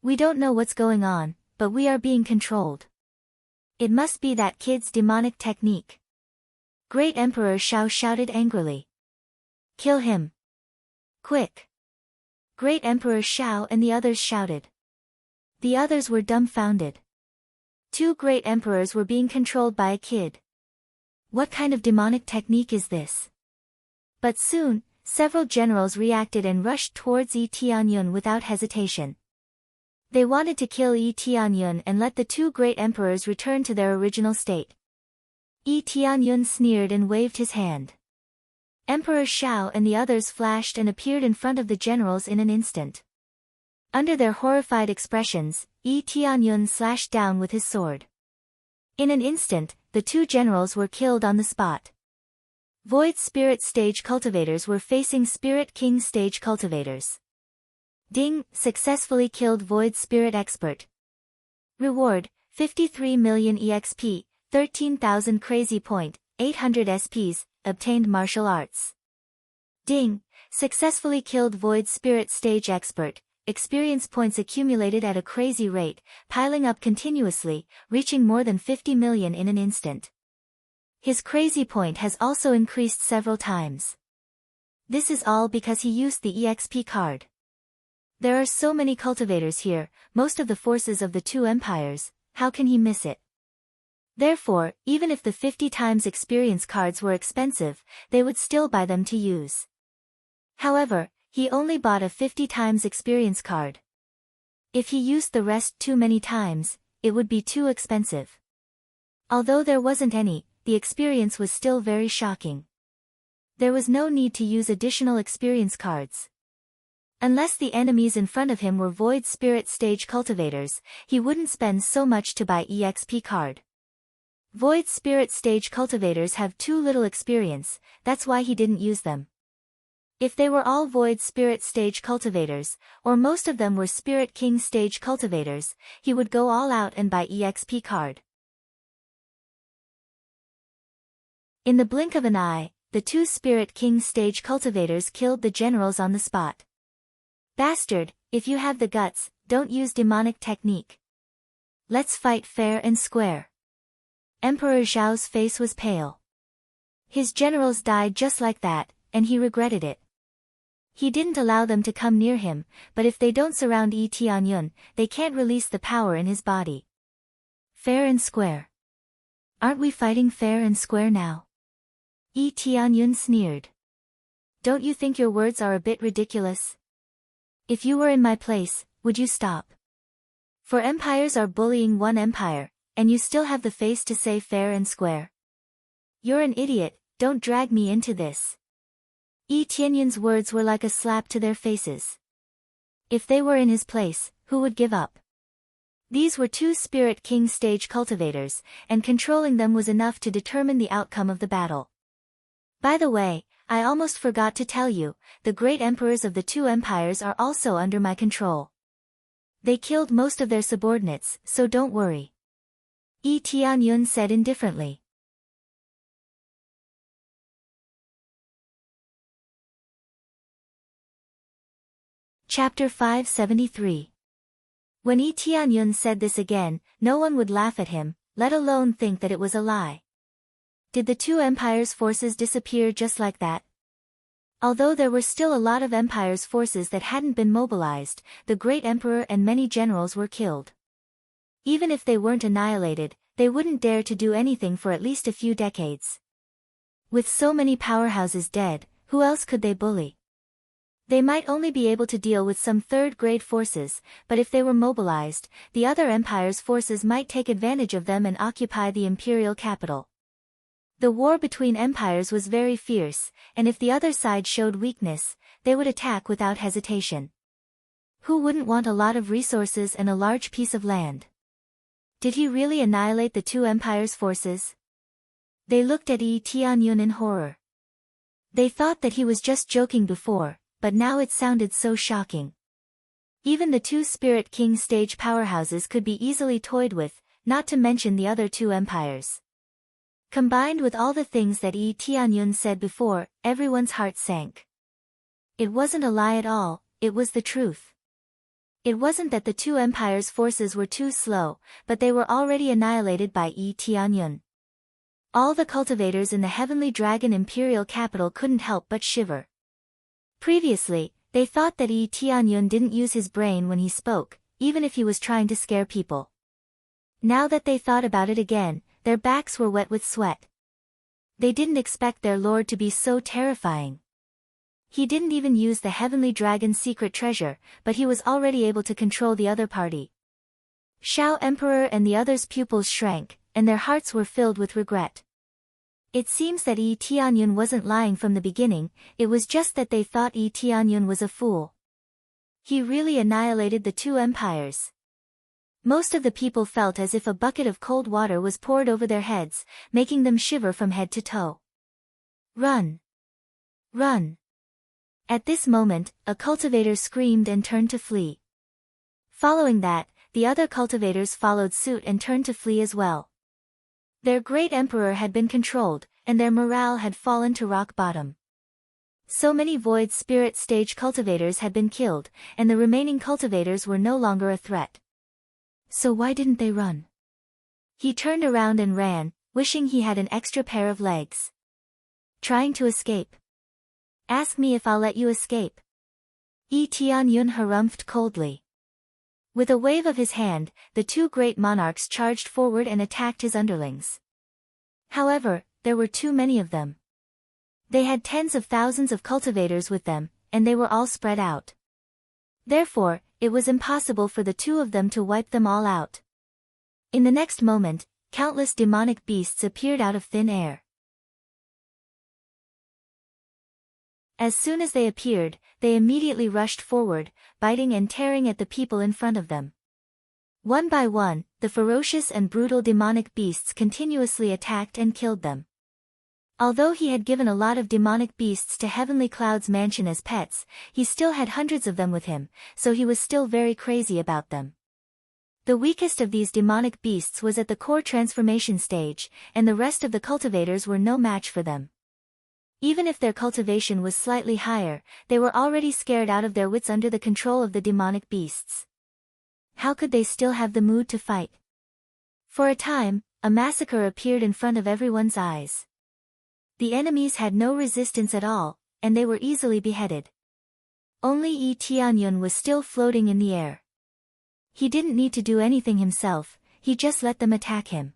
We don't know what's going on, but we are being controlled. It must be that kid's demonic technique. Great Emperor Shao shouted angrily. Kill him. Quick. Great Emperor Shao and the others shouted. The others were dumbfounded. Two great emperors were being controlled by a kid. What kind of demonic technique is this? But soon, several generals reacted and rushed towards Yi Tianyun without hesitation. They wanted to kill Yi Tianyun and let the two great emperors return to their original state. Yi Tianyun sneered and waved his hand. Emperor Shao and the others flashed and appeared in front of the generals in an instant. Under their horrified expressions, Yi Tianyun slashed down with his sword. In an instant, the two generals were killed on the spot. Void Spirit Stage cultivators were facing Spirit King Stage cultivators. Ding, successfully killed Void Spirit Expert. Reward, 53 million EXP, 13,000 Crazy Point, 800 SPs, obtained Martial Arts. Ding, successfully killed Void Spirit Stage Expert, experience points accumulated at a crazy rate, piling up continuously, reaching more than 50 million in an instant. His crazy point has also increased several times. This is all because he used the EXP card. There are so many cultivators here, most of the forces of the two empires, how can he miss it? Therefore, even if the 50 times experience cards were expensive, they would still buy them to use. However, he only bought a 50 times experience card. If he used the rest too many times, it would be too expensive. Although there wasn't any, the experience was still very shocking. There was no need to use additional experience cards. Unless the enemies in front of him were Void Spirit Stage cultivators, he wouldn't spend so much to buy EXP card. Void Spirit Stage cultivators have too little experience, that's why he didn't use them. If they were all Void Spirit Stage cultivators, or most of them were Spirit King Stage cultivators, he would go all out and buy EXP card. In the blink of an eye, the two Spirit King Stage cultivators killed the generals on the spot. Bastard, if you have the guts, don't use demonic technique. Let's fight fair and square. Emperor Zhao's face was pale. His generals died just like that, and he regretted it. He didn't allow them to come near him, but if they don't surround Yi Tianyun, they can't release the power in his body. Fair and square. Aren't we fighting fair and square now? Yi Tianyun sneered. Don't you think your words are a bit ridiculous? If you were in my place, would you stop? For empires are bullying one empire, and you still have the face to say fair and square. You're an idiot, don't drag me into this. Yi Tianyun's words were like a slap to their faces. If they were in his place, who would give up? These were two Spirit King Stage cultivators, and controlling them was enough to determine the outcome of the battle. By the way, I almost forgot to tell you, the great emperors of the two empires are also under my control. They killed most of their subordinates, so don't worry. Yi Tianyun said indifferently. Chapter 573. When Yi Tianyun said this again, no one would laugh at him, let alone think that it was a lie. Did the two empires' forces disappear just like that? Although there were still a lot of empire's forces that hadn't been mobilized, the great emperor and many generals were killed. Even if they weren't annihilated, they wouldn't dare to do anything for at least a few decades. With so many powerhouses dead, who else could they bully? They might only be able to deal with some third-grade forces, but if they were mobilized, the other empire's forces might take advantage of them and occupy the imperial capital. The war between empires was very fierce, and if the other side showed weakness, they would attack without hesitation. Who wouldn't want a lot of resources and a large piece of land? Did he really annihilate the two empires' forces? They looked at Yi Tianyun in horror. They thought that he was just joking before, but now it sounded so shocking. Even the two Spirit King Stage powerhouses could be easily toyed with, not to mention the other two empires. Combined with all the things that Yi Tianyun said before, everyone's heart sank. It wasn't a lie at all, it was the truth. It wasn't that the two empires' forces were too slow, but they were already annihilated by Yi Tianyun. All the cultivators in the Heavenly Dragon Imperial capital couldn't help but shiver. Previously, they thought that Yi Tianyun didn't use his brain when he spoke, even if he was trying to scare people. Now that they thought about it again, their backs were wet with sweat. They didn't expect their lord to be so terrifying. He didn't even use the Heavenly Dragon's secret treasure, but he was already able to control the other party. Shao Emperor and the others' pupils shrank, and their hearts were filled with regret. It seems that Yi Tianyun wasn't lying from the beginning, it was just that they thought Yi Tianyun was a fool. He really annihilated the two empires. Most of the people felt as if a bucket of cold water was poured over their heads, making them shiver from head to toe. Run! Run! At this moment, a cultivator screamed and turned to flee. Following that, the other cultivators followed suit and turned to flee as well. Their great emperor had been controlled, and their morale had fallen to rock bottom. So many Void Spirit stage cultivators had been killed, and the remaining cultivators were no longer a threat. So why didn't they run? He turned around and ran, wishing he had an extra pair of legs. Trying to escape. Ask me if I'll let you escape. Yi Tianyun harumphed coldly. With a wave of his hand, the two great monarchs charged forward and attacked his underlings. However, there were too many of them. They had tens of thousands of cultivators with them, and they were all spread out. Therefore, it was impossible for the two of them to wipe them all out. In the next moment, countless demonic beasts appeared out of thin air. As soon as they appeared, they immediately rushed forward, biting and tearing at the people in front of them. One by one, the ferocious and brutal demonic beasts continuously attacked and killed them. Although he had given a lot of demonic beasts to Heavenly Cloud's mansion as pets, he still had hundreds of them with him, so he was still very crazy about them. The weakest of these demonic beasts was at the core transformation stage, and the rest of the cultivators were no match for them. Even if their cultivation was slightly higher, they were already scared out of their wits under the control of the demonic beasts. How could they still have the mood to fight? For a time, a massacre appeared in front of everyone's eyes. The enemies had no resistance at all, and they were easily beheaded. Only Yi Tianyun was still floating in the air. He didn't need to do anything himself, he just let them attack him.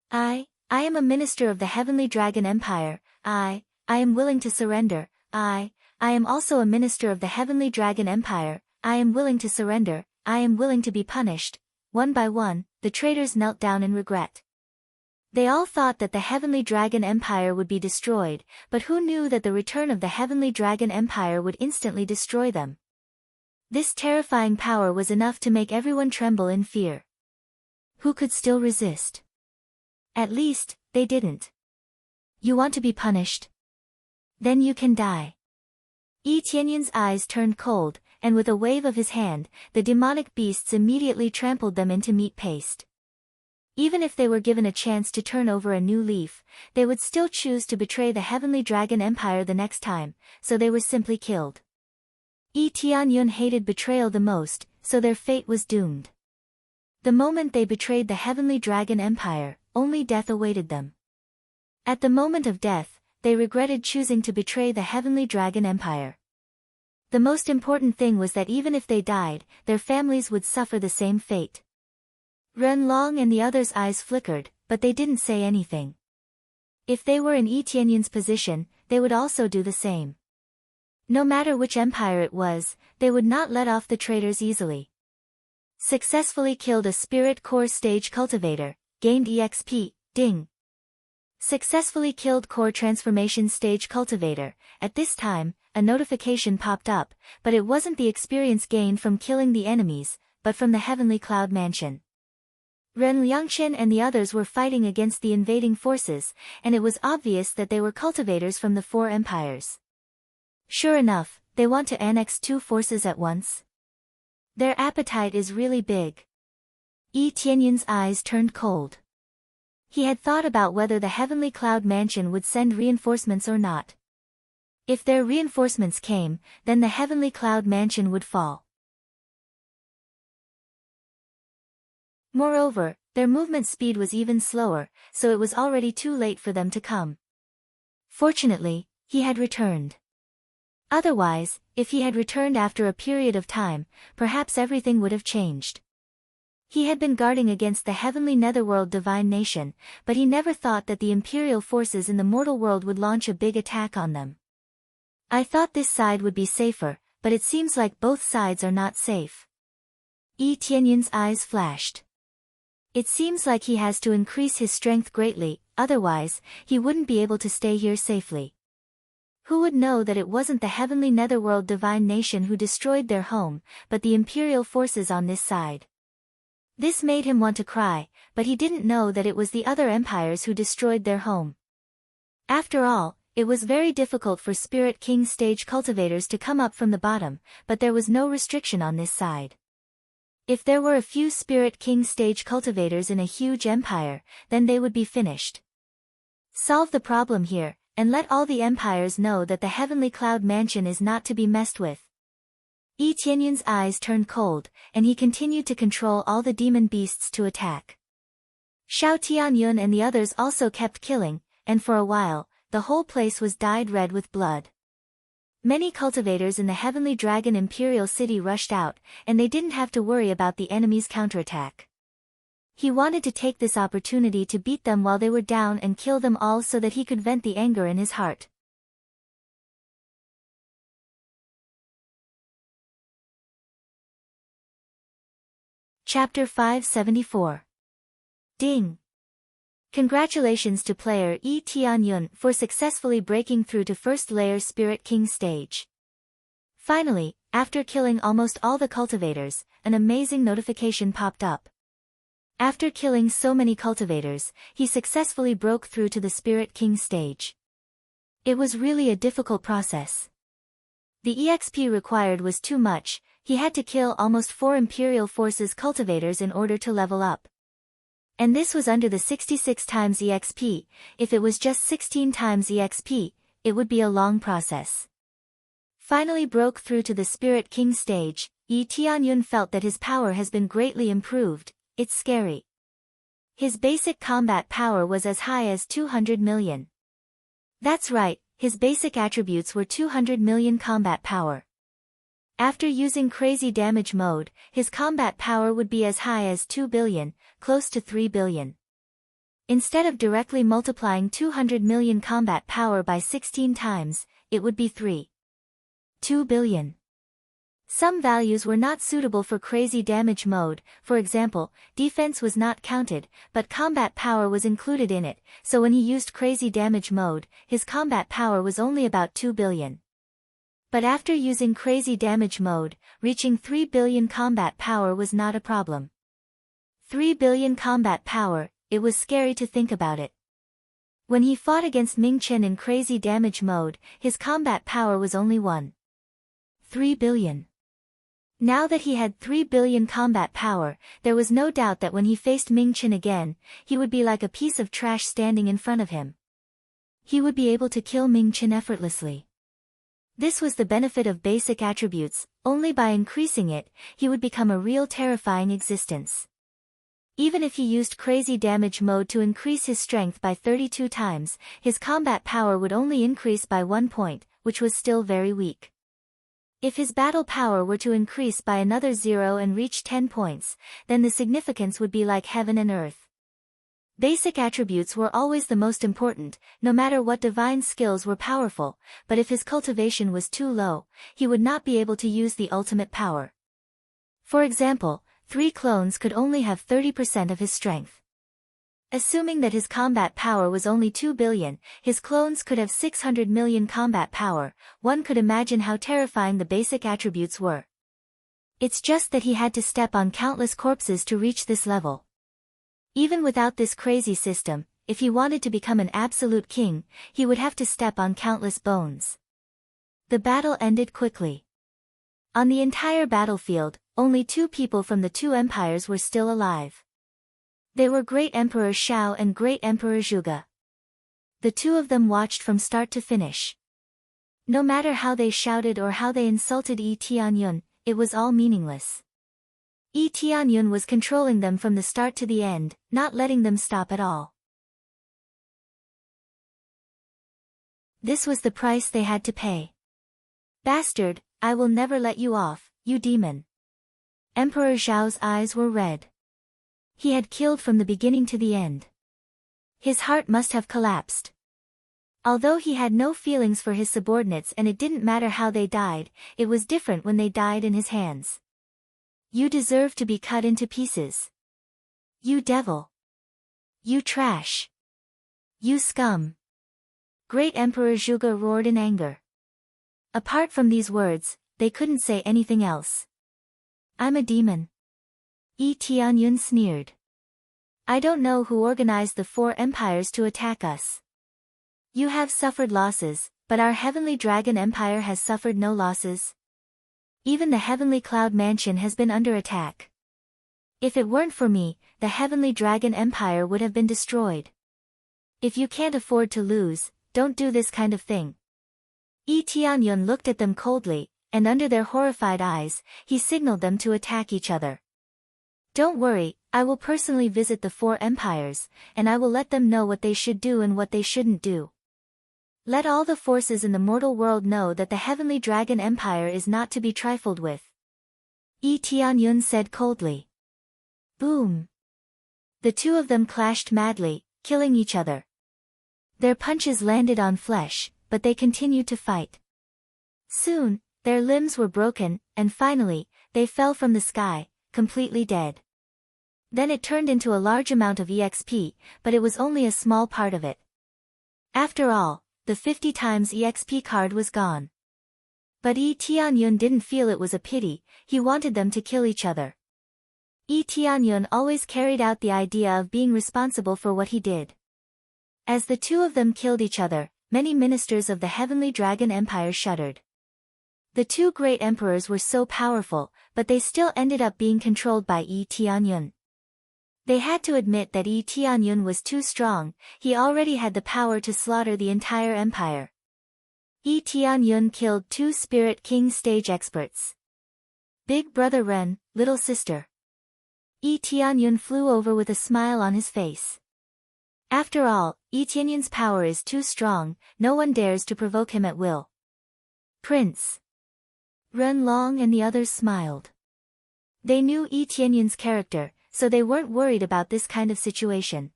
I am a minister of the Heavenly Dragon Empire, I am willing to surrender, I am also a minister of the Heavenly Dragon Empire, I am willing to surrender, I am willing to be punished. One by one, the traitors knelt down in regret. They all thought that the Heavenly Dragon Empire would be destroyed, but who knew that the return of the Heavenly Dragon Empire would instantly destroy them? This terrifying power was enough to make everyone tremble in fear. Who could still resist? At least, they didn't. You want to be punished? Then you can die. Yi Tianyun's eyes turned cold, and with a wave of his hand, the demonic beasts immediately trampled them into meat paste. Even if they were given a chance to turn over a new leaf, they would still choose to betray the Heavenly Dragon Empire the next time, so they were simply killed. Yi Tianyun hated betrayal the most, so their fate was doomed. The moment they betrayed the Heavenly Dragon Empire, only death awaited them. At the moment of death, they regretted choosing to betray the Heavenly Dragon Empire. The most important thing was that even if they died, their families would suffer the same fate. Ren Long and the others' eyes flickered, but they didn't say anything. If they were in Yi Tianyun's position, they would also do the same. No matter which empire it was, they would not let off the traitors easily. Successfully killed a Spirit Core Stage Cultivator, gained EXP, ding. Successfully killed Core Transformation Stage Cultivator. At this time, a notification popped up, but it wasn't the experience gained from killing the enemies, but from the Heavenly Cloud Mansion. Ren Liangchen and the others were fighting against the invading forces, and it was obvious that they were cultivators from the four empires. Sure enough, they want to annex two forces at once. Their appetite is really big. Yi Tianyun's eyes turned cold. He had thought about whether the heavenly cloud mansion would send reinforcements or not. If their reinforcements came, then the heavenly cloud mansion would fall. Moreover, their movement speed was even slower, so it was already too late for them to come. Fortunately, he had returned. Otherwise, if he had returned after a period of time, perhaps everything would have changed. He had been guarding against the heavenly netherworld divine nation, but he never thought that the imperial forces in the mortal world would launch a big attack on them. I thought this side would be safer, but it seems like both sides are not safe. Yi Tianyun's eyes flashed. It seems like he has to increase his strength greatly, otherwise, he wouldn't be able to stay here safely. Who would know that it wasn't the heavenly netherworld divine nation who destroyed their home, but the imperial forces on this side? This made him want to cry, but he didn't know that it was the other empires who destroyed their home. After all, it was very difficult for Spirit King stage cultivators to come up from the bottom, but there was no restriction on this side. If there were a few Spirit King stage cultivators in a huge empire, then they would be finished. Solve the problem here, and let all the empires know that the heavenly cloud mansion is not to be messed with. Yi Tianyun's eyes turned cold, and he continued to control all the demon beasts to attack. Xiao Tianyun and the others also kept killing, and for a while, the whole place was dyed red with blood. Many cultivators in the Heavenly Dragon Imperial City rushed out, and they didn't have to worry about the enemy's counterattack. He wanted to take this opportunity to beat them while they were down and kill them all so that he could vent the anger in his heart. Chapter 574. Ding! Congratulations to player Yi Tianyun for successfully breaking through to first layer Spirit King stage. Finally, after killing almost all the cultivators, an amazing notification popped up. After killing so many cultivators, he successfully broke through to the Spirit King stage. It was really a difficult process. The EXP required was too much. He had to kill almost 4 Imperial Forces cultivators in order to level up. And this was under the 66 times EXP. If it was just 16 times EXP, it would be a long process. Finally broke through to the Spirit King stage, Yi Tianyun felt that his power has been greatly improved. It's scary. His basic combat power was as high as 200 million. That's right, his basic attributes were 200 million combat power. After using crazy damage mode, his combat power would be as high as 2 billion, close to 3 billion. Instead of directly multiplying 200 million combat power by 16 times, it would be 2 billion. Some values were not suitable for crazy damage mode, for example, defense was not counted, but combat power was included in it, so when he used crazy damage mode, his combat power was only about 2 billion. But after using crazy damage mode, reaching 3 billion combat power was not a problem. 3 billion combat power, it was scary to think about it. When he fought against Ming Chen in crazy damage mode, his combat power was only 3 billion. Now that he had 3 billion combat power, there was no doubt that when he faced Ming Chen again, he would be like a piece of trash standing in front of him. He would be able to kill Ming Chen effortlessly. This was the benefit of basic attributes. Only by increasing it, he would become a real terrifying existence. Even if he used crazy damage mode to increase his strength by 32 times, his combat power would only increase by 1 point, which was still very weak. If his battle power were to increase by another 0 and reach 10 points, then the significance would be like heaven and earth. Basic attributes were always the most important, no matter what divine skills were powerful, but if his cultivation was too low, he would not be able to use the ultimate power. For example, 3 clones could only have 30% of his strength. Assuming that his combat power was only 2 billion, his clones could have 600 million combat power. One could imagine how terrifying the basic attributes were. It's just that he had to step on countless corpses to reach this level. Even without this crazy system, if he wanted to become an absolute king, he would have to step on countless bones. The battle ended quickly. On the entire battlefield, only 2 people from the 2 empires were still alive. They were Great Emperor Shao and Great Emperor Zhuge. The 2 of them watched from start to finish. No matter how they shouted or how they insulted Yi Tianyun, it was all meaningless. Yi Tianyun was controlling them from the start to the end, not letting them stop at all. This was the price they had to pay. Bastard, I will never let you off, you demon. Emperor Zhao's eyes were red. He had killed from the beginning to the end. His heart must have collapsed. Although he had no feelings for his subordinates and it didn't matter how they died, it was different when they died in his hands. You deserve to be cut into pieces. You devil. You trash. You scum. Great Emperor Zhuge roared in anger. Apart from these words, they couldn't say anything else. I'm a demon. Yi Tianyun sneered. I don't know who organized the 4 empires to attack us. You have suffered losses, but our Heavenly Dragon Empire has suffered no losses. Even the Heavenly Cloud Mansion has been under attack. If it weren't for me, the Heavenly Dragon Empire would have been destroyed. If you can't afford to lose, don't do this kind of thing. Yi Tianyun looked at them coldly, and under their horrified eyes, he signaled them to attack each other. Don't worry, I will personally visit the 4 empires, and I will let them know what they should do and what they shouldn't do. Let all the forces in the mortal world know that the Heavenly Dragon Empire is not to be trifled with. Yi Tianyun said coldly. Boom! The 2 of them clashed madly, killing each other. Their punches landed on flesh, but they continued to fight. Soon, their limbs were broken, and finally, they fell from the sky, completely dead. Then it turned into a large amount of EXP, but it was only a small part of it. After all, the 50 times EXP card was gone. But Yi Tianyun didn't feel it was a pity, he wanted them to kill each other. Yi Tianyun always carried out the idea of being responsible for what he did. As the 2 of them killed each other, many ministers of the Heavenly Dragon Empire shuddered. The 2 great emperors were so powerful, but they still ended up being controlled by Yi Tianyun. They had to admit that Yi Tianyun was too strong, he already had the power to slaughter the entire empire. Yi Tianyun killed 2 Spirit King stage experts. Big brother Ren, little sister. Yi Tianyun flew over with a smile on his face. After all, Yi Tianyun's power is too strong, no one dares to provoke him at will. Prince. Ren Long and the others smiled. They knew Yi Tianyun's character, so they weren't worried about this kind of situation.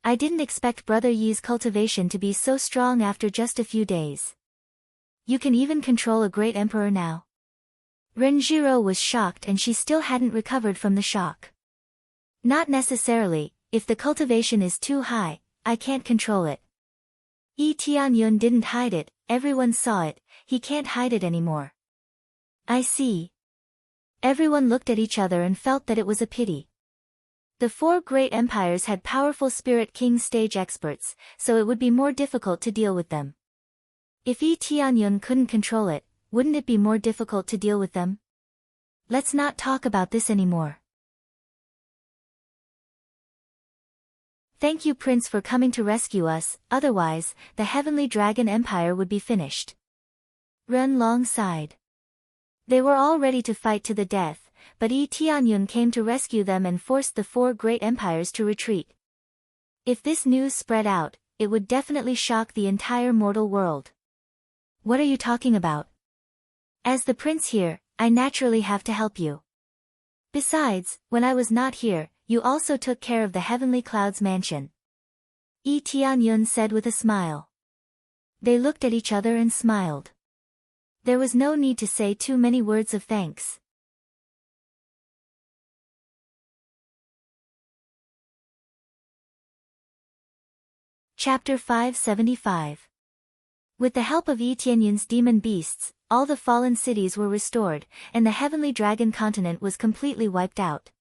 I didn't expect Brother Yi's cultivation to be so strong after just a few days. You can even control a great emperor now. Renjiro was shocked and she still hadn't recovered from the shock. Not necessarily, if the cultivation is too high, I can't control it. Yi Tianyun didn't hide it, everyone saw it, he can't hide it anymore. I see. Everyone looked at each other and felt that it was a pity. The 4 great empires had powerful Spirit King stage experts, so it would be more difficult to deal with them. If Yi Tianyun couldn't control it, wouldn't it be more difficult to deal with them? Let's not talk about this anymore. Thank you, Prince, for coming to rescue us, otherwise, the Heavenly Dragon Empire would be finished. Ren Long sighed. They were all ready to fight to the death, but Yi Tianyun came to rescue them and forced the 4 great empires to retreat. If this news spread out, it would definitely shock the entire mortal world. What are you talking about? As the prince here, I naturally have to help you. Besides, when I was not here, you also took care of the Heavenly Cloud's mansion. Yi Tianyun said with a smile. They looked at each other and smiled. There was no need to say too many words of thanks. Chapter 575. With the help of Yi Tianyun's demon beasts, all the fallen cities were restored, and the Heavenly Dragon continent was completely wiped out.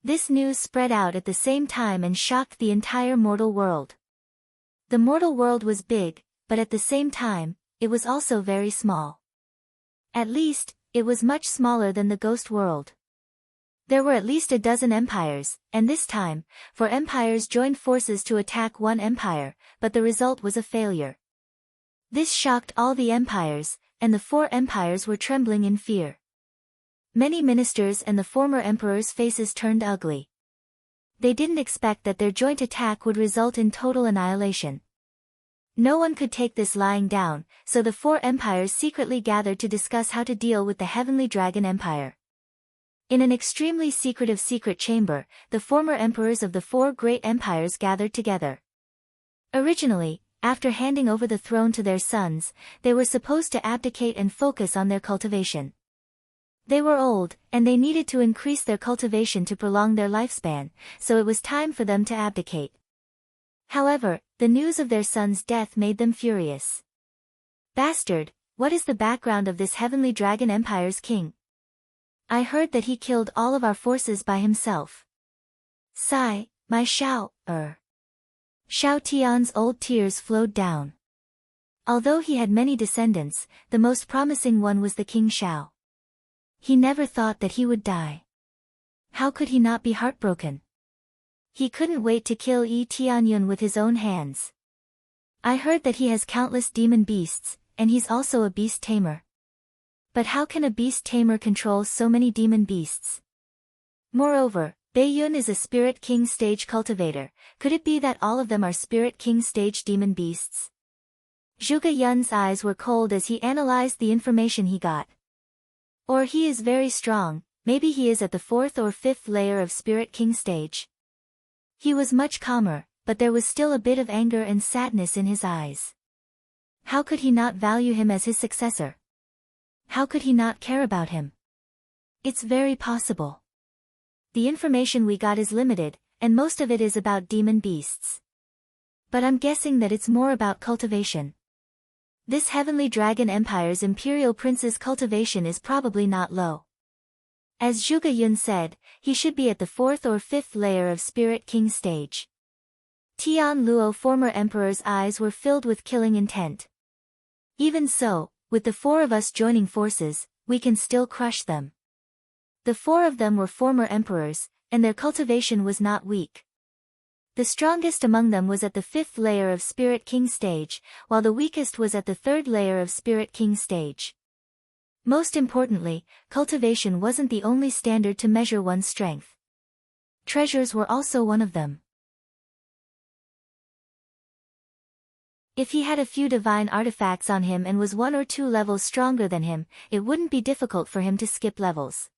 This news spread out at the same time and shocked the entire mortal world. The mortal world was big, but at the same time, it was also very small. At least, it was much smaller than the ghost world. There were at least a dozen empires, and this time, 4 empires joined forces to attack one empire, but the result was a failure. This shocked all the empires, and the 4 empires were trembling in fear. Many ministers and the former emperors' faces turned ugly. They didn't expect that their joint attack would result in total annihilation. No one could take this lying down, so the 4 empires secretly gathered to discuss how to deal with the Heavenly Dragon Empire. In an extremely secretive secret chamber, the former emperors of the 4 great empires gathered together. Originally, after handing over the throne to their sons, they were supposed to abdicate and focus on their cultivation. They were old, and they needed to increase their cultivation to prolong their lifespan, so it was time for them to abdicate. However, the news of their son's death made them furious. "Bastard, what is the background of this Heavenly Dragon Empire's king? I heard that he killed all of our forces by himself." "Sigh, my Xiao, Xiao Tian's old tears flowed down. Although he had many descendants, the most promising one was the King Xiao. He never thought that he would die. How could he not be heartbroken? He couldn't wait to kill Yi Tianyun with his own hands. I heard that he has countless demon beasts, and he's also a beast tamer. But how can a beast tamer control so many demon beasts? Moreover, Beiyun is a Spirit King stage cultivator. Could it be that all of them are Spirit King stage demon beasts?" Zhuge Yun's eyes were cold as he analyzed the information he got. "Or he is very strong, maybe he is at the 4th or 5th layer of Spirit King stage." He was much calmer, but there was still a bit of anger and sadness in his eyes. How could he not value him as his successor? How could he not care about him? It's very possible. The information we got is limited, and most of it is about demon beasts. But I'm guessing that it's more about cultivation. This Heavenly Dragon Empire's Imperial Prince's cultivation is probably not low. As Zhuge Yun said, he should be at the 4th or 5th layer of Spirit King stage. Tian Luo former emperor's eyes were filled with killing intent. Even so, with the 4 of us joining forces, we can still crush them. The 4 of them were former emperors, and their cultivation was not weak. The strongest among them was at the 5th layer of Spirit King stage, while the weakest was at the 3rd layer of Spirit King stage. Most importantly, cultivation wasn't the only standard to measure one's strength. Treasures were also one of them. If he had a few divine artifacts on him and was 1 or 2 levels stronger than him, it wouldn't be difficult for him to skip levels.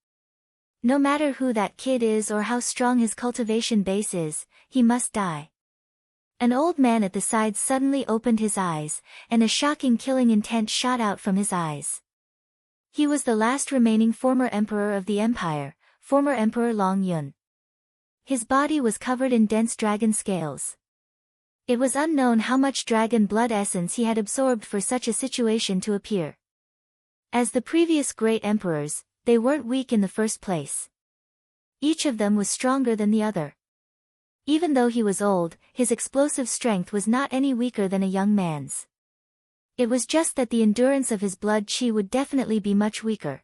No matter who that kid is or how strong his cultivation base is, he must die. An old man at the side suddenly opened his eyes, and a shocking killing intent shot out from his eyes. He was the last remaining former emperor of the empire, former Emperor Long Yun. His body was covered in dense dragon scales. It was unknown how much dragon blood essence he had absorbed for such a situation to appear. As the previous great emperors, they weren't weak in the first place. Each of them was stronger than the other. Even though he was old, his explosive strength was not any weaker than a young man's. It was just that the endurance of his blood chi would definitely be much weaker.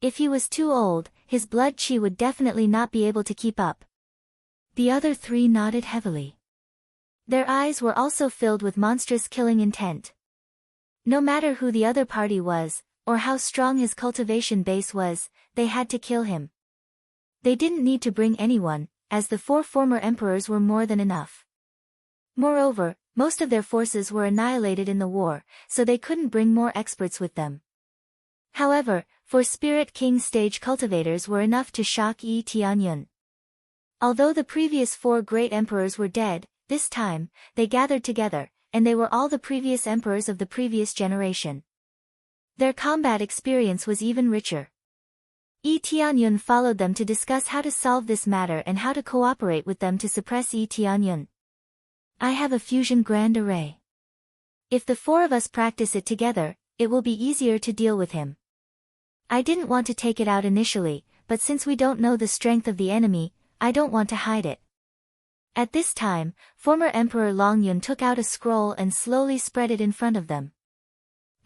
If he was too old, his blood chi would definitely not be able to keep up. The other 3 nodded heavily. Their eyes were also filled with monstrous killing intent. No matter who the other party was, or how strong his cultivation base was, they had to kill him. They didn't need to bring anyone, as the 4 former emperors were more than enough. Moreover, most of their forces were annihilated in the war, so they couldn't bring more experts with them. However, 4 Spirit King stage cultivators were enough to shock Yi Tianyun. Although the previous 4 great emperors were dead, this time, they gathered together, and they were all the previous emperors of the previous generation. Their combat experience was even richer. Yi Tianyun followed them to discuss how to solve this matter and how to cooperate with them to suppress Yi Tianyun. "I have a fusion grand array. If the 4 of us practice it together, it will be easier to deal with him. I didn't want to take it out initially, but since we don't know the strength of the enemy, I don't want to hide it." At this time, former Emperor Long Yun took out a scroll and slowly spread it in front of them.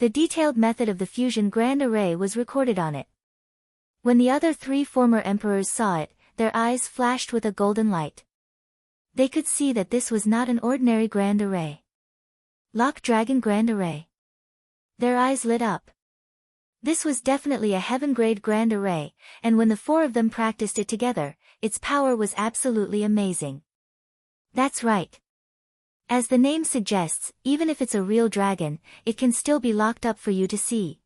The detailed method of the fusion grand array was recorded on it. When the other 3 former emperors saw it, their eyes flashed with a golden light. They could see that this was not an ordinary grand array. Lock Dragon Grand Array. Their eyes lit up. This was definitely a heaven-grade grand array, and when the 4 of them practiced it together, its power was absolutely amazing. That's right. As the name suggests, even if it's a real dragon, it can still be locked up for you to see.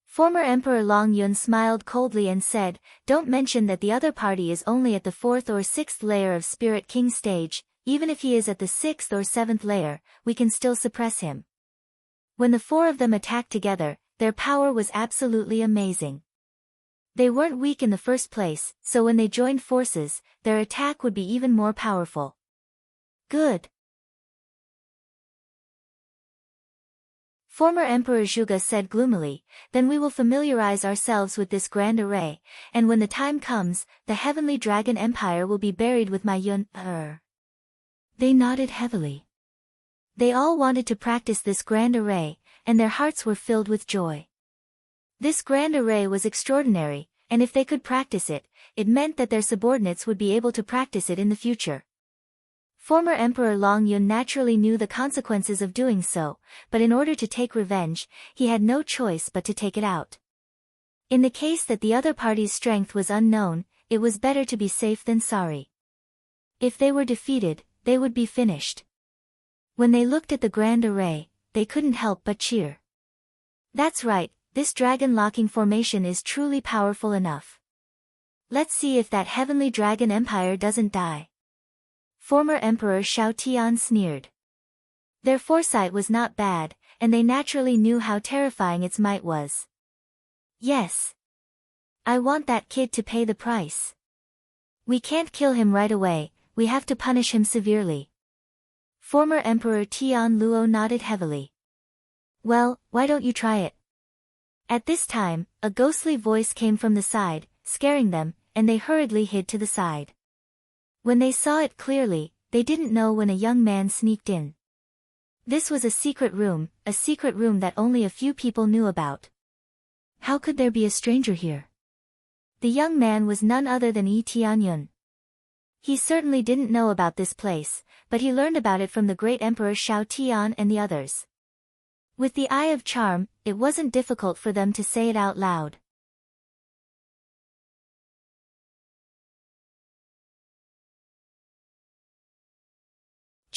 Former Emperor Long Yun smiled coldly and said, "Don't mention that the other party is only at the 4th or 6th layer of Spirit King stage. Even if he is at the 6th or 7th layer, we can still suppress him." When the 4 of them attacked together, their power was absolutely amazing. They weren't weak in the first place, so when they joined forces, their attack would be even more powerful. Good. Former Emperor Zhuge said gloomily, "Then we will familiarize ourselves with this grand array, and when the time comes, the Heavenly Dragon Empire will be buried with my Yun." They nodded heavily. They all wanted to practice this grand array, and their hearts were filled with joy. This grand array was extraordinary, and if they could practice it, it meant that their subordinates would be able to practice it in the future. Former Emperor Long Yun naturally knew the consequences of doing so, but in order to take revenge, he had no choice but to take it out. In the case that the other party's strength was unknown, it was better to be safe than sorry. If they were defeated, they would be finished. When they looked at the grand array, they couldn't help but cheer. That's right, this dragon-locking formation is truly powerful enough. Let's see if that Heavenly Dragon Empire doesn't die. Former Emperor Shao Tian sneered. Their foresight was not bad, and they naturally knew how terrifying its might was. Yes. I want that kid to pay the price. We can't kill him right away, we have to punish him severely. Former Emperor Tian Luo nodded heavily. Well, why don't you try it? At this time, a ghostly voice came from the side, scaring them, and they hurriedly hid to the side. When they saw it clearly, they didn't know when a young man sneaked in. This was a secret room that only a few people knew about. How could there be a stranger here? The young man was none other than Yi Tianyun. He certainly didn't know about this place, but he learned about it from the great Emperor Shao Tian and the others. With the eye of charm, it wasn't difficult for them to say it out loud.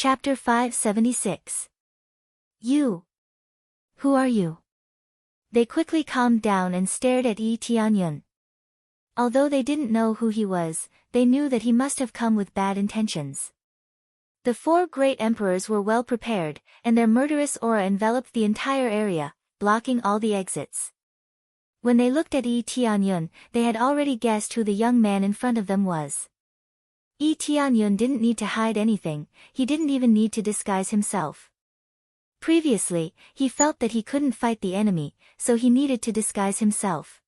Chapter 576. You. Who are you? They quickly calmed down and stared at Yi Tianyun. Although they didn't know who he was, they knew that he must have come with bad intentions. The 4 great emperors were well prepared, and their murderous aura enveloped the entire area, blocking all the exits. When they looked at Yi Tianyun, they had already guessed who the young man in front of them was. Yi Tianyun didn't need to hide anything, he didn't even need to disguise himself. Previously, he felt that he couldn't fight the enemy, so he needed to disguise himself.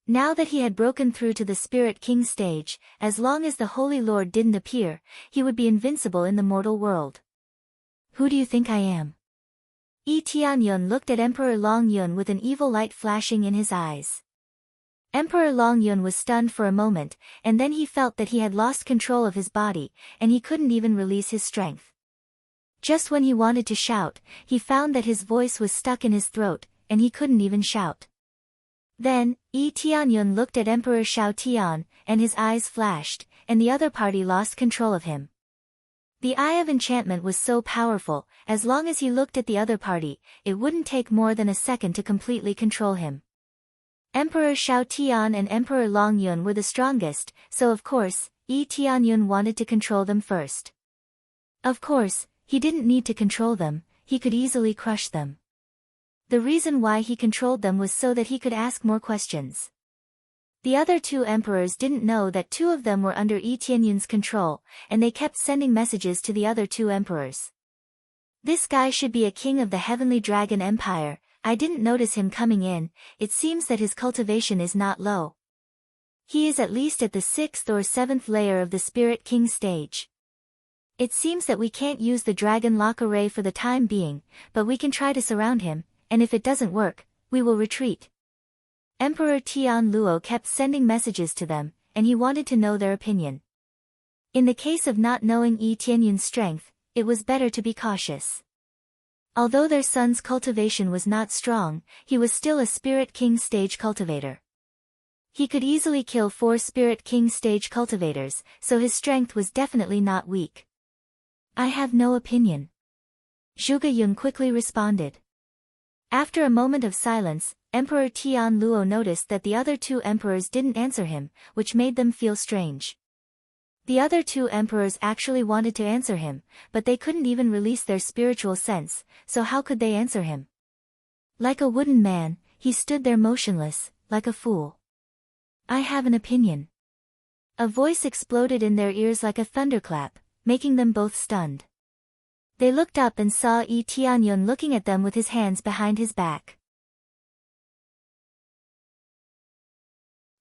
Now that he had broken through to the Spirit King stage, as long as the Holy Lord didn't appear, he would be invincible in the mortal world. Who do you think I am? Yi Tianyun looked at Emperor Long Yun with an evil light flashing in his eyes. Emperor Long Yun was stunned for a moment, and then he felt that he had lost control of his body, and he couldn't even release his strength. Just when he wanted to shout, he found that his voice was stuck in his throat, and he couldn't even shout. Then, Yi Tianyun looked at Emperor Shao Tian, and his eyes flashed, and the other party lost control of him. The Eye of Enchantment was so powerful, as long as he looked at the other party, it wouldn't take more than a second to completely control him. Emperor Shao Tian and Emperor Long Yun were the strongest, so of course, Yi Tianyun wanted to control them first. Of course, he didn't need to control them, he could easily crush them. The reason why he controlled them was so that he could ask more questions. The other 2 emperors didn't know that 2 of them were under Yi Tianyun's control, and they kept sending messages to the other 2 emperors. This guy should be a king of the Heavenly Dragon Empire, I didn't notice him coming in, it seems that his cultivation is not low. He is at least at the 6th or 7th layer of the Spirit King stage. It seems that we can't use the Dragon Lock Array for the time being, but we can try to surround him, and if it doesn't work, we will retreat. Emperor Tian Luo kept sending messages to them, and he wanted to know their opinion. In the case of not knowing Yi Tianyun's strength, it was better to be cautious. Although their son's cultivation was not strong, he was still a Spirit King stage cultivator. He could easily kill 4 Spirit King stage cultivators, so his strength was definitely not weak. I have no opinion. Zhuge Yun quickly responded. After a moment of silence, Emperor Tian Luo noticed that the other 2 emperors didn't answer him, which made them feel strange. The other 2 emperors actually wanted to answer him, but they couldn't even release their spiritual sense, so how could they answer him? Like a wooden man, he stood there motionless, like a fool. I have an opinion. A voice exploded in their ears like a thunderclap, making them both stunned. They looked up and saw Yi Tianyun looking at them with his hands behind his back.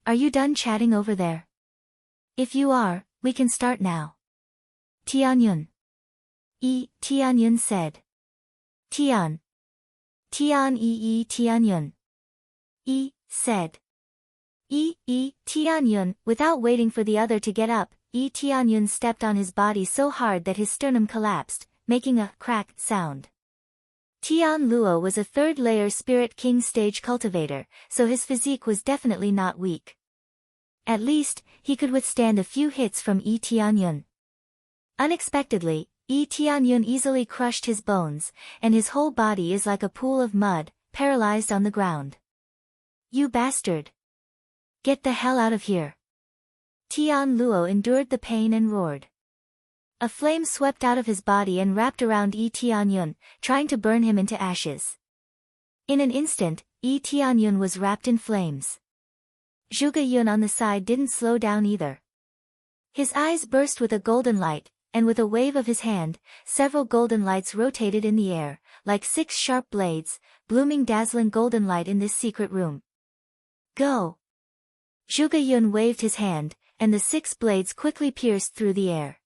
Are you done chatting over there? If you are, we can start now. Tianyun. Yi Tianyun said. Tian. Yi Tianyun. Yi said. Yi Tianyun. Without waiting for the other to get up, Yi Tianyun stepped on his body so hard that his sternum collapsed, making a crack sound. Tian Luo was a 3rd-layer Spirit King stage cultivator, so his physique was definitely not weak. At least, he could withstand a few hits from Yi Tianyun. Unexpectedly, Yi Tianyun easily crushed his bones, and his whole body is like a pool of mud, paralyzed on the ground. You bastard! Get the hell out of here! Tian Luo endured the pain and roared. A flame swept out of his body and wrapped around Yi Tianyun, trying to burn him into ashes. In an instant, Yi Tianyun was wrapped in flames. Zhuge Yun on the side didn't slow down either. His eyes burst with a golden light, and with a wave of his hand, several golden lights rotated in the air, like 6 sharp blades, blooming dazzling golden light in this secret room. Go! Zhuge Yun waved his hand, and the 6 blades quickly pierced through the air.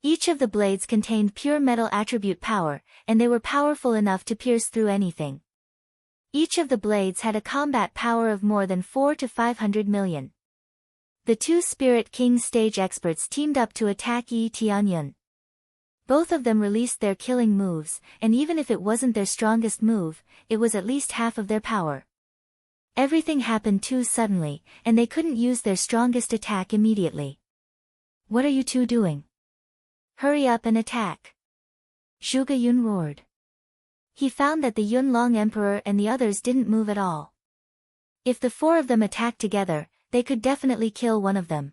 Each of the blades contained pure metal attribute power, and they were powerful enough to pierce through anything. Each of the blades had a combat power of more than 4 to 500 million. The 2 Spirit King stage experts teamed up to attack Yi Tianyun. Both of them released their killing moves, and even if it wasn't their strongest move, it was at least half of their power. Everything happened too suddenly, and they couldn't use their strongest attack immediately. What are you 2 doing? Hurry up and attack! Zhuge Yun roared. He found that the Yunlong Emperor and the others didn't move at all. If the 4 of them attacked together, they could definitely kill one of them.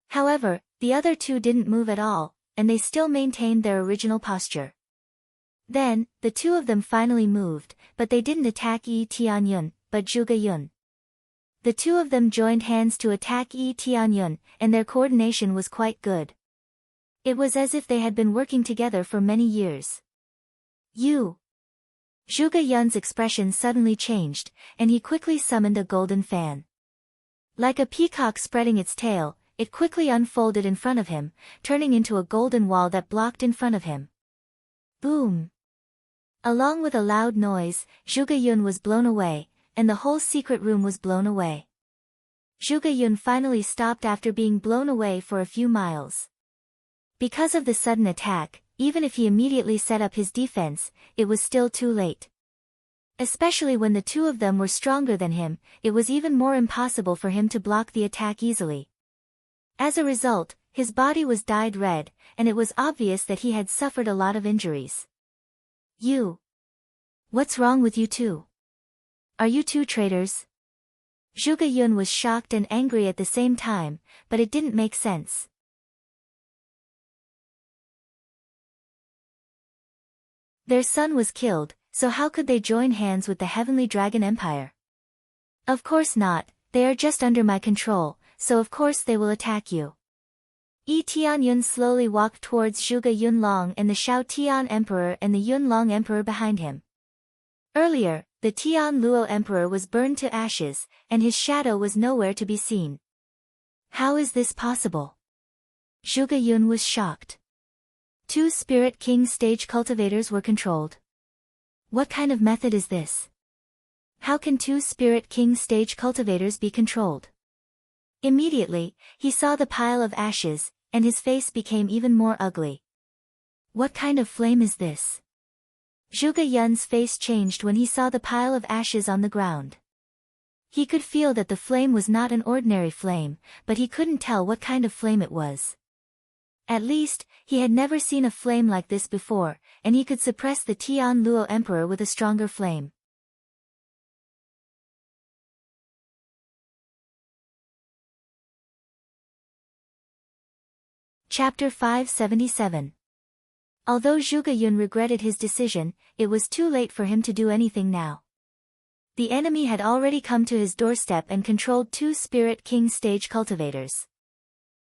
However, the other 2 didn't move at all, and they still maintained their original posture. Then, the 2 of them finally moved, but they didn't attack Yi Tianyun, but Zhuge Yun. The 2 of them joined hands to attack Yi Tianyun, and their coordination was quite good. It was as if they had been working together for many years. You! Zhuge Yun's expression suddenly changed, and he quickly summoned a golden fan. Like a peacock spreading its tail, it quickly unfolded in front of him, turning into a golden wall that blocked in front of him. Boom! Along with a loud noise, Zhuge Yun was blown away, and the whole secret room was blown away. Zhuge Yun finally stopped after being blown away for a few miles. Because of the sudden attack, even if he immediately set up his defense, it was still too late. Especially when the 2 of them were stronger than him, it was even more impossible for him to block the attack easily. As a result, his body was dyed red, and it was obvious that he had suffered a lot of injuries. You! What's wrong with you 2? Are you 2 traitors? Zhuge Yun was shocked and angry at the same time, but it didn't make sense. Their son was killed, so how could they join hands with the Heavenly Dragon Empire? Of course not, they are just under my control, so of course they will attack you. Yi Tianyun slowly walked towards Zhuge Yunlong and the Shao Tian Emperor and the Yunlong Emperor behind him. Earlier, the Tian Luo Emperor was burned to ashes, and his shadow was nowhere to be seen. How is this possible? Zhuge Yun was shocked. 2 Spirit King stage cultivators were controlled. What kind of method is this? How can two Spirit King stage cultivators be controlled? Immediately, he saw the pile of ashes, and his face became even more ugly. What kind of flame is this? Zhuge Yun's face changed when he saw the pile of ashes on the ground. He could feel that the flame was not an ordinary flame, but he couldn't tell what kind of flame it was. At least, he had never seen a flame like this before, and he could suppress the Tian Luo Emperor with a stronger flame. Chapter 577. Although Zhuge Yun regretted his decision, it was too late for him to do anything now. The enemy had already come to his doorstep and controlled two Spirit King stage cultivators.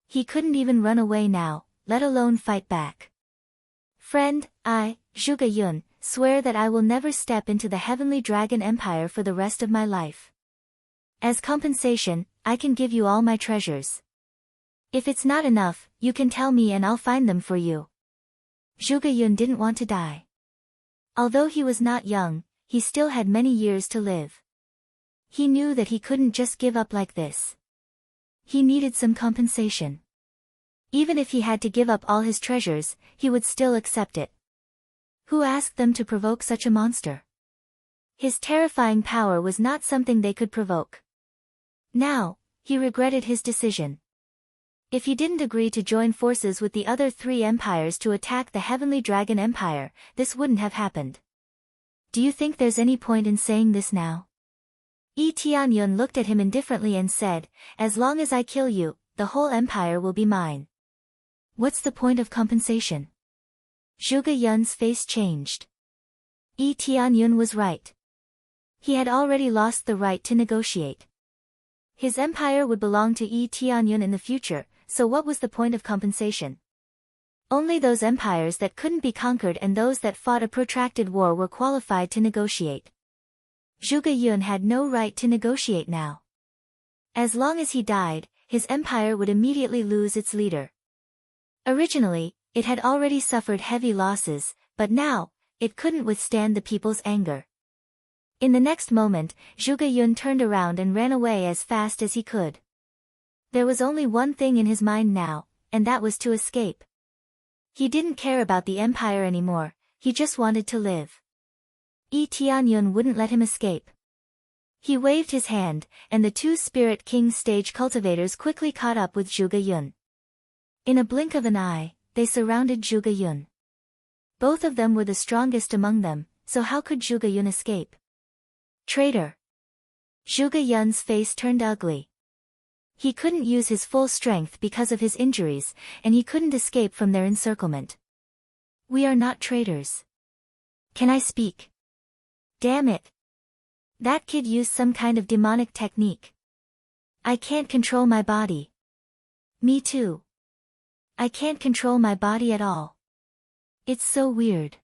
He couldn't even run away now, let alone fight back. Friend, I, Zhuge Yun, swear that I will never step into the Heavenly Dragon Empire for the rest of my life. As compensation, I can give you all my treasures. If it's not enough, you can tell me and I'll find them for you. Zhuge Yun didn't want to die. Although he was not young, he still had many years to live. He knew that he couldn't just give up like this. He needed some compensation. Even if he had to give up all his treasures, he would still accept it. Who asked them to provoke such a monster? His terrifying power was not something they could provoke. Now, he regretted his decision. If he didn't agree to join forces with the other three empires to attack the Heavenly Dragon Empire, this wouldn't have happened. Do you think there's any point in saying this now? Yi Tianyun looked at him indifferently and said, as long as I kill you, the whole empire will be mine. What's the point of compensation? Zhuge Yun's face changed. Yi Tianyun was right. He had already lost the right to negotiate. His empire would belong to Yi Tianyun in the future, so what was the point of compensation? Only those empires that couldn't be conquered and those that fought a protracted war were qualified to negotiate. Zhuge Yun had no right to negotiate now. As long as he died, his empire would immediately lose its leader. Originally, it had already suffered heavy losses, but now, it couldn't withstand the people's anger. In the next moment, Zhuge Yun turned around and ran away as fast as he could. There was only one thing in his mind now, and that was to escape. He didn't care about the empire anymore, he just wanted to live. Yi Tianyun wouldn't let him escape. He waved his hand, and the two Spirit King stage cultivators quickly caught up with Zhuge Yun. In a blink of an eye, they surrounded Zhuge Yun. Both of them were the strongest among them, so how could Zhuge Yun escape? Traitor! Zhuge Yun's face turned ugly. He couldn't use his full strength because of his injuries, and he couldn't escape from their encirclement. We are not traitors. Can I speak? Damn it! That kid used some kind of demonic technique. I can't control my body. Me too. I can't control my body at all. It's so weird.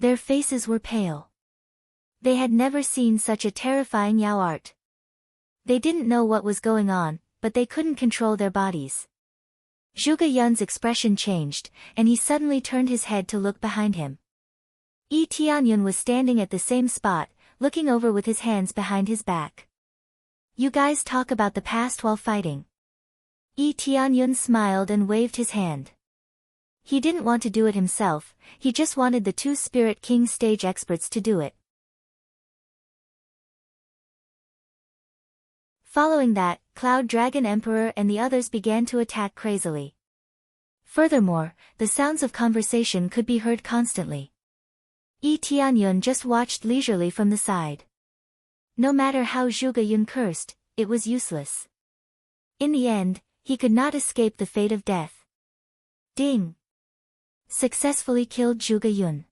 Their faces were pale. They had never seen such a terrifying Yao art. They didn't know what was going on, but they couldn't control their bodies. Zhuge Yun's expression changed, and he suddenly turned his head to look behind him. Yi Tianyun was standing at the same spot, looking over with his hands behind his back. You guys talk about the past while fighting. Yi Tianyun smiled and waved his hand. He didn't want to do it himself, he just wanted the two Spirit King stage experts to do it. Following that, Cloud Dragon Emperor and the others began to attack crazily. Furthermore, the sounds of conversation could be heard constantly. Yi Tianyun just watched leisurely from the side. No matter how Zhuge Yun cursed, it was useless. In the end, he could not escape the fate of death. Ding! Successfully killed Zhuge Yun.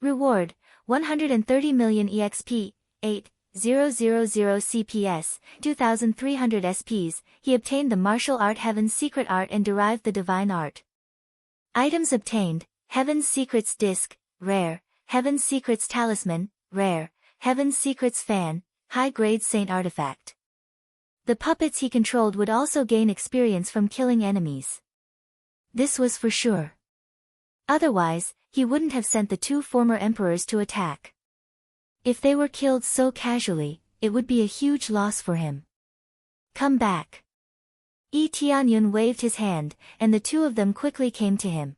Reward, 130 million EXP, 8,000 CPS, 2300 SPs, he obtained the martial art Heaven's Secret Art and derived the Divine Art. Items obtained, Heaven's Secrets Disc, Rare, Heaven's Secrets Talisman, Rare, Heaven's Secrets Fan, High-Grade Saint Artifact. The puppets he controlled would also gain experience from killing enemies. This was for sure. Otherwise, he wouldn't have sent the two former emperors to attack. If they were killed so casually, it would be a huge loss for him. Come back. Yi Tianyun waved his hand, and the two of them quickly came to him.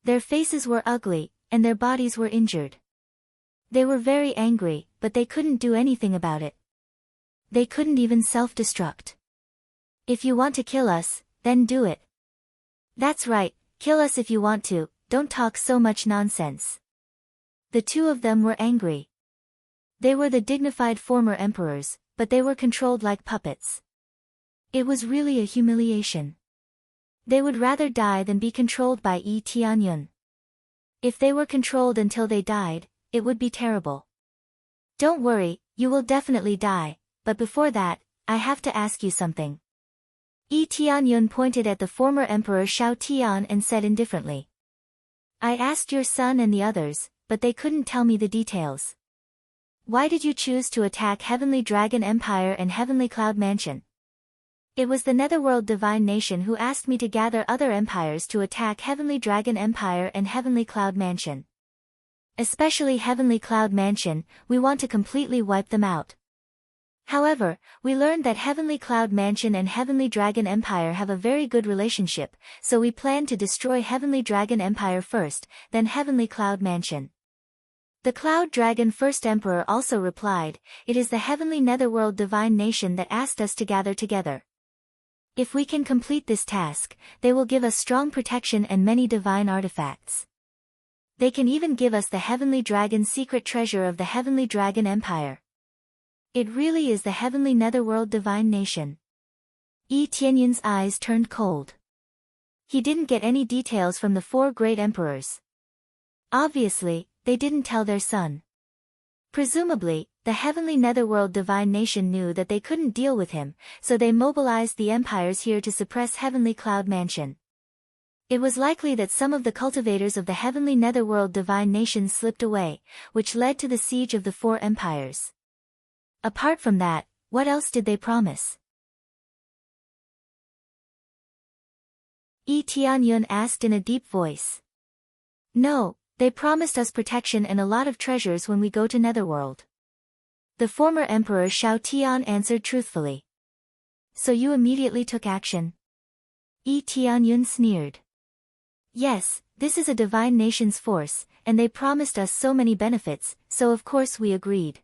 Their faces were ugly, and their bodies were injured. They were very angry, but they couldn't do anything about it. They couldn't even self-destruct. If you want to kill us, then do it. That's right, kill us if you want to, don't talk so much nonsense. The two of them were angry. They were the dignified former emperors, but they were controlled like puppets. It was really a humiliation. They would rather die than be controlled by Yi Tianyun. If they were controlled until they died, it would be terrible. Don't worry, you will definitely die, but before that, I have to ask you something. Yi Tianyun pointed at the former emperor Shao Tian and said indifferently. I asked your son and the others, but they couldn't tell me the details. Why did you choose to attack Heavenly Dragon Empire and Heavenly Cloud Mansion? It was the Netherworld Divine Nation who asked me to gather other empires to attack Heavenly Dragon Empire and Heavenly Cloud Mansion. Especially Heavenly Cloud Mansion, we want to completely wipe them out. However, we learned that Heavenly Cloud Mansion and Heavenly Dragon Empire have a very good relationship, so we plan to destroy Heavenly Dragon Empire first, then Heavenly Cloud Mansion. The Cloud Dragon First Emperor also replied, it is the Heavenly Netherworld Divine Nation that asked us to gather together. If we can complete this task, they will give us strong protection and many divine artifacts. They can even give us the Heavenly Dragon secret treasure of the Heavenly Dragon Empire. It really is the Heavenly Netherworld Divine Nation. Yi Tianyun's eyes turned cold. He didn't get any details from the four great emperors. Obviously, they didn't tell their son. Presumably, the Heavenly Netherworld Divine Nation knew that they couldn't deal with him, so they mobilized the empires here to suppress Heavenly Cloud Mansion. It was likely that some of the cultivators of the Heavenly Netherworld Divine Nation slipped away, which led to the siege of the four empires. Apart from that, what else did they promise? Yi Tianyun asked in a deep voice. No, they promised us protection and a lot of treasures when we go to Netherworld. The former Emperor Shao Tian answered truthfully. So you immediately took action? Yi Tianyun sneered. Yes, this is a divine nation's force, and they promised us so many benefits, so of course we agreed.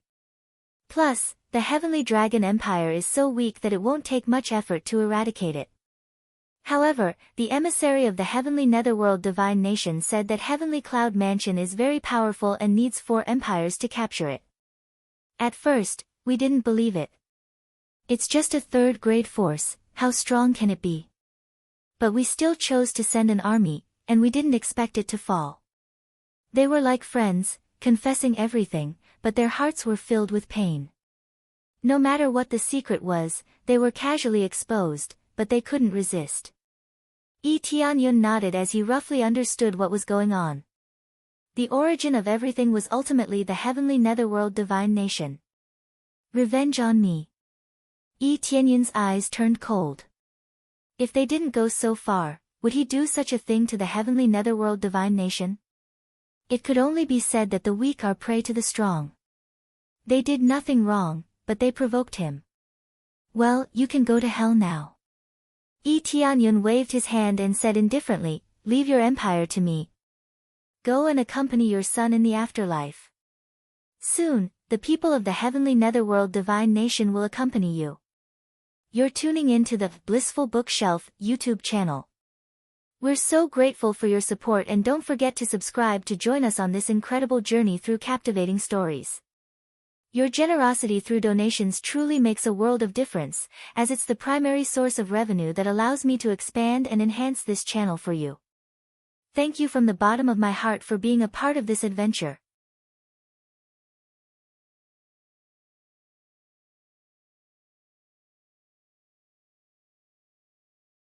Plus, the Heavenly Dragon Empire is so weak that it won't take much effort to eradicate it. However, the emissary of the Heavenly Netherworld Divine Nation said that Heavenly Cloud Mansion is very powerful and needs 4 empires to capture it. At first, we didn't believe it. It's just a third-grade force, how strong can it be? But we still chose to send an army, and we didn't expect it to fall. They were like friends, confessing everything, but their hearts were filled with pain. No matter what the secret was, they were casually exposed, but they couldn't resist. Yi Tianyun nodded as he roughly understood what was going on. The origin of everything was ultimately the Heavenly Netherworld Divine Nation. Revenge on me. Yi Tianyun's eyes turned cold. If they didn't go so far, would he do such a thing to the Heavenly Netherworld Divine Nation? It could only be said that the weak are prey to the strong. They did nothing wrong, but they provoked him. Well, you can go to hell now. Yi Tianyun waved his hand and said indifferently, leave your empire to me. Go and accompany your son in the afterlife. Soon, the people of the Heavenly Netherworld Divine Nation will accompany you. You're tuning in to the Blissful Bookshelf YouTube channel. We're so grateful for your support, and don't forget to subscribe to join us on this incredible journey through captivating stories. Your generosity through donations truly makes a world of difference, as it's the primary source of revenue that allows me to expand and enhance this channel for you. Thank you from the bottom of my heart for being a part of this adventure.